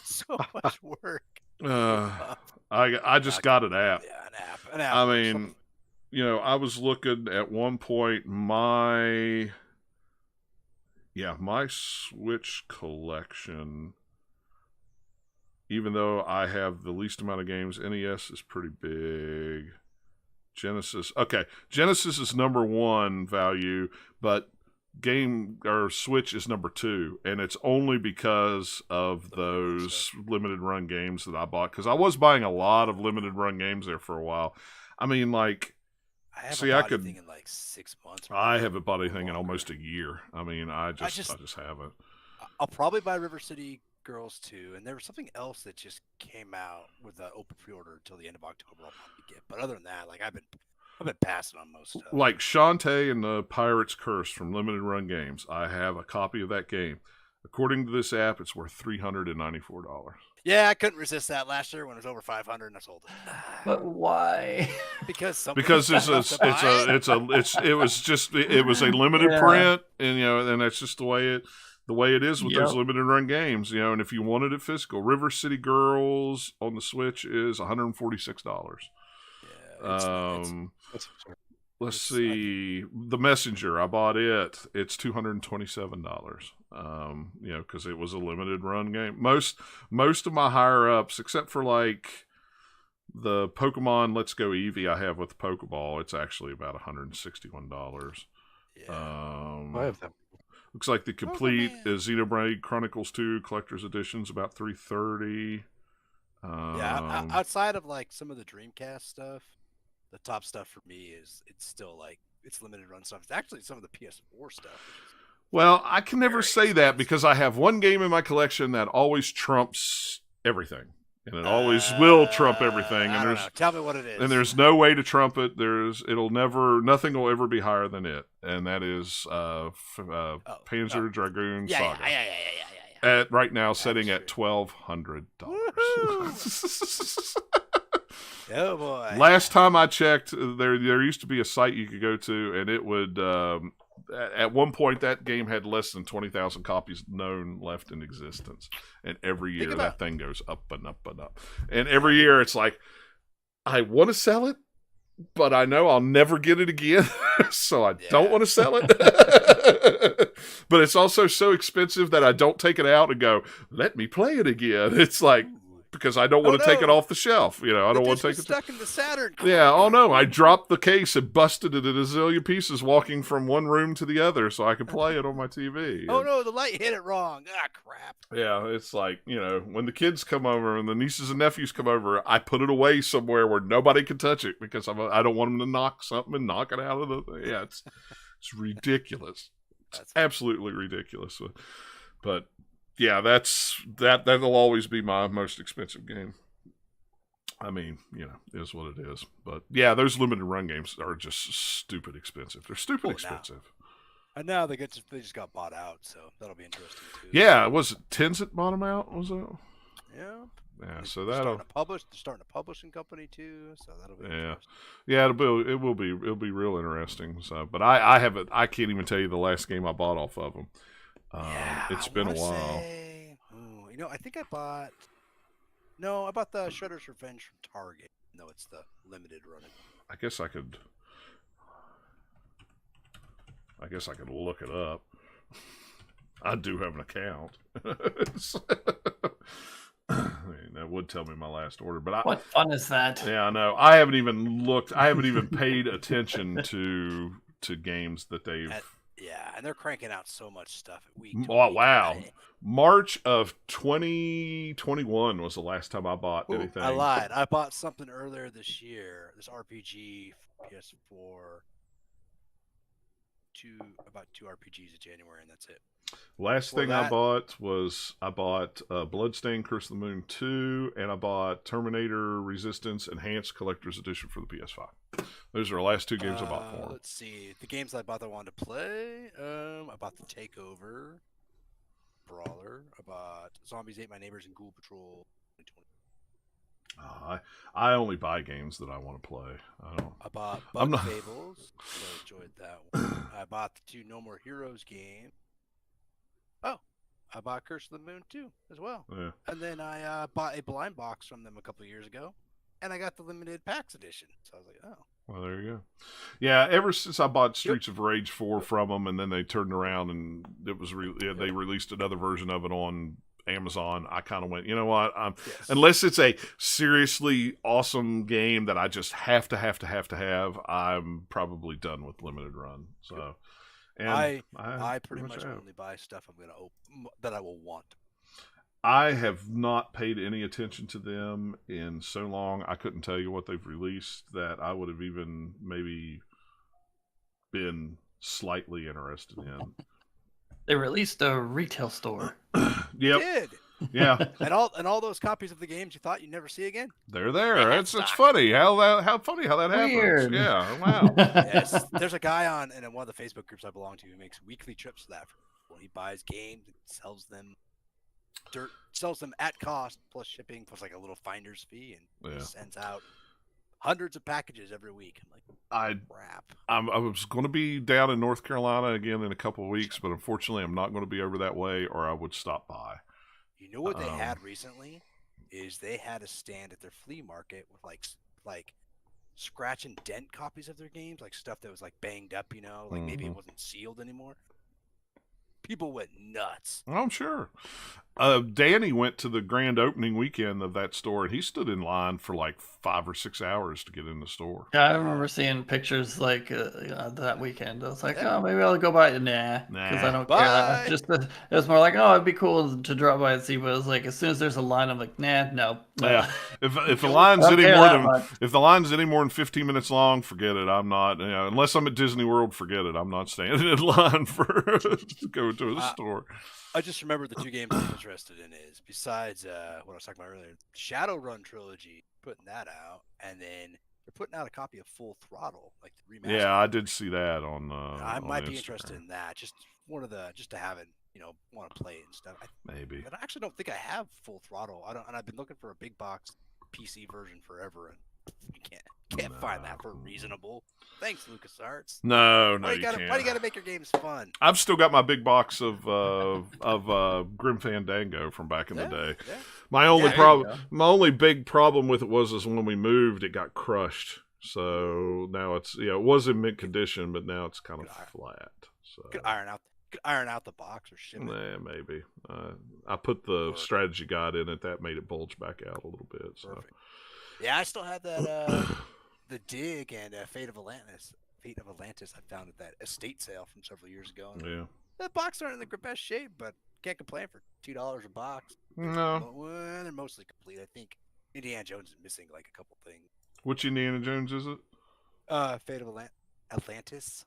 So much work. I just got an app. Yeah, an app. I mean, I was looking at one point, my Switch collection, even though I have the least amount of games, NES is pretty big. Genesis is number 1 value, but Switch is number 2, and it's only because of those limited run games that I bought, because I was buying a lot of limited run games there for a while. I mean, like, I haven't bought anything in like 6 months. I haven't bought anything in almost a year. I mean, I just haven't. I'll probably buy River City Girls 2, and there was something else that just came out with an open pre-order until the end of October. I'll probably get, but other than that, like I've been passing on most stuff. Like Shantae and the Pirate's Curse from Limited Run Games. I have a copy of that game. According to this app, it's worth $394. Yeah, I couldn't resist that last year when it was over 500, and I sold it. But why? Because it was a limited print, and that's just the way it is with those limited run games, and if you wanted it physical, River City Girls on the Switch is $146. Let's see. The Messenger, I bought it. It's $227. Because it was a limited run game. Most of my higher ups, except for like the Pokemon Let's Go Eevee I have with Pokeball, it's actually about $161. Yeah. I have them. Looks like the complete is Xenoblade Chronicles 2 Collector's Edition's about $330. Outside of like some of the Dreamcast stuff, the top stuff for me it's still like it's limited run stuff. It's actually some of the PS4 stuff. Well, I can never say that because I have one game in my collection that always trumps everything. And it always will trump everything. I don't know. Tell me what it is. And there's no way to trump it. Nothing will ever be higher than it. And that is Panzer Dragoon Saga. Yeah. Right now, setting at $1,200. Oh boy! Last time I checked, there used to be a site you could go to, and it would. At one point, that game had less than 20,000 copies known left in existence, and every year that thing goes up and up and up. And every year, it's like, I want to sell it, but I know I'll never get it again, so I don't want to sell it. But it's also so expensive that I don't take it out and go, let me play it again. It's like. Because I don't want to take it off the shelf, I don't want to take it stuck in the Saturn. Yeah, oh no! I dropped the case and busted it in a zillion pieces, walking from one room to the other, so I could play it on my TV. Oh no! The light hit it wrong. Ah, crap! Yeah, it's like when the kids come over and the nieces and nephews come over, I put it away somewhere where nobody can touch it because I don't want them to knock something and knock it out of the. Yeah, it's ridiculous. It's absolutely ridiculous, but. Yeah, that'll always be my most expensive game. I mean, is what it is. But yeah, those limited run games are just stupid expensive. They're stupid expensive. And now they just got bought out, so that'll be interesting too. Yeah, was it Tencent bought them out? Was it? Yeah. Yeah, so they're starting a publishing company too, so that'll be interesting. Yeah, it'll be real interesting. So, but I can't even tell you the last game I bought off of them. It's been a while. I think I bought the Shredder's Revenge from Target. No, it's the limited run. I guess I could look it up. I do have an account. mean, that would tell me my last order, but What fun is that? Yeah, I know. I haven't even looked. I haven't even paid attention to games that they've. Yeah, and they're cranking out so much stuff week to Oh, week. wow. March of 2021 was the last time I bought anything. I lied. I bought something earlier this year. This RPG for PS4. About 2 RPGs in January, and that's it. Last thing I bought was Bloodstained Curse of the Moon 2, and I bought Terminator Resistance Enhanced Collector's Edition for the PS5. Those are the last 2 games I bought for them. Let's see. The games I bought that I wanted to play. I bought The Takeover, Brawler. I bought Zombies Ate My Neighbors and Ghoul Patrol 2020. I only buy games that I want to play. I bought Bug Fables. So I enjoyed that one. I bought the 2 No More Heroes games. Oh, I bought Curse of the Moon 2 as well. Yeah. And then I bought a blind box from them a couple of years ago, and I got the limited PAX edition. So I was like, oh. Well, there you go. Yeah, ever since I bought Streets of Rage 4 from them, and then they turned around and it was they released another version of it on Amazon, I kind of went, you know what? Unless it's a seriously awesome game that I just have to have, I'm probably done with limited run. So, and I pretty much only buy stuff I'm gonna open that I will want. I have not paid any attention to them in so long. I couldn't tell you what they've released that I would have even maybe been slightly interested in. They released a retail store. Yep. Did. Yeah. and all those copies of the games you thought you'd never see again. They're there. It's funny how funny how that Weird. happens. Yeah. Wow. Yes. There's a guy in one of the Facebook groups I belong to who makes weekly trips to that. He buys games and sells them at cost plus shipping plus like a little finder's fee and sends out hundreds of packages every week. I'm like, crap. I was going to be down in North Carolina again in a couple of weeks, but unfortunately I'm not going to be over that way, or I would stop by. You know what they had recently is they had a stand at their flea market with like scratch and dent copies of their games, like stuff that was like banged up, like maybe it wasn't sealed anymore. People went nuts. I'm sure. Danny went to the grand opening weekend of that store, and he stood in line for like 5 or 6 hours to get in the store. Yeah, I remember seeing pictures like that weekend. I was like, oh, maybe I'll go by. Nah, because I don't care. It was more like, oh, it'd be cool to drop by and see. But it was like, as soon as there's a line, I'm like, no. Yeah, if the line's any more than 15 minutes long, forget it. I'm not. Unless I'm at Disney World, forget it. I'm not standing in line for to go to a store. I just remember the 2 games I'm interested in is, besides what I was talking about earlier, Shadowrun trilogy, putting that out, and then they're putting out a copy of Full Throttle, like the remaster. Yeah, I did see that on. I might be Instagram. Interested in that. Just to have it, want to play it and stuff. Maybe. But I actually don't think I have Full Throttle. And I've been looking for a big box PC version forever, and you can't find that for reasonable. Thanks, LucasArts. No, you can't. Why do you got to make your games fun? I've still got my big box of Grim Fandango from back in the day. Yeah. My only big problem with it was when we moved, it got crushed. So now it's it was in mint condition, but now it's kind of flat. So could iron out the box or ship it. Yeah, maybe. I put the strategy guide in it. That made it bulge back out a little bit. So. Perfect. Yeah, I still have that. The Dig and Fate of Atlantis. I found at that estate sale from several years ago. Yeah. That box aren't in the best shape, but can't complain for $2 a box. No. They're mostly complete. I think Indiana Jones is missing like a couple things. Which Indiana Jones is it? Fate of Atlantis.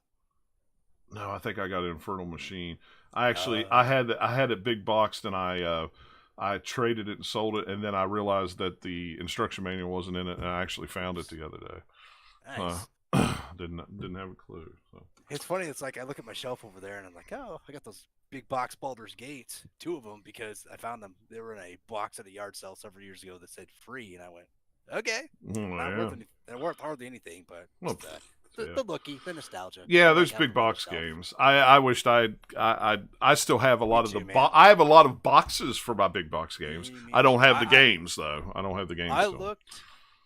No, I think I got an Infernal Machine. I had it big boxed, and I traded it and sold it, and then I realized that the instruction manual wasn't in it, and I actually found it the other day. Nice. Didn't have a clue. So. It's funny. It's like I look at my shelf over there, and I'm like, oh, I got those big box Baldur's Gates, 2 of them, because I found them. They were in a box at a yard sale several years ago that said free, and I went, okay. They're worth hardly anything, but the looky, the nostalgia. Yeah, those big box games. I wished I still have a lot of I have a lot of boxes for my big box games. I don't have the games though. I don't have the games. I looked.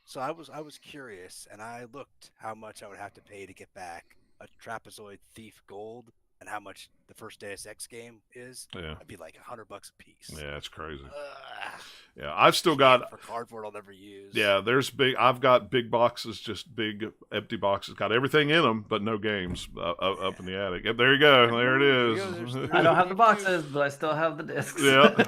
So I was curious, and I looked how much I would have to pay to get back a Trapezoid Thief Gold and how much the first Deus Ex game is, Yeah. I'd be like $100 a piece. Yeah, it's crazy. Ugh. Yeah, I've still got for cardboard I'll never use. Yeah, I've got big boxes, just big empty boxes. Got everything in them, but no games up in the attic. Yep, there you go. There it is. I don't have the boxes, but I still have the discs. Yeah.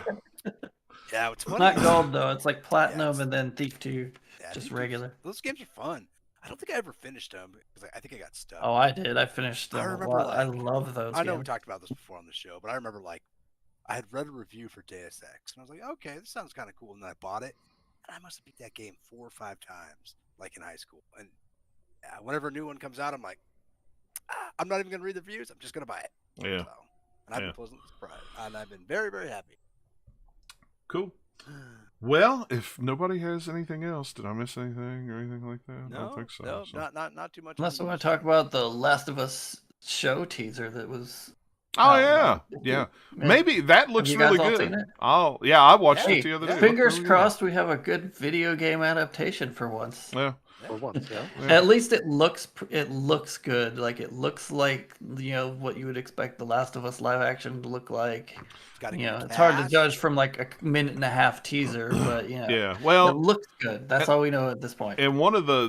Yeah, it's funny. Not gold though. It's like platinum it's- and then Thief 2, Yeah, just Thief regular. Those games are fun. I don't think I ever finished them because I think I got stuck. Oh, I did. I finished them I a remember, lot. I like- love those I know we games. talked about this before on the show, but I remember like I had read a review for Deus Ex, and I was like, okay, this sounds kind of cool, and then I bought it, and I must have beat that game 4 or 5 times, like in high school. And whenever a new one comes out, I'm like, I'm not even gonna read the reviews. I'm just gonna buy it. Yeah. So, and I've been pleasantly surprised, and I've been very, very happy. Cool. Well, if nobody has anything else, did I miss anything or anything like that? I don't think so. No, so. not too much. Unless we want to talk about the Last of Us show teaser that was. Oh yeah. Maybe that looks you guys really all good. seen it? Oh yeah, I watched Hey, it the other day. fingers It looked really crossed we have a good video game adaptation for once. good. For once, yeah. Yeah. At least it looks good. Like it looks like what you would expect the Last of Us live action to look like. It's got a You good know, it's hard to cast. judge from like a minute and a half teaser, but Yeah. it Well, looks good. That's all we know at this point. and one of the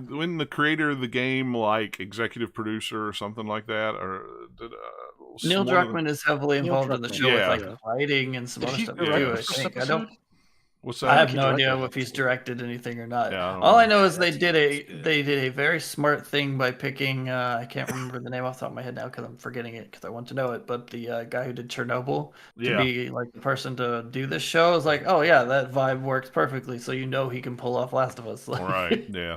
when the creator of the game like executive producer or something like that, or did Neil one of the- Druckmann is heavily Neil involved in the Druckmann, show yeah. with like writing and some Did other he stuff direct too. the I first think episode? What's I that? have He no directed idea it. if he's directed anything or not. Yeah, I don't All I know. know is they That did team's good. they did a very smart thing by picking I can't remember the name off the top of my head now because I'm forgetting it because I want to know it. But the guy who did Chernobyl to Yeah. be like the person to do this show is like, oh yeah, that vibe works perfectly. So he can pull off Last of Us. Right. Yeah.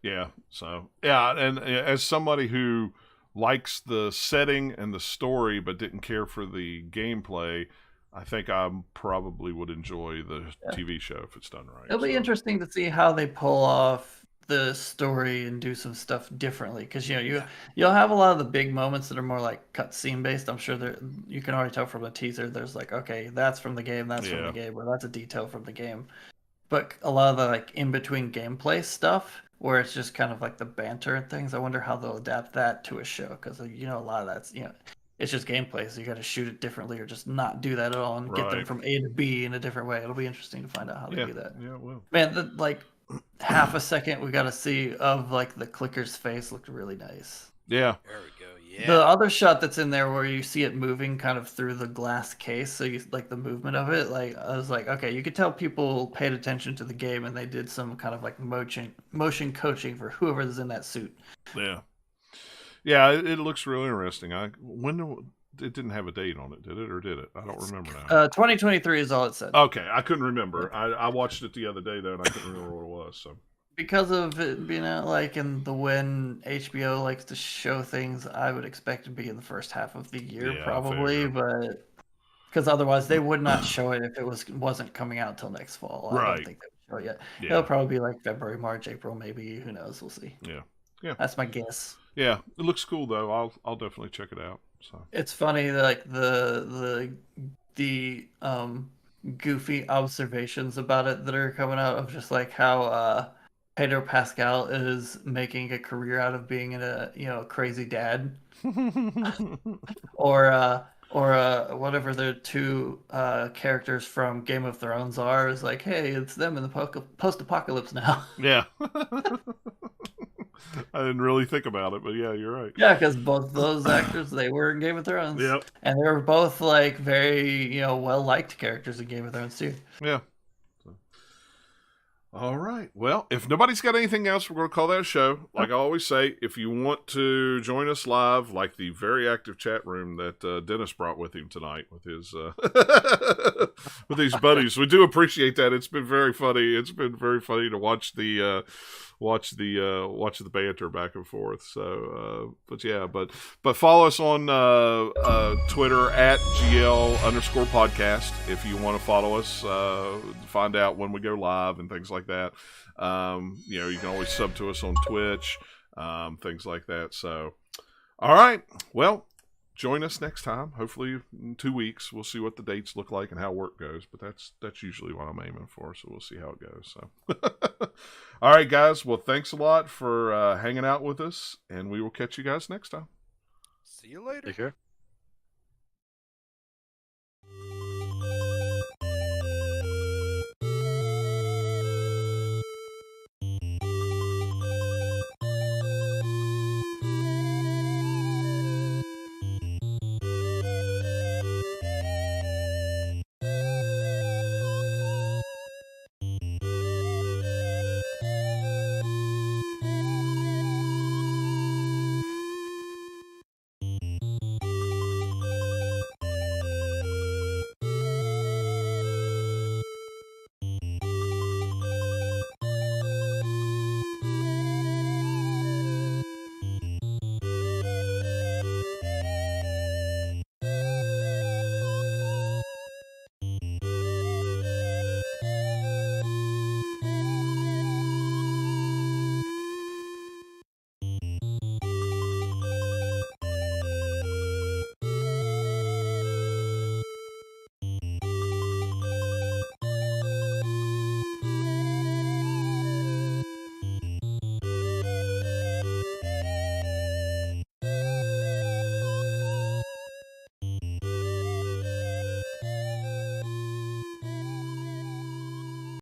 Yeah. So yeah, and as somebody who likes the setting and the story but didn't care for the gameplay, I think I probably would enjoy the TV show if it's done right. It'll be So, interesting to see how they pull off the story and do some stuff differently because you'll have a lot of the big moments that are more like cutscene based. I'm sure you can already tell from the teaser. There's like, okay, that's from the game, that's from the game, or that's a detail from the game. But a lot of the like in between gameplay stuff where it's just kind of like the banter and things. I wonder how they'll adapt that to a show because a lot of that's it's just gameplay, so you got to shoot it differently or just not do that at all and get them Right. from A to B in a different way. It'll be interesting to find out how they do that. Yeah, well. Man, like half a second we got to see of like the clicker's face looked really nice. Yeah. There we go. Yeah. The other shot that's in there where you see it moving kind of through the glass case, so you like the movement of it. Like I was like, okay, you could tell people paid attention to the game and they did some kind of like motion coaching for whoever's in that suit. Yeah. Yeah, it looks really interesting. It didn't have a date on it, did it, or did it? I don't remember now. 2023 is all it said. Okay, I couldn't remember. I watched it the other day though, and I couldn't remember what it was. So Because of it being out like in the when HBO likes to show things, I would expect to be in the first half of the year Yeah, probably, but because otherwise they would not show it if it wasn't coming out till next fall. I Right. don't think they would show it yet. Yeah. It'll probably be like February, March, April, maybe. Who knows? We'll see. Yeah. Yeah. That's my guess. Yeah, it looks cool though. I'll definitely check it out. So It's funny, like the goofy observations about it that are coming out of just like how Pedro Pascal is making a career out of being a crazy dad, or whatever the two characters from Game of Thrones are is like, hey, it's them in the post-apocalypse now. yeah. I didn't really think about it, but yeah, you're right. Yeah, because both those actors, they were in Game of Thrones. Yep. And they were both like very, well-liked characters in Game of Thrones too. Yeah. So. All right. Well, if nobody's got anything else, we're going to call that a show. Like I always say, if you want to join us live, like the very active chat room that Dennis brought with him tonight with his with his buddies, we do appreciate that. It's been very funny. It's been very funny to watch the banter back and forth. So, but follow us on Twitter at GL_podcast if you want to follow us, find out when we go live and things like that. You can always sub to us on Twitch, things like that. So, all right, well, join us next time. Hopefully in 2 weeks. We'll see what the dates look like and how work goes, but that's usually what I'm aiming for, so we'll see how it goes. So all right, guys, well, thanks a lot for hanging out with us, and we will catch you guys next time. See you later. Take care.